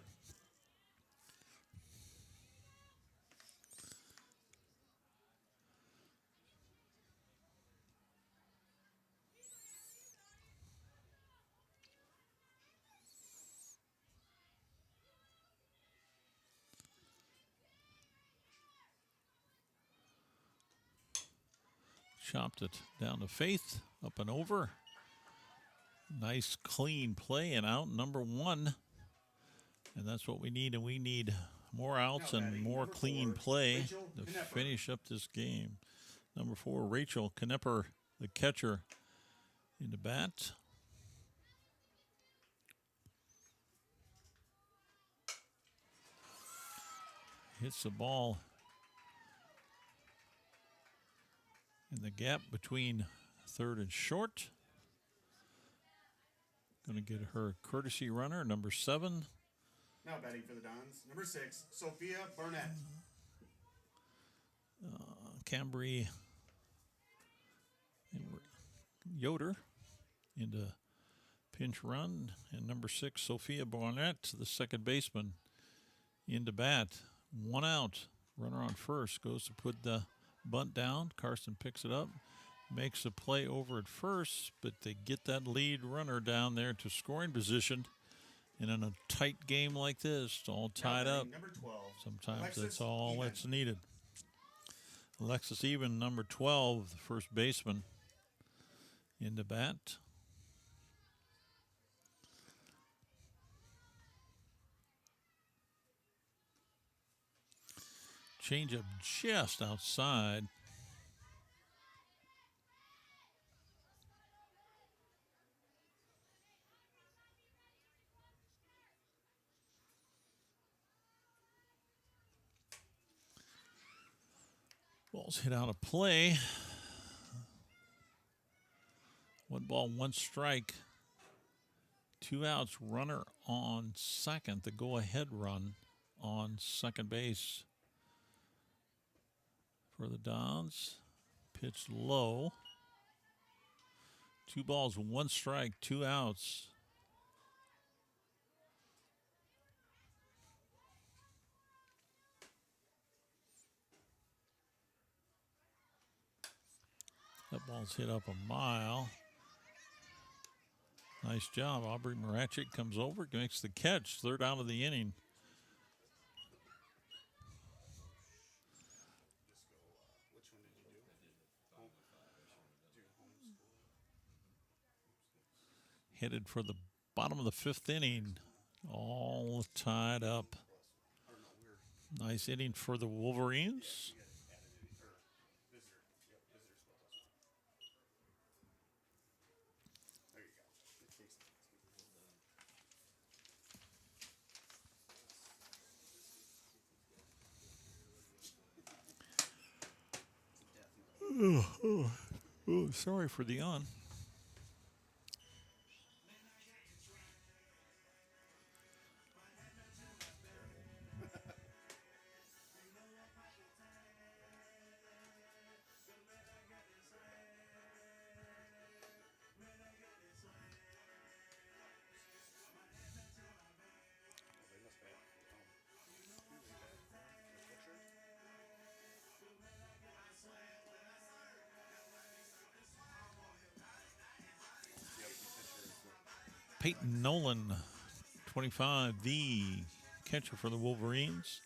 Chopped it down to Faith, up and over. Nice clean play and out number 1. And that's what we need, and we need more outs and more clean play to finish up this game. Number 4, Rachel Knepper, the catcher, in the bat. Hits the ball in the gap between third and short. Going to get her courtesy runner, number 7.
Now batting for the Dons, number 6, Sophia Barnett.
Cambry Yoder into pinch run, and number 6, Sophia Barnett, the second baseman, into bat. 1 out. Runner on first goes to put the bunt down. Carson picks it up, makes a play over at first, but they get that lead runner down there to scoring position. And in a tight game like this, all tied up,
Number 12,
sometimes
Alexis
that's all
Even.
that's needed. Alexis Even, number 12, the first baseman, into bat. Changeup just outside. Ball's hit out of play. 1 ball, 1 strike. 2 outs, runner on second. The go-ahead run on second base for the Dons. Pitched low. 2 balls, 1 strike, 2 outs. That ball's hit up a mile. Nice job. Aubrey Marachik comes over, makes the catch. Third out of the inning. Headed for the bottom of the 5th inning. All tied up. Nice inning for the Wolverines. Oh, sorry for the yawn. Peyton Nolan, 25, the catcher for the Wolverines.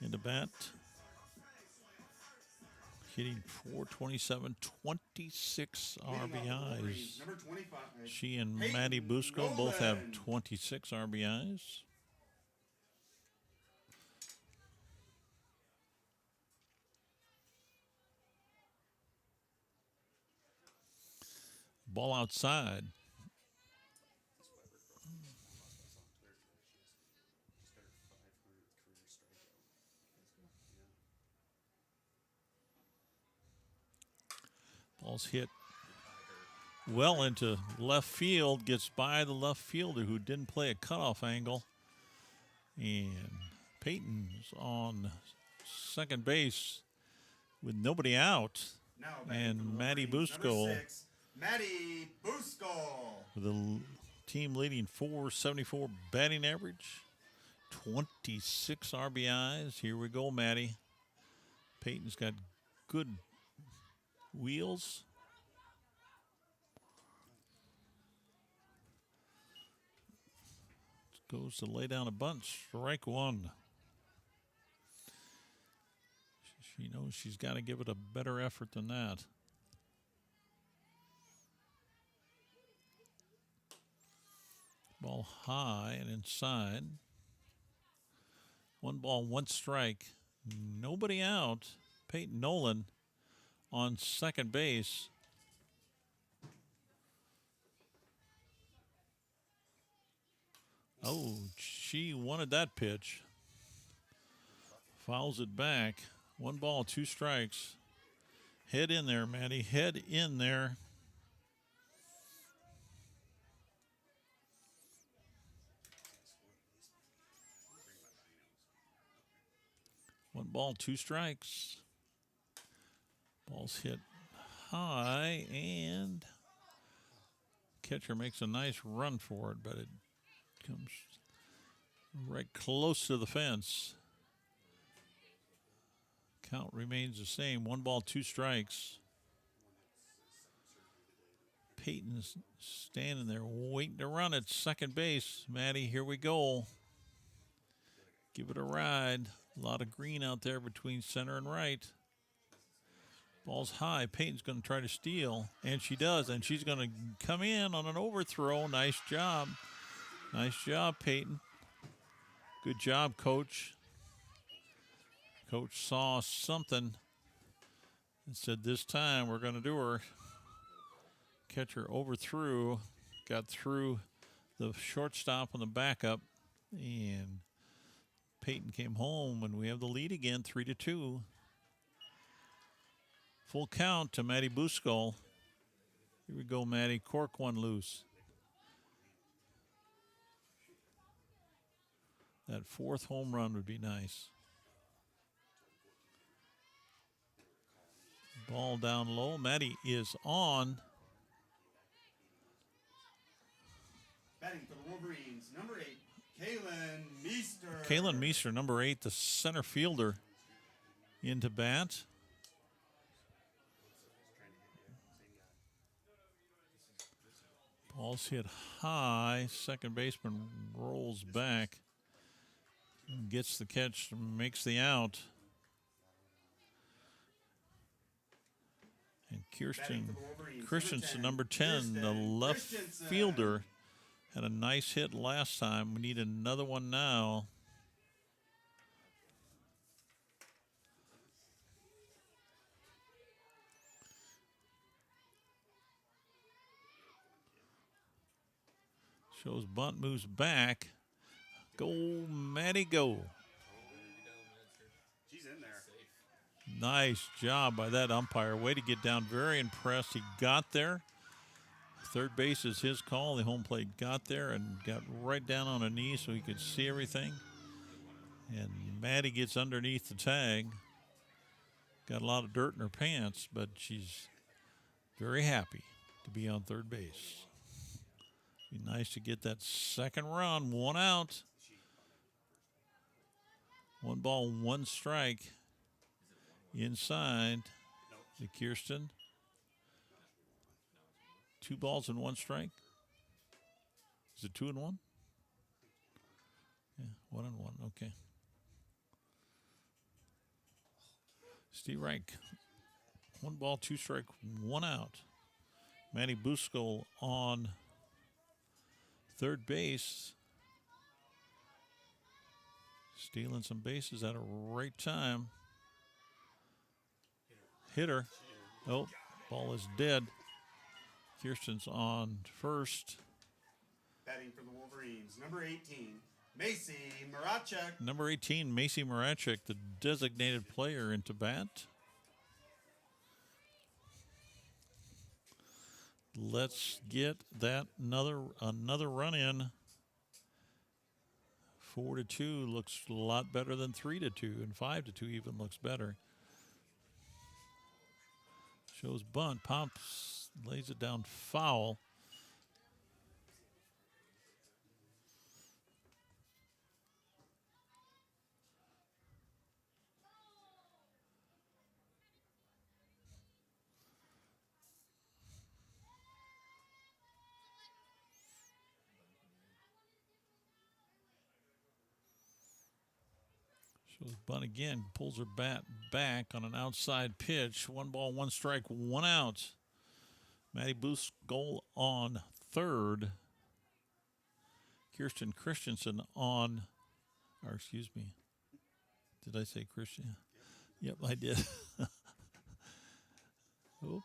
In the bat, hitting 427, 26 RBIs.
Number 25.
She and
Peyton
Maddie Bosco both have
Nolan.
26 RBIs. Ball outside. Ball's hit well into left field, gets by the left fielder who didn't play a cutoff angle. And Peyton's on second base with nobody out.
Now
And Maddie
Wolverines,
Bosco
number 6, Maddie Bosco.
with a team leading 474 batting average, 26 RBIs. Here we go, Maddie. Peyton's got good wheels. Goes to lay down a bunt. Strike one. She knows she's got to give it a better effort than that. Ball high and inside. 1 ball, 1 strike. Nobody out. Peyton Nolan on second base. Oh, she wanted that pitch. Fouls it back. 1 ball, 2 strikes. Head in there, Maddie. Head in there. One ball, 2 strikes. Ball's hit high, and catcher makes a nice run for it, but it comes right close to the fence. Count remains the same. 1 ball, 2 strikes. Peyton's standing there waiting to run at second base. Maddie, here we go. Give it a ride. A lot of green out there between center and right. Ball's high. Peyton's going to try to steal, and she does, and she's going to come in on an overthrow. Nice job. Nice job, Peyton. Good job, Coach. Coach saw something and said, this time we're going to do her. Catcher overthrew, got through the shortstop on the backup, and Peyton came home, and we have the lead again, 3-2. Full count to Maddie Bosco. Here we go, Maddie. Cork one loose. That 4th home run would be nice. Ball down low. Maddie is on.
Batting for the Wolverines, number 8, Kaylin Meester.
Kaylin Meester, number 8, the center fielder, into bat. Ball's hit high. Second baseman rolls back. Gets the catch, makes the out. And Christensen, number 10, the left fielder, had a nice hit last time. We need another one now. Shows bunt, moves back. Go, Maddie, go.
She's in there.
Nice job by that umpire. Way to get down. Very impressed. He got there. Third base is his call. The home plate got there and got right down on a knee so he could see everything. And Maddie gets underneath the tag. Got a lot of dirt in her pants, but she's very happy to be on third base. Be nice to get that second run. 1 out. 1 ball, 1 strike. Inside to Kirsten. 2 balls and 1 strike. Is it 2-1? Yeah, 1-1. Okay. Steve Reich. 1 ball, 2 strike, 1 out. Manny Bosco on third base. Stealing some bases at a right time. Hitter. Oh, ball is dead. Kirsten's on first.
Batting for the Wolverines, number 18, Macy Marachek.
Number 18, Macy Marachek, the designated player into bat. Let's get that another run in. 4-2 looks a lot better than 3-2, and 5-2 even looks better. Shows bunt, pops, lays it down foul. Shows bunt again, pulls her bat back on an outside pitch. 1 ball, 1 strike, 1 out. Maddie Booth's goal on third. Kirsten Christensen on, or excuse me, did I say Christian? Yep, I did. Oh.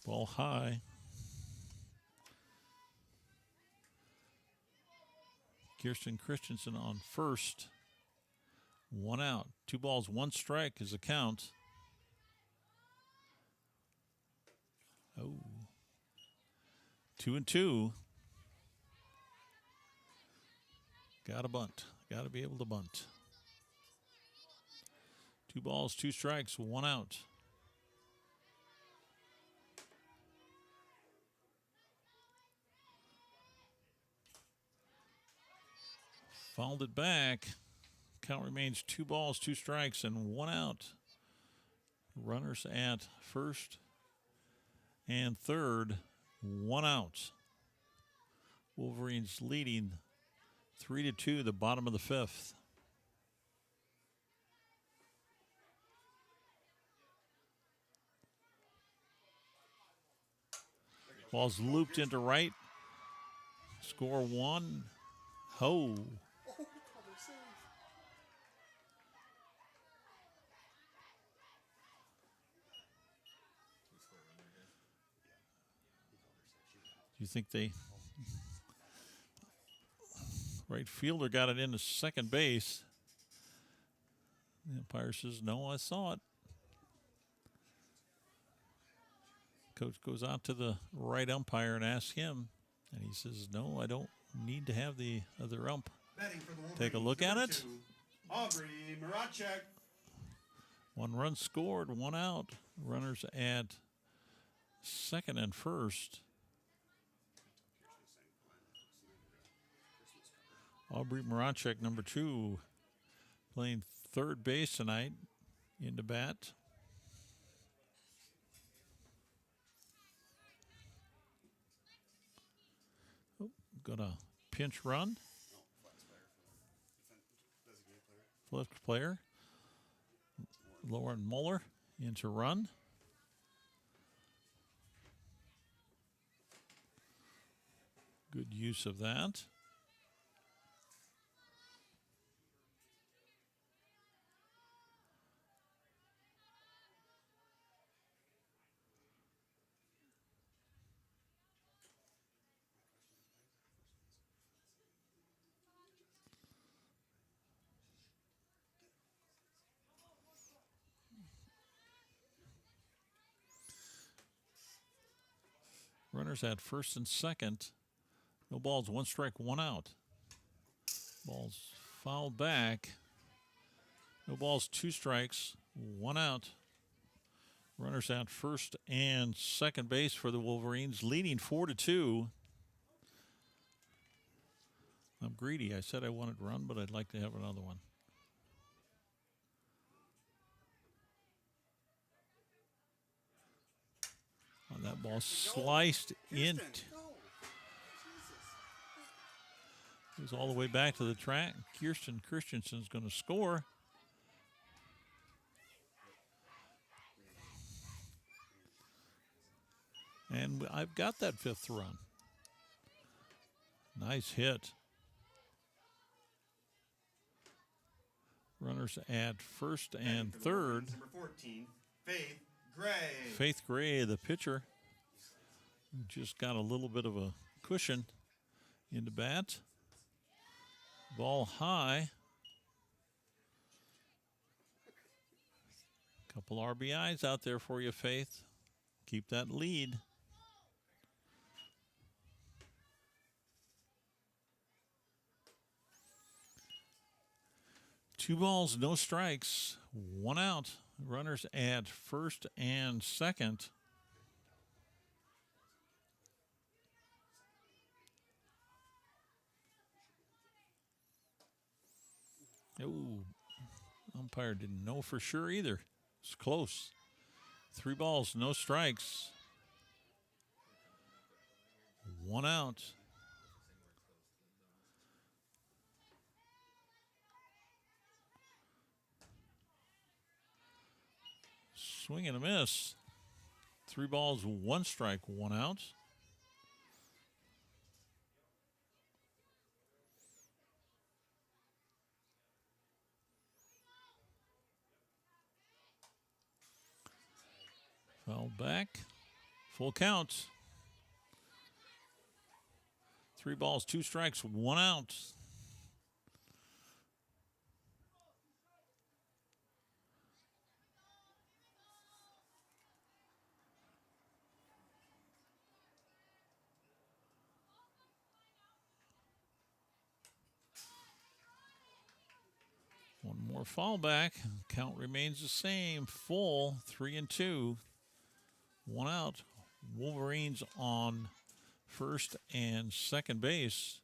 Ball high. Kirsten Christensen on first. 1 out. 2 balls, 1 strike is the count. Oh. 2-2. Got to bunt. Got to be able to bunt. 2 balls, 2 strikes, 1 out. Fouled it back. Count remains 2 balls, 2 strikes, and 1 out. Runners at first and third, 1 out. Wolverines leading 3-2, the bottom of the 5th. Ball's looped into right. Score 1. Ho. Do you think right fielder got it into second base? The umpire says, no, I saw it. Coach goes out to the right umpire and asks him, and he says, no, I don't need to have the other ump take a look at it.
2, Aubrey Marachek.
1 run scored, 1 out. Runners at second and first. Aubrey Marachek, number 2, playing third base tonight, into bat. Oh, got a pinch run. Flipped player. Lauren Muller into run. Good use of that. Runners at first and second. No balls, 1 strike, 1 out. Balls fouled back. No balls, 2 strikes, 1 out. Runners at first and second base for the Wolverines, leading 4-2. I'm greedy. I said I wanted to run, but I'd like to have another one. That ball sliced in. Goes all the way back to the track. Kirsten Christensen's going to score. And I've got that 5th run. Nice hit. Runners at first and third.
Number 14, Faith Gray.
Faith Gray, the pitcher, just got a little bit of a cushion into bat. Ball high. Couple RBIs out there for you, Faith. Keep that lead. Two balls, no strikes, 1 out. Runners at first and second. Oh, umpire didn't know for sure either. It's close. 3 balls, no strikes. 1 out. Swing and a miss. 3 balls, 1 strike, 1 out. Foul back. Full count. 3 balls, 2 strikes, 1 out. One more fall back. Count remains the same. Full 3-2. 1 out. Wolverines on first and second base.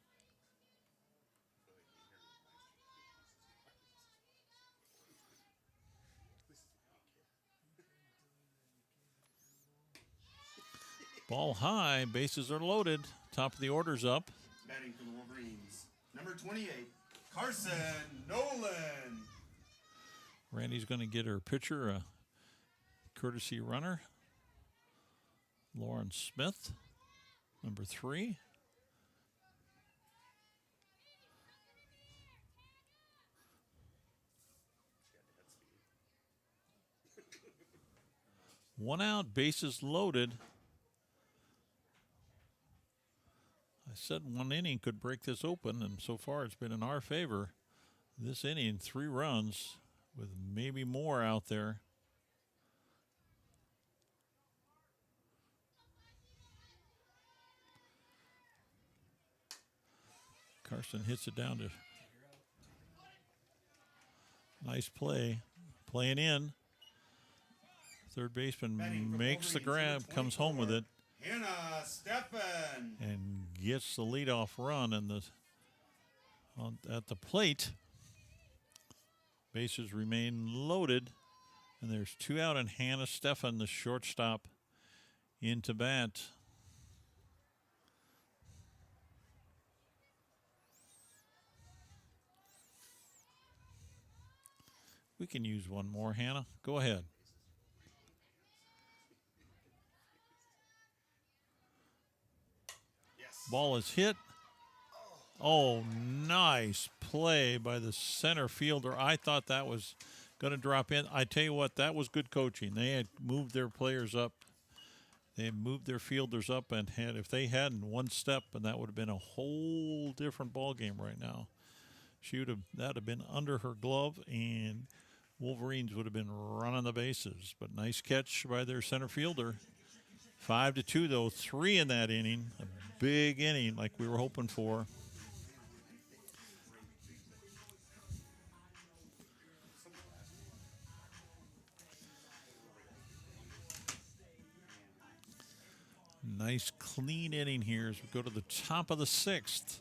Ball high. Bases are loaded. Top of the order's up.
Batting for the Wolverines, number 28, Carson Nolan.
Randy's going to get her pitcher, a courtesy runner. Lauren Smith, number 3. One out, bases loaded. I said 1 inning could break this open, and so far it's been in our favor. This inning, 3 runs with maybe more out there. Carson hits it down to nice play. Playing in. Third baseman makes the grab, comes home with it.
Hannah Steffen.
And gets the leadoff run and at the plate. Bases remain loaded. And there's 2 out, and Hannah Steffen, the shortstop, into bat. We can use one more, Hannah. Go ahead.
Yes.
Ball is hit. Oh, nice play by the center fielder. I thought that was going to drop in. I tell you what, that was good coaching. They had moved their players up. They had moved their fielders up, and if they hadn't, 1 step, and that would have been a whole different ball game right now. That would have been under her glove, and Wolverines would have been running the bases. But nice catch by their center fielder. 5-2, though. 3 in that inning. A big inning like we were hoping for. Nice clean inning here as we go to the top of the 6th.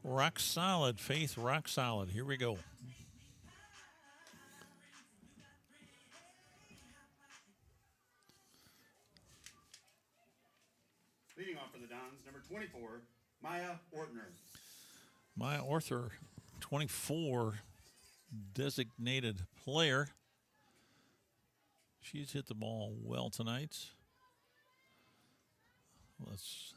Rock solid, Faith, rock solid. Here we go.
Leading off for the Dons, number 24, Maya Ortner.
Maya Orther, 24, designated player. She's hit the ball well tonight. Let's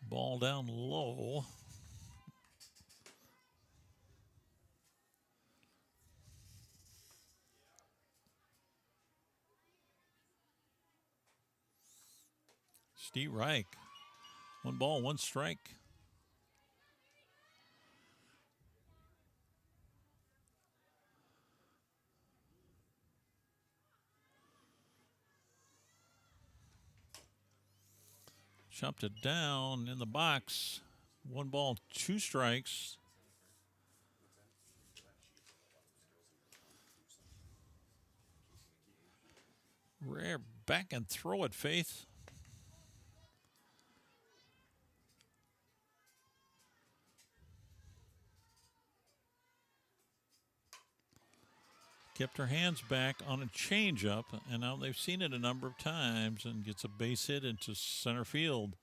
ball down low. Steve Reich. One ball, one strike. Chopped it down in the box. One ball, two strikes. Rare back and throw it, Faith. Kept her hands back on a changeup, and now they've seen it a number of times and gets a base hit into center field.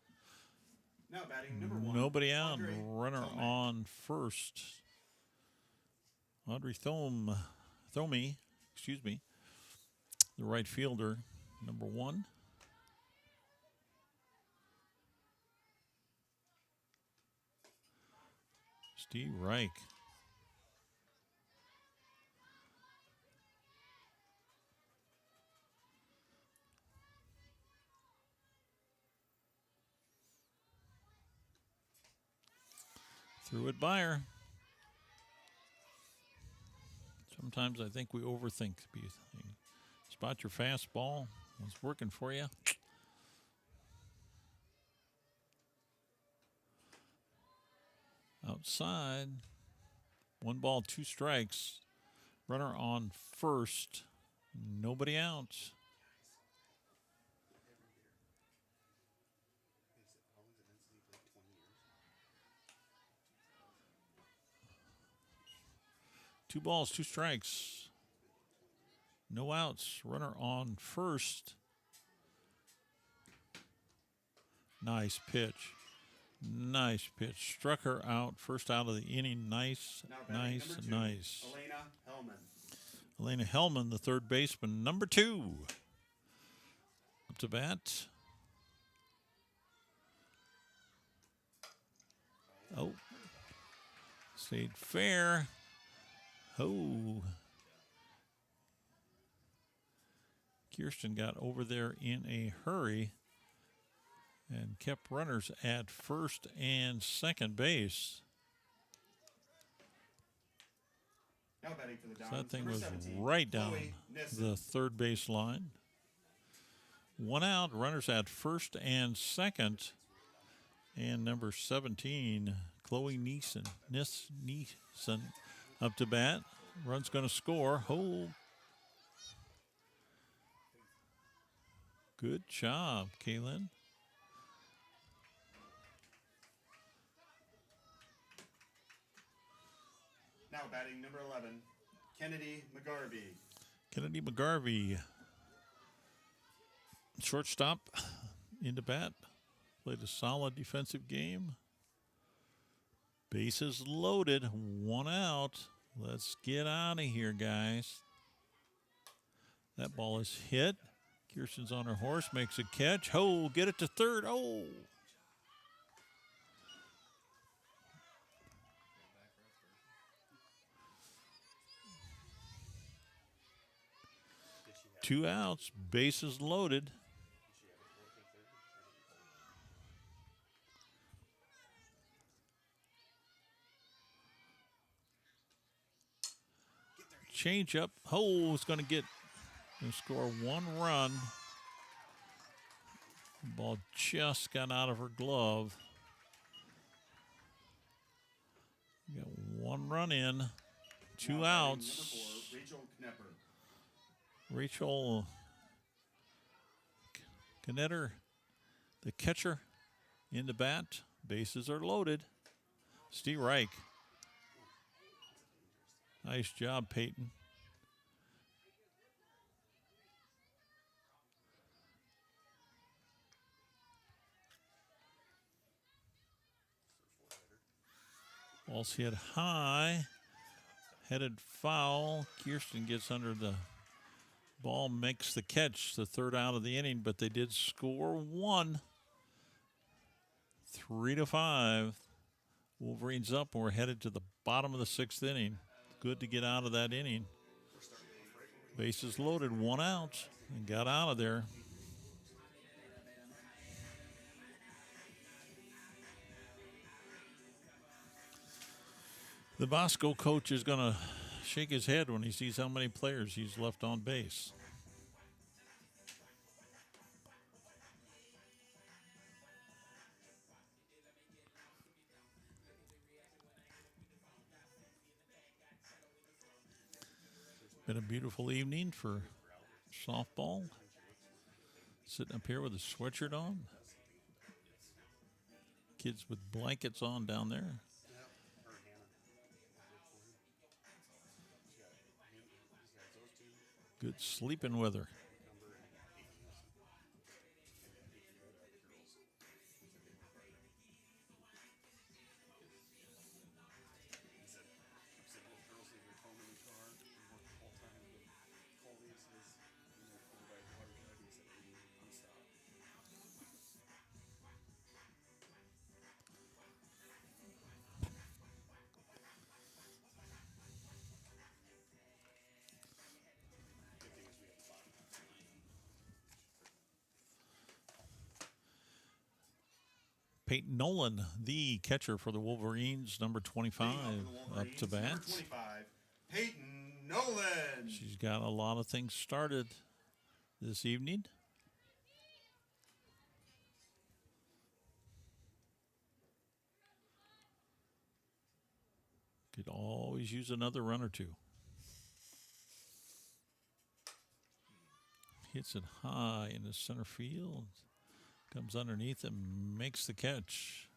Now batting number 1.
Nobody out.
Andre
Runner
Thome.
on first. Audrey Thome, excuse me, the right fielder, number 1. Steve Reich. Threw it by her. Sometimes I think we overthink these things. Spot your fastball. It's working for you. Outside. One ball, two strikes. Runner on first. Nobody out. Two balls, two strikes. No outs. Runner on first. Nice pitch. Nice pitch. Struck her out. First out of the inning. Nice,
Now batting
nice,
number 2,
nice.
Elena Hellman.
Elena Hellman, the third baseman, number 2. Up to bat. Oh. Stayed fair. Oh. Kirsten got over there in a hurry and kept runners at first and second base.
Now batting for the Dons,
So that thing
number
was
17,
right down
Chloe Nissen.
the third base line. One out, runners at first and second. And number 17, Chloe Nissen up to bat. Run's going to score. Hold. Good job, Kaylin.
Now batting number 11, Kennedy McGarvey.
Kennedy McGarvey, shortstop, into bat. Played a solid defensive game. Bases loaded, one out. Let's get out of here, guys. That ball is hit. Kirsten's on her horse, makes a catch. Oh, get it to third. Oh. Two outs, bases loaded. Change up. Oh, it's going to score one run. The ball just got out of her glove. Got one run in, two
Now batting
outs.
number 4, Rachel Knepper.
Rachel Knetter, the catcher, in the bat. Bases are loaded. Steve Reich. Nice job, Peyton. Ball's hit high. Headed foul. Kirsten gets under the ball, makes the catch, the third out of the inning, but they did score one. 3-5. Wolverines up, and we're headed to the bottom of the sixth inning. Good to get out of that inning. Bases loaded, one out, and got out of there. The Bosco coach is going to shake his head when he sees how many players he's left on base. Been a beautiful evening for softball. Sitting up here with a sweatshirt on. Kids with blankets on down there. Good sleeping weather. Peyton Nolan, the catcher for the Wolverines, number 25, up to bat.
Number 25, Peyton Nolan.
She's got a lot of things started this evening. Could always use another run or two. Hits it high in the center field. Comes underneath and makes the catch.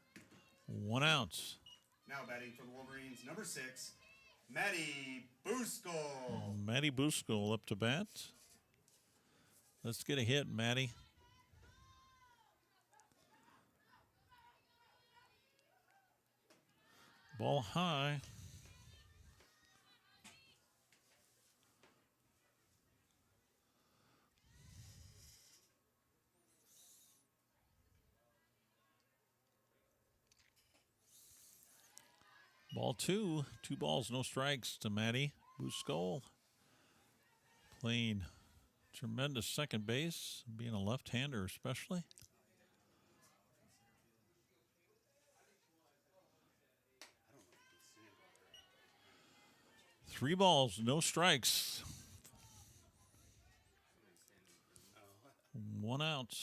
One out.
Now batting for the Wolverines, number 6, Maddie Bosco.
Maddie Bosco up to bat. Let's get a hit, Maddie. Ball high. Ball two. 2 balls, no strikes to Maddie Bosco. Playing tremendous second base, being a left-hander especially. Three balls, no strikes. One out.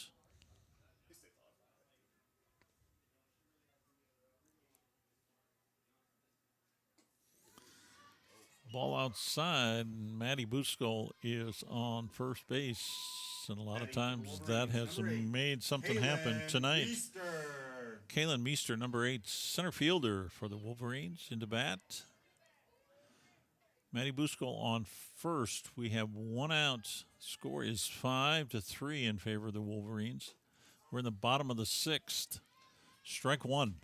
Ball outside. Maddie Bosco is on first base. And a lot of times that has made something happen tonight. Kaylin Meester, number 8, center fielder for the Wolverines, into bat. Maddie Bosco on first. We have one out. Score is 5-3 in favor of the Wolverines. We're in the bottom of the 6th. Strike one.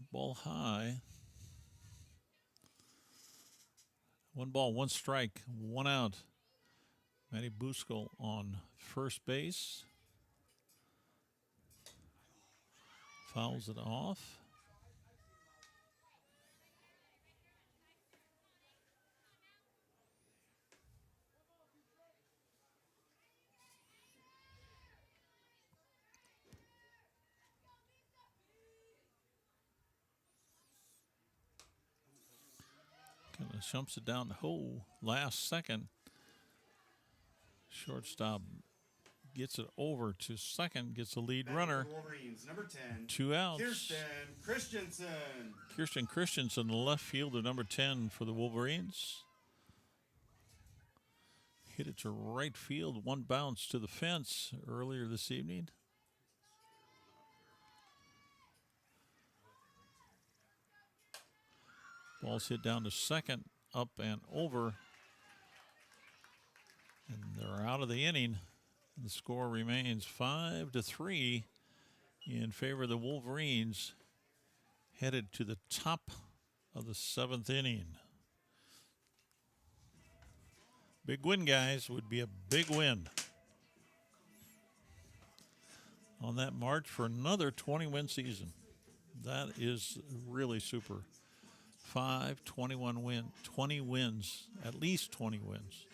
Ball high. 1 ball, 1 strike, 1 out. Maddie Bosco on first base. Fouls it off. Kind of jumps it down the hole last second. Shortstop gets it over to second, gets the lead
Batting
runner.
for the Wolverines, number 10.
2 outs.
Kirsten Christensen.
Kirsten Christensen, the left fielder, number 10 for the Wolverines. Hit it to right field. One bounce to the fence earlier this evening. Ball's hit down to second, up and over. And they're out of the inning. The score remains 5-3 in favor of the Wolverines, headed to the top of the 7th inning. Big win, guys. Would be a big win on that march for another 20-win season. That is really super. 21 win, 20 wins, at least 20 wins.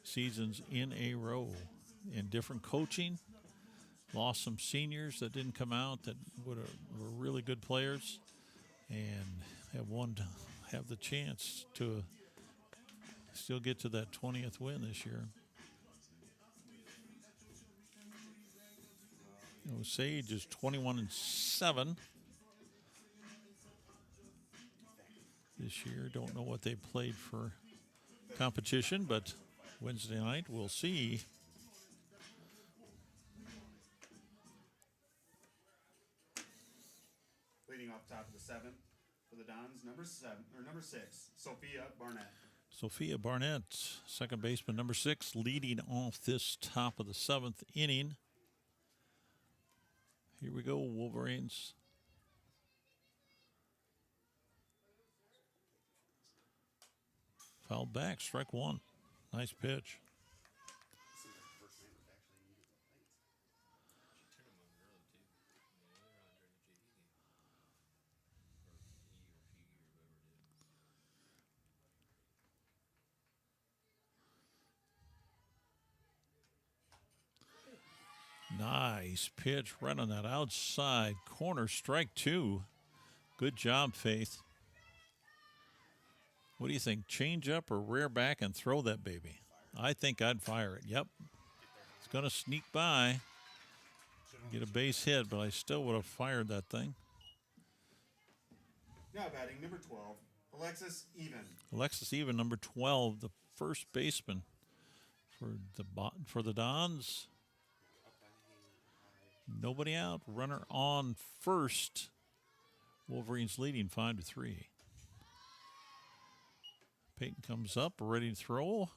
Seasons in a row. And different coaching. Lost some seniors that didn't come out that were really good players, and have the chance to still get to that 20th win this year. Osage is 21-7 this year. Don't know what they played for competition, but Wednesday night we'll see.
Leading off top of the 7th for the Dons, number 6, Sophia Barnett.
Sophia Barnett, second baseman, number 6, leading off this top of the 7th inning. Here we go, Wolverines. Fouled back, strike one. Nice pitch. Nice pitch right on that outside corner. Strike two. Good job, Faith. What do you think? Change up or rear back and throw that baby? I think I'd fire it. Yep. It's going to sneak by. Get a base hit, but I still would have fired that thing.
Now batting number 12, Alexis Even.
Alexis Even, number 12, the first baseman for the Dons. Nobody out. Runner on first. Wolverines leading 5-3. Peyton comes up, ready to throw.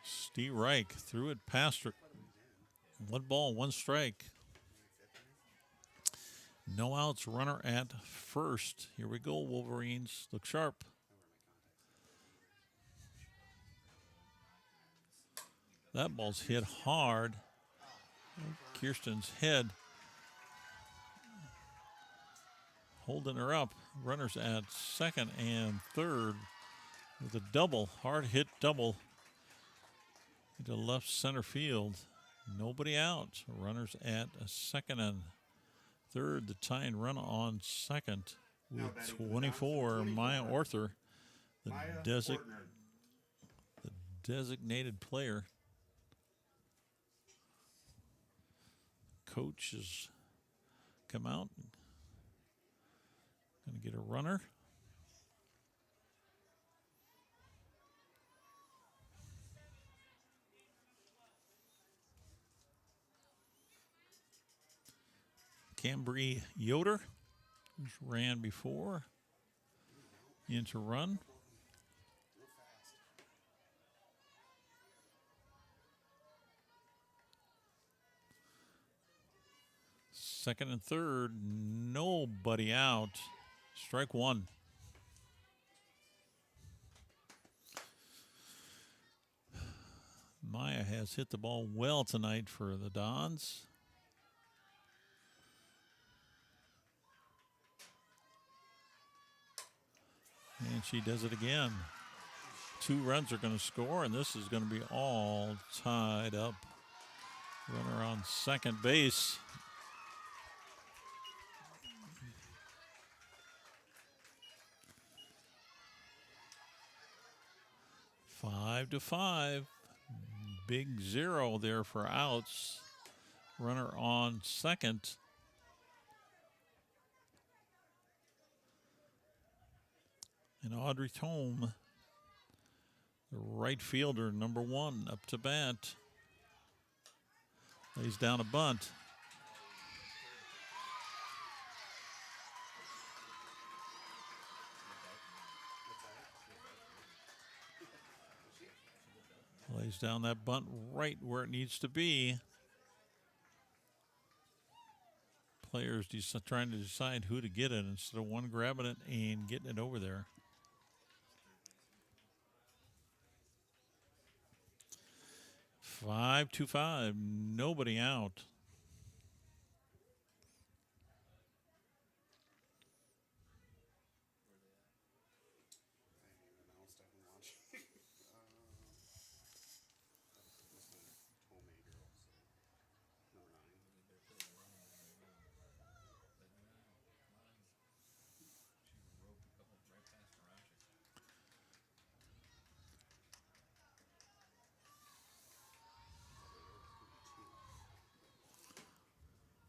Steve Reich threw it past her. 1 ball, 1 strike. No outs, runner at first. Here we go, Wolverines. Look sharp. That ball's hit hard. Kirsten's head holding her up. Runners at second and third with a double, hard hit double into left center field. Nobody out. Runners at second and third. The tying run on second with 24. Maya Orther, the designated player. Coach has come out. Going to get a runner. Cambry Yoder, who's ran before, in to run. Second and third, nobody out. Strike one. Maya has hit the ball well tonight for the Dons. And she does it again. 2 runs are going to score, and this is going to be all tied up. Runner on second base. 5-5. Big 0 there for outs. Runner on second. And Audrey Tome, the right fielder, number 1, up to bat. Lays down a bunt. Lays down that bunt right where it needs to be. Players trying to decide who to get it instead of one grabbing it and getting it over there. Five to 5, nobody out.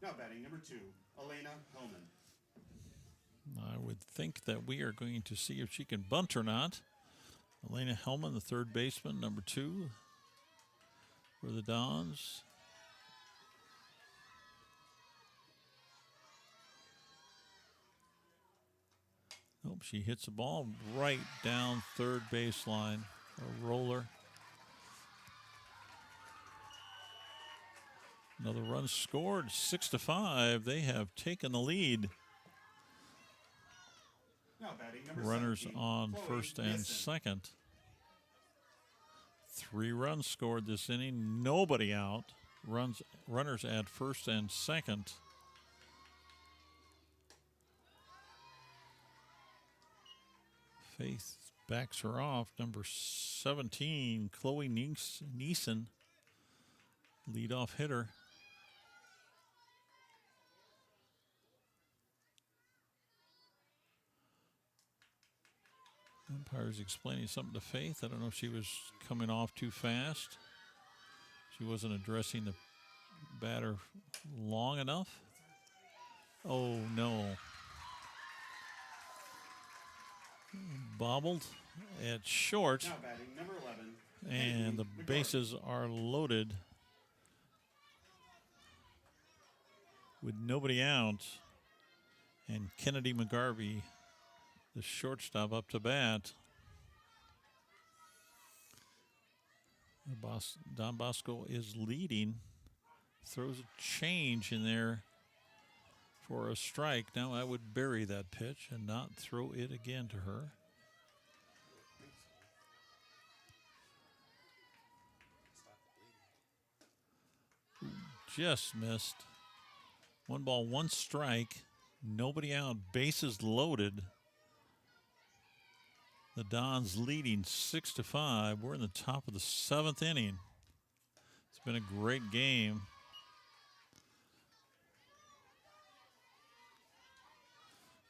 Now batting number 2, Elena Hillman.
I would think that we are going to see if she can bunt or not. Elena Hellman, the third baseman, number 2 for the Dons. Nope, she hits the ball right down third baseline. A roller. Another run scored, 6-5. They have taken the lead.
Now batting number
Runners
17,
on
Chloe
first and
Nissen.
second. 3 runs scored this inning. Nobody out. Runners at first and second. Faith backs her off. Number 17, Chloe Neeson, leadoff hitter. Umpire's explaining something to Faith. I don't know if she was coming off too fast. She wasn't addressing the batter long enough. Oh, no. Bobbled at short.
Now batting number 11,
And the
McGarvey.
bases are loaded with nobody out. And Kennedy McGarvey, the shortstop, up to bat. Don Bosco is leading. Throws a change in there for a strike. Now I would bury that pitch and not throw it again to her. Just missed. 1 ball, 1 strike. Nobody out. Bases loaded. The Dons leading 6-5. We're in the top of the 7th inning. It's been a great game.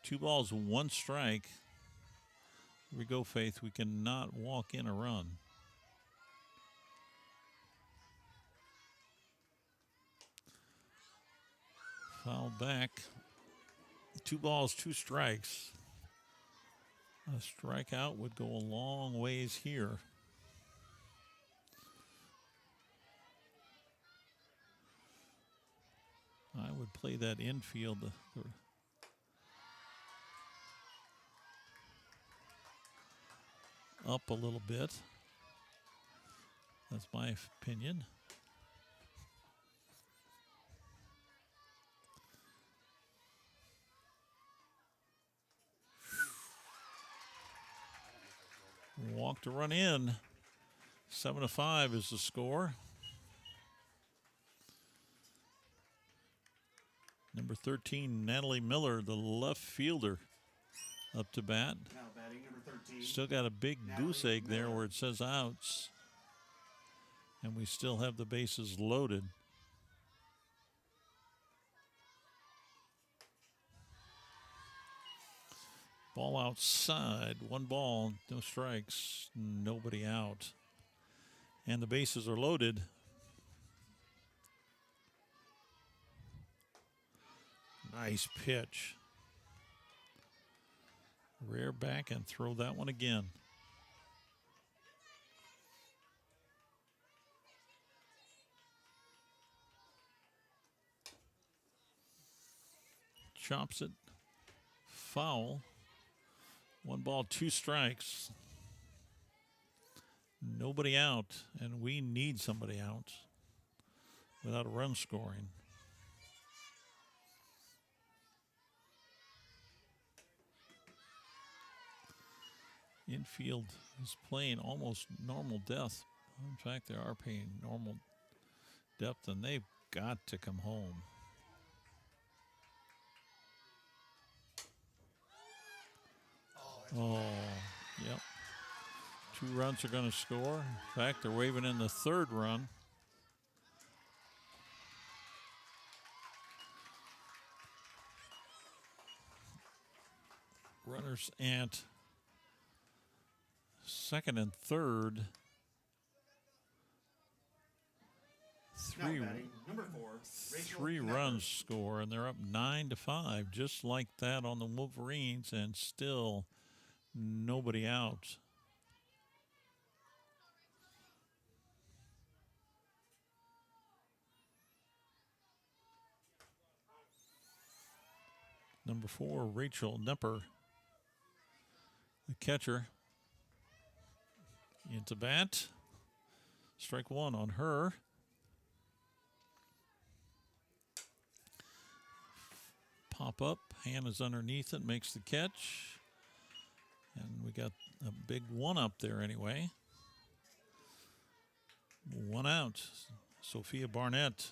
Two balls, 1 strike. Here we go, Faith. We cannot walk in a run. Foul back. 2 balls, 2 strikes. A strikeout would go a long ways here. I would play that infield up a little bit. That's my opinion. Walk to run in. 7-5 is the score. Number 13, Natalie Miller, the left fielder, up to bat.
Now batting number 13.
Still got a big
Natalie
goose egg there
Miller.
where it says outs. And we still have the bases loaded. Ball outside. 1 ball, no strikes, nobody out. And the bases are loaded. Nice pitch. Rear back and throw that one again. Chops it. Foul. 1 ball, 2 strikes. Nobody out, and we need somebody out without a run scoring. Infield is playing almost normal depth. In fact, they are playing normal depth, and they've got to come home. Oh, yep. 2 runs are going to score. In fact, they're waving in the 3rd run. Runners at 2nd and 3rd.
Now batting, number 4, Rachel
3
Knepper.
runs score, and they're up 9-5, just like that on the Wolverines, and still nobody out. Number 4, Rachel Knepper, the catcher. Into bat. Strike 1 on her. Pop up. Hannah's underneath it, makes the catch. And we got a big 1 up there anyway. 1 out. Sophia Barnett,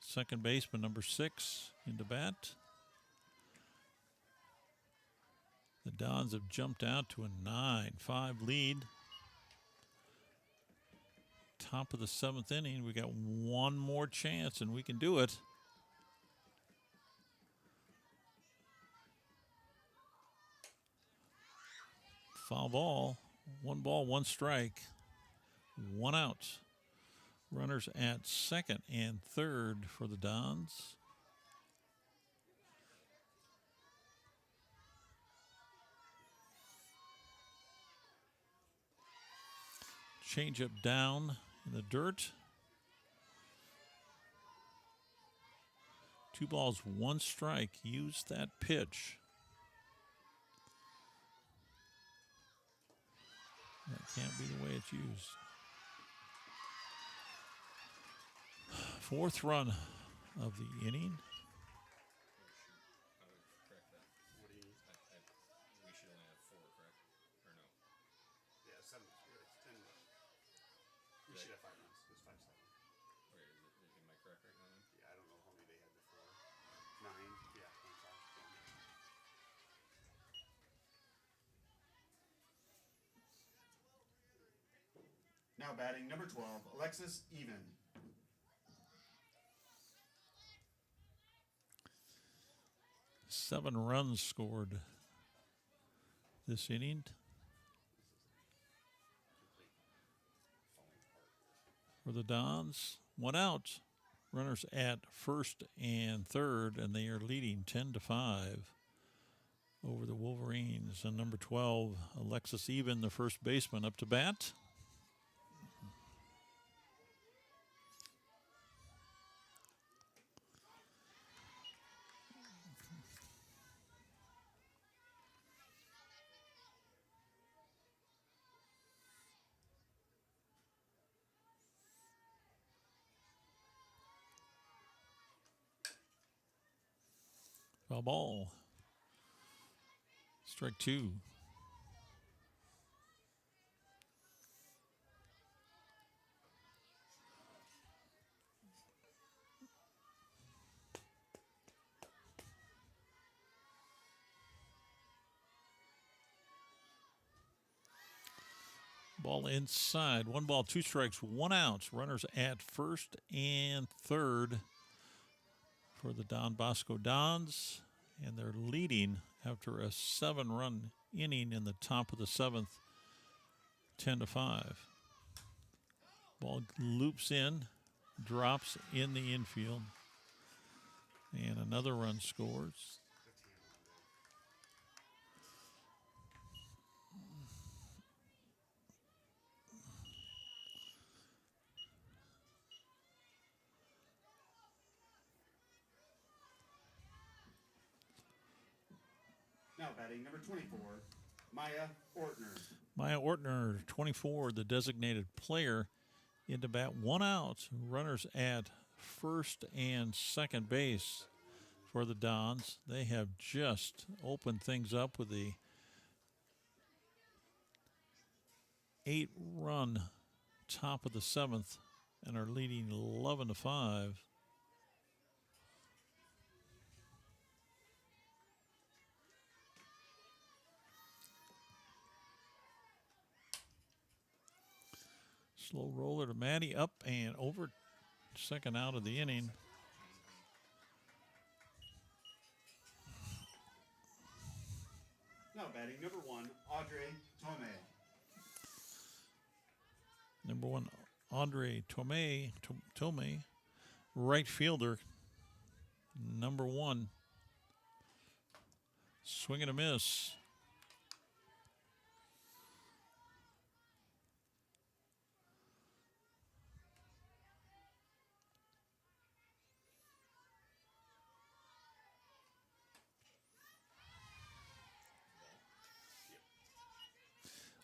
second baseman, number 6, into bat. The Dons have jumped out to a 9-5 lead. Top of the 7th inning. We got 1 more chance, and we can do it. Foul ball. 1 ball, 1 strike. 1 out. Runners at 2nd and 3rd for the Dons. Change up down in the dirt. 2 balls, 1 strike. Use that pitch. That can't be the way it's used. 4th run of the inning.
What do you need?
We should only have 4, correct? Or no?
Yeah, 7. It's 10. We should have 5 runs. It's 5-7.
Wait, am I correct right now then?
Yeah, I don't know how many they had before. 9. Yeah, 5. 10. Now batting, number 12, Alexis Even.
7 runs scored this inning. For the Dons, 1 out. Runners at 1st and 3rd, and they are leading 10-5 over the Wolverines. And number 12, Alexis Even, the first baseman, up to bat. Foul ball. Strike 2. Ball inside. 1 ball, 2 strikes, 1 out. Runners at 1st and 3rd for the Don Bosco Dons. And they're leading after a 7-run inning in the top of the 7th, 10-5. Ball loops in, drops in the infield, and another run scores.
Now batting number 24, Maya Ortner.
Maya Ortner, 24, the designated player, into bat, 1 out. Runners at first and second base for the Dons. They have just opened things up with the 8-run top of the 7th and are leading 11-5. Slow roller to Maddie, up and over. Second out of the inning.
Now batting number 1, Audrey Tomei.
Number 1, Andre Tomei, right fielder. Number 1. Swing and a miss.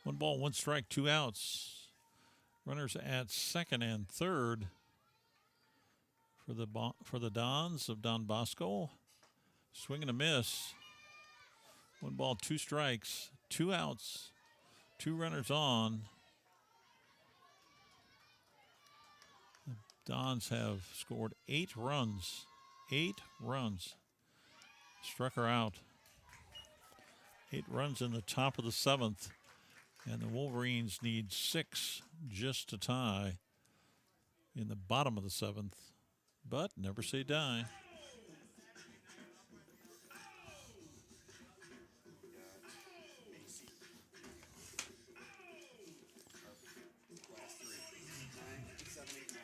One ball, one strike, 2 outs. Runners at second and third for the Dons of Don Bosco. Swing and a miss. 1 ball, 2 strikes, 2 outs, 2 runners on. The Dons have scored 8 runs. 8 runs. Struck her out. 8 runs in the top of the 7th. And the Wolverines need 6 just to tie in the bottom of the 7th. But never say die.
Last 3. 9, 7, 8, 9.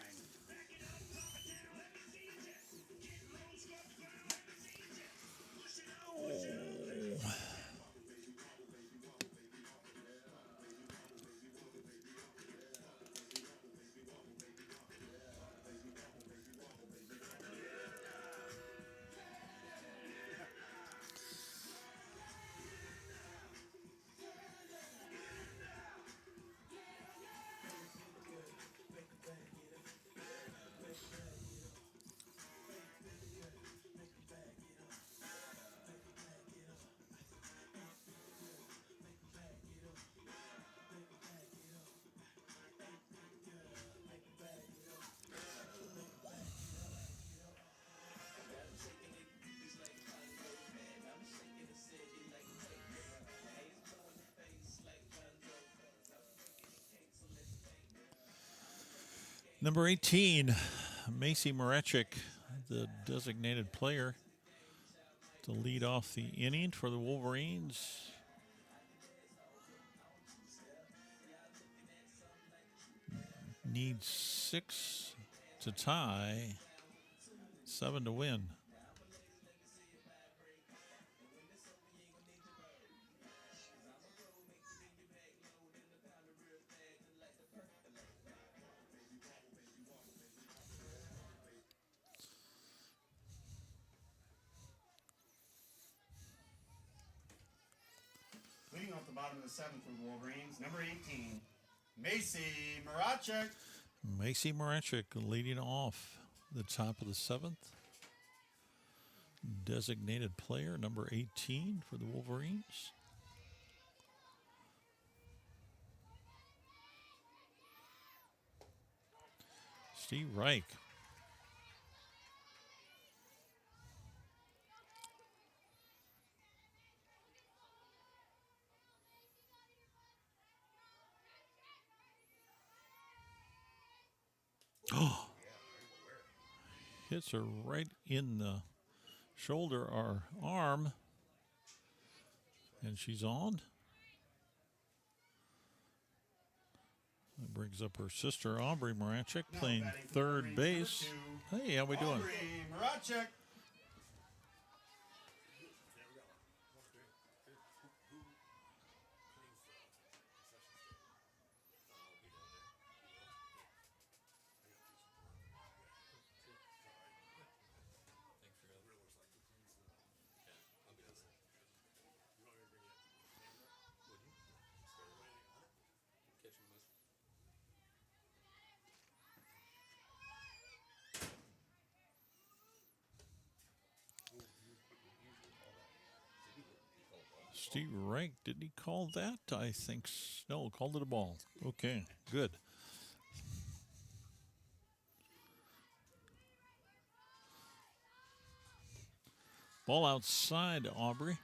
Number 18, Macy Marechik, the designated player, to lead off the inning for the Wolverines. Needs 6 to tie, 7 to win.
Leading off the bottom of the 7th for the Wolverines, number 18, Macy Marachek.
Macy Marechik leading off the top of the 7th. Designated player, number 18 for the Wolverines. Steve Reich. Oh, hits her right in the shoulder or arm, and she's on. brings up her sister, Aubrey Marachek,
Now
playing
batting for
third
Wolverines,
base.
number
Hey, how we
2,
doing?
Aubrey Marachek.
Steve Rank, didn't he call that? I think no, called it a ball. Okay, good. Ball outside, Aubrey.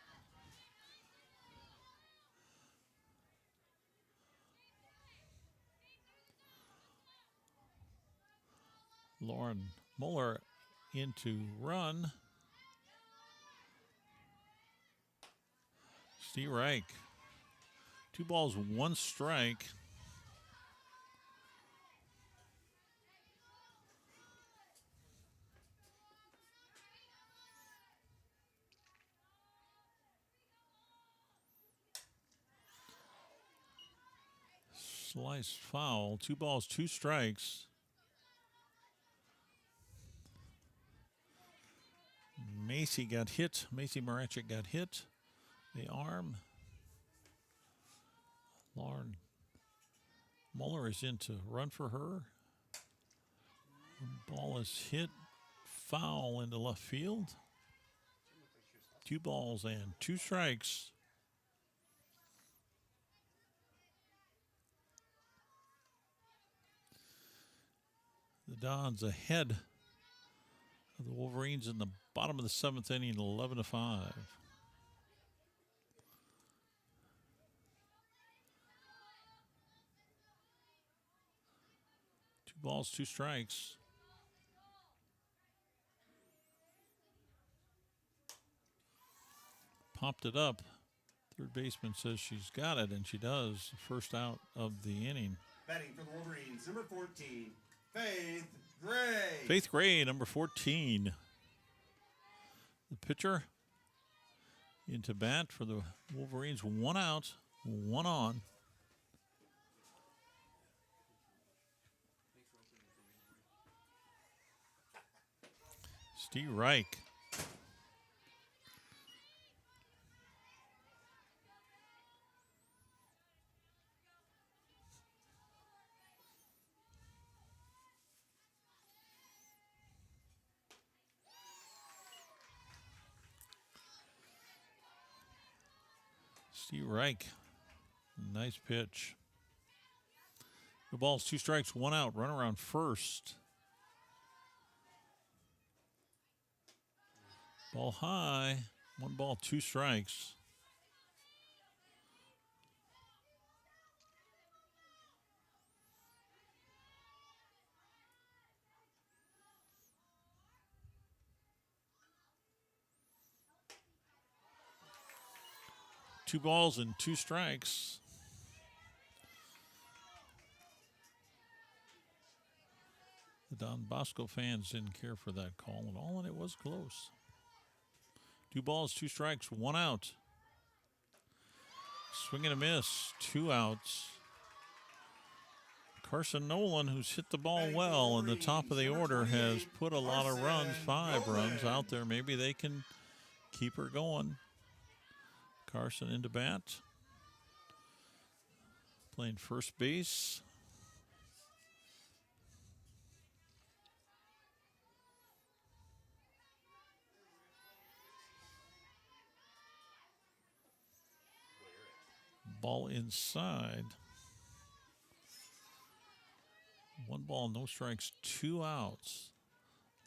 Lauren Muller into run. Steve Reich. 2 balls, 1 strike. Slice foul. 2 balls, 2 strikes. Macy got hit. Macy Marachek got hit. The arm. Lauren Muller is in to run for her. The ball is hit foul into left field. 2 balls and 2 strikes. The Dons ahead of the Wolverines in the bottom of the 7th inning, 11-5. 2 balls, 2 strikes. Popped it up. Third baseman says she's got it, and she does. First out of the inning.
Batting for the Wolverines, number 14, Faith Gray.
Faith Gray, number 14. The pitcher into bat for the Wolverines. 1 out, 1 on. Steve Reich. Steve Reich. Nice pitch. The ball's 2 strikes, 1 out. Run around first. Ball high. 1 ball, 2 strikes. Two balls and 2 strikes. The Don Bosco fans didn't care for that call at all, and it was close. 2 balls, 2 strikes, 1 out. Swing and a miss, 2 outs. Carson Nolan, who's hit the ball well in the top of the order, has put a lot of runs, 5 runs out there. Maybe they can keep her going. Carson into bat. Playing first base. Ball inside. 1 ball, no strikes, 2 outs.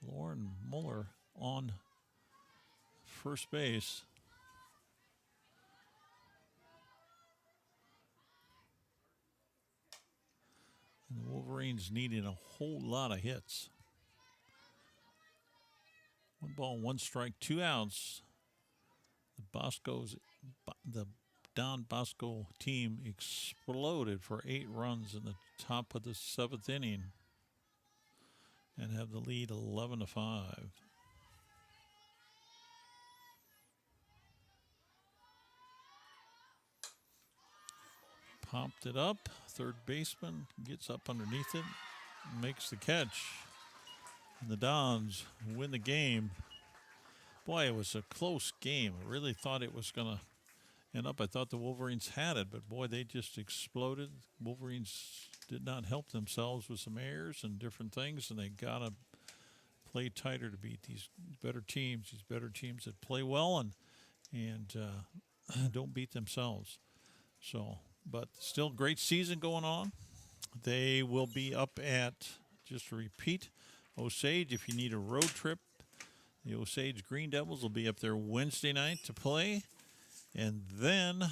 Lauren Muller on first base. And the Wolverines needing a whole lot of hits. 1 ball, 1 strike, 2 outs. The Don Bosco team exploded for 8 runs in the top of the 7th inning and have the lead 11-5. Popped it up. Third baseman gets up underneath it, makes the catch. And the Dons win the game. Boy, it was a close game. I really thought it was going to end up. I thought the Wolverines had it, but boy, they just exploded. Wolverines did not help themselves with some errors and different things, and they got to play tighter to beat these better teams that play well and don't beat themselves. So, but still great season going on. They will be up at, just to repeat, Osage. If you need a road trip, the Osage Green Devils will be up there Wednesday night to play. And then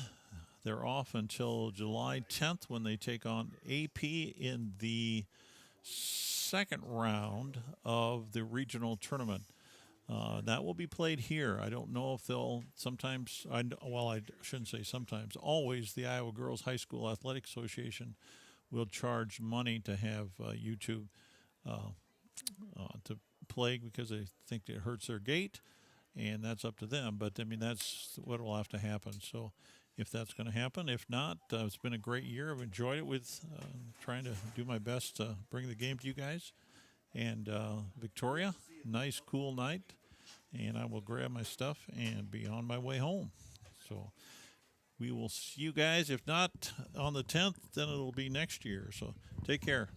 they're off until July 10th when they take on AP in the second round of the regional tournament. That will be played here. I don't know if they'll sometimes, I shouldn't say sometimes, always the Iowa Girls High School Athletic Association will charge money to have YouTube to play because they think it hurts their gait, and that's up to them. But, I mean, that's what will have to happen. So if that's going to happen. If not, it's been a great year. I've enjoyed it with trying to do my best to bring the game to you guys. And Victoria, nice, cool night. And I will grab my stuff and be on my way home. So we will see you guys. If not on the 10th, then it'll be next year. So take care.